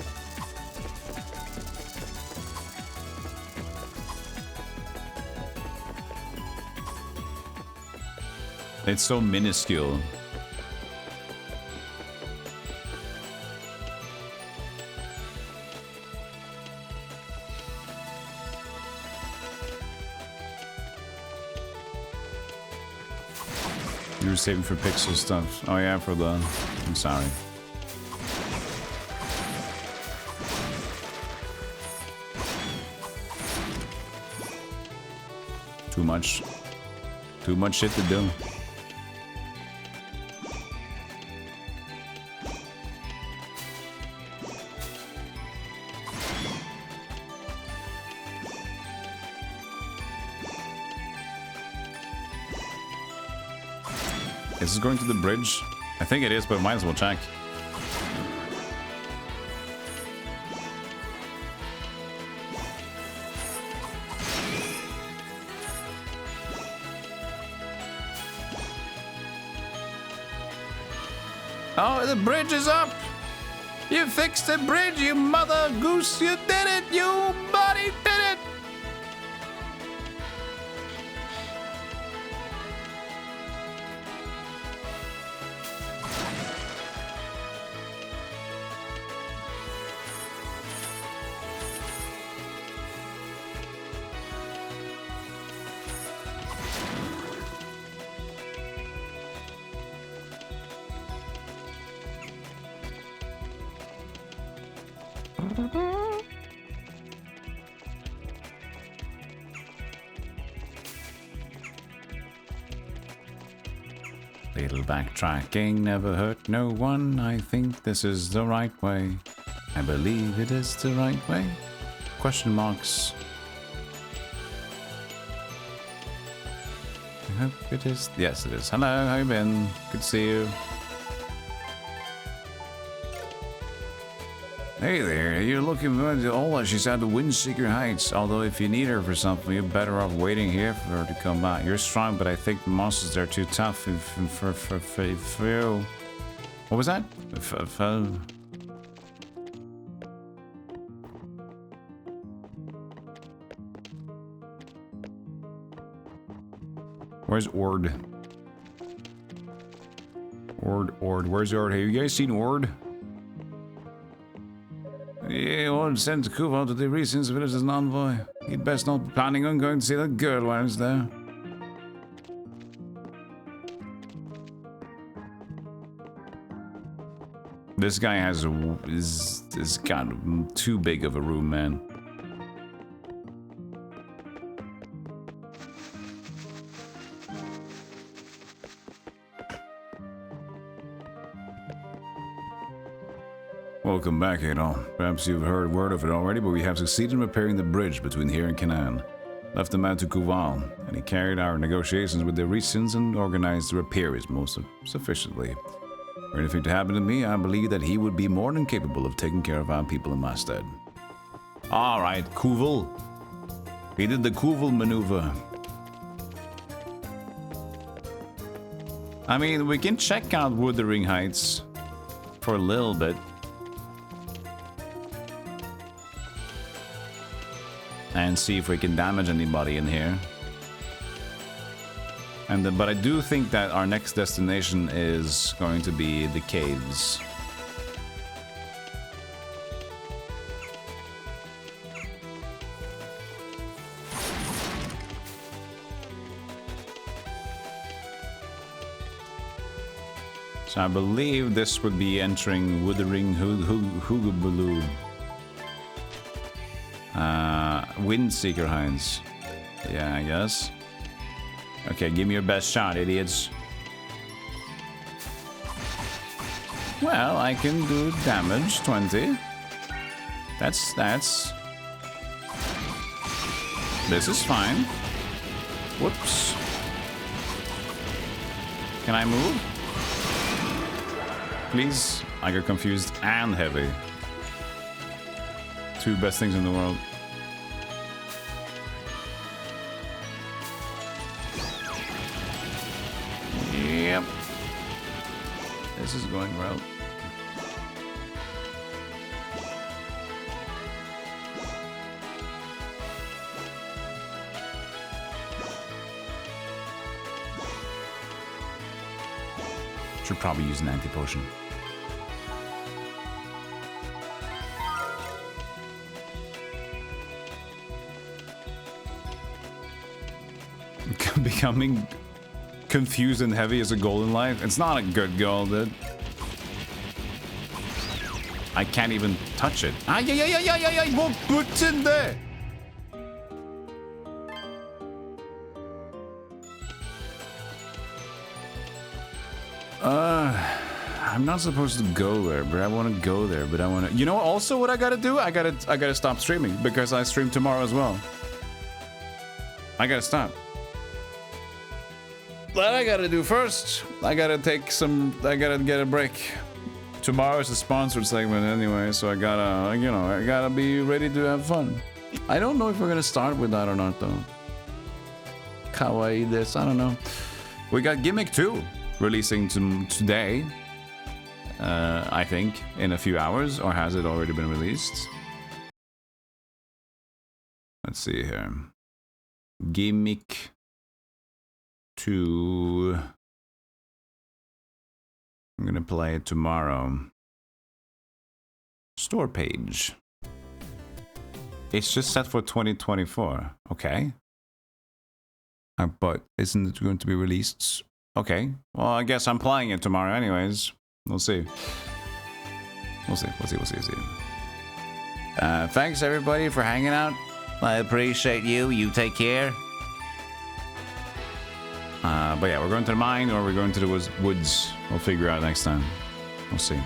It's so minuscule. You were saving for pixel stuff. Oh yeah, for the... I'm sorry. Too much shit to do. Is this going to the bridge? I think it is, but might as well check. Oh, the bridge is up! You fixed the bridge, you mother goose! You did it! You buddy did it! Little backtracking never hurt no one. I think this is the right way. I believe it is the right way. Question marks. I hope it is. Yes, it is. Hello, how you been? Good to see you. Hey there, you're looking good. Oh, she's at the Windseeker Heights. Although if you need her for something, you're better off waiting here for her to come back. You're strong, but I think the monsters are too tough for you. What was that? Where's Ord? Ord. Where's Ord? Have you guys seen Ord? Yeah, Ord sent to Kuval to the Reasons village as an envoy. He'd best not be planning on going to see that girl while he's there. This guy is kind of too big of a room, man. Welcome back, Adol. Perhaps you've heard word of it already, but we have succeeded in repairing the bridge between here and Canaan. Left the man to Kuval, and he carried our negotiations with the Ricins and organized the repairs most sufficiently. For anything to happen to me, I believe that he would be more than capable of taking care of our people in my stead. Alright, Kuval. He did the Kuval maneuver. I mean, we can check out Wuthering Heights for a little bit. And see if we can damage anybody in here. But I do think that our next destination is going to be the caves. So I believe this would be entering Wuthering Hoogabaloo. Windseeker Heights. Yeah, I guess. Okay, give me your best shot, idiots. Well, I can do damage, 20. That's... This is fine. Whoops. Can I move? Please? I got confused and heavy. Two best things in the world. Yep. This is going well. Should probably use an anti-potion. Becoming confused and heavy as a goal in life. It's not a good goal, dude. I can't even touch it. Ah, yeah. What puts in there? I'm not supposed to go there, but I want to go there. But I want to. You know, also what I gotta do? I gotta stop streaming because I stream tomorrow as well. I gotta stop. that I gotta do first. I gotta get a break. Tomorrow is a sponsored segment anyway, so I gotta be ready to have fun. I don't know if we're gonna start with that or not though. Kawaii this, I don't know. We got Gimmick 2 releasing today. I think in a few hours, or has it already been released? Let's see here. Gimmick 2. I'm gonna play it tomorrow. Store page. It's just set for 2024. Okay. But isn't it going to be released? Okay. Well, I guess I'm playing it tomorrow anyways. We'll see. We'll see. Thanks everybody for hanging out. I appreciate you. You take care. But yeah, we're going to the mine or we're going to the woods. We'll figure out next time. We'll see.